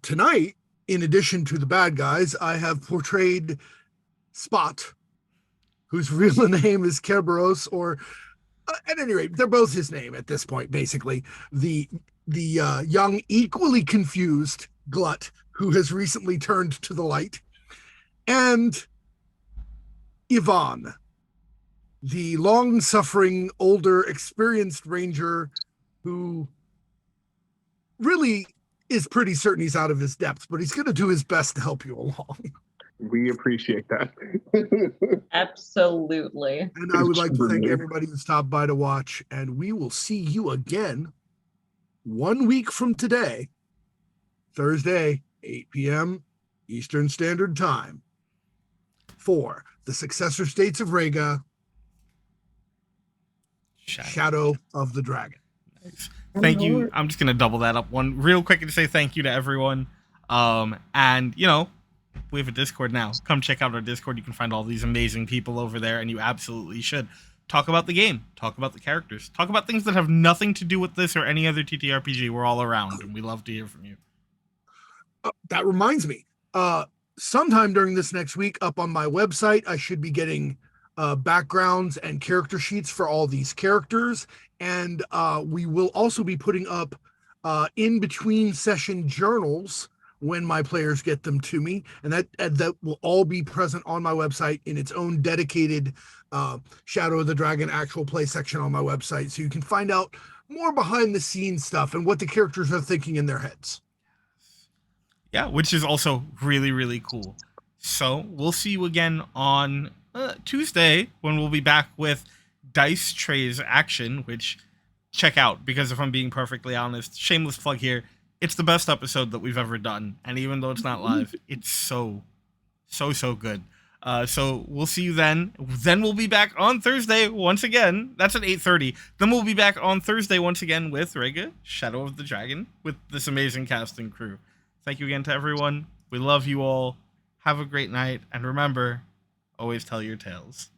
Tonight, in addition to the bad guys, I have portrayed Spot, whose real name is Kerberos, or at any rate, they're both his name at this point, basically. The young, equally confused glut who has recently turned to the light, and Yvonne, the long-suffering, older, experienced ranger who really is pretty certain he's out of his depth, but he's going to do his best to help you along. We appreciate that. Absolutely. And I would like to thank everybody who stopped by to watch, and we will see you again 1 week from today, Thursday, 8 p.m. Eastern Standard Time, for the Successor States of Rega, Shadow of the Dragon. Nice. Thank you. I'm just gonna double that up one real quick and say thank you to everyone. And you know, we have a Discord now. Come check out our Discord. You can find all these amazing people over there, and you absolutely should. Talk about the game. Talk about the characters. Talk about things that have nothing to do with this or any other TTRPG. We're all around, and we love to hear from you. That reminds me. Sometime during this next week, up on my website, I should be getting backgrounds and character sheets for all these characters, and we will also be putting up in between session journals when my players get them to me, and that will all be present on my website in its own dedicated Shadow of the Dragon actual play section on my website, so you can find out more behind the scenes stuff and what the characters are thinking in their heads. Yeah, which is also really, really cool. So we'll see you again on Tuesday, when we'll be back with Dice Trays Action, which check out, because if I'm being perfectly honest, shameless plug here, it's the best episode that we've ever done. And even though it's not live, it's so good. So we'll see you then. Then we'll be back on Thursday once again. That's at 8:30. Then we'll be back on Thursday once again with Rega, Shadow of the Dragon, with this amazing cast and crew. Thank you again to everyone. We love you all. Have a great night. And remember, always tell your tales.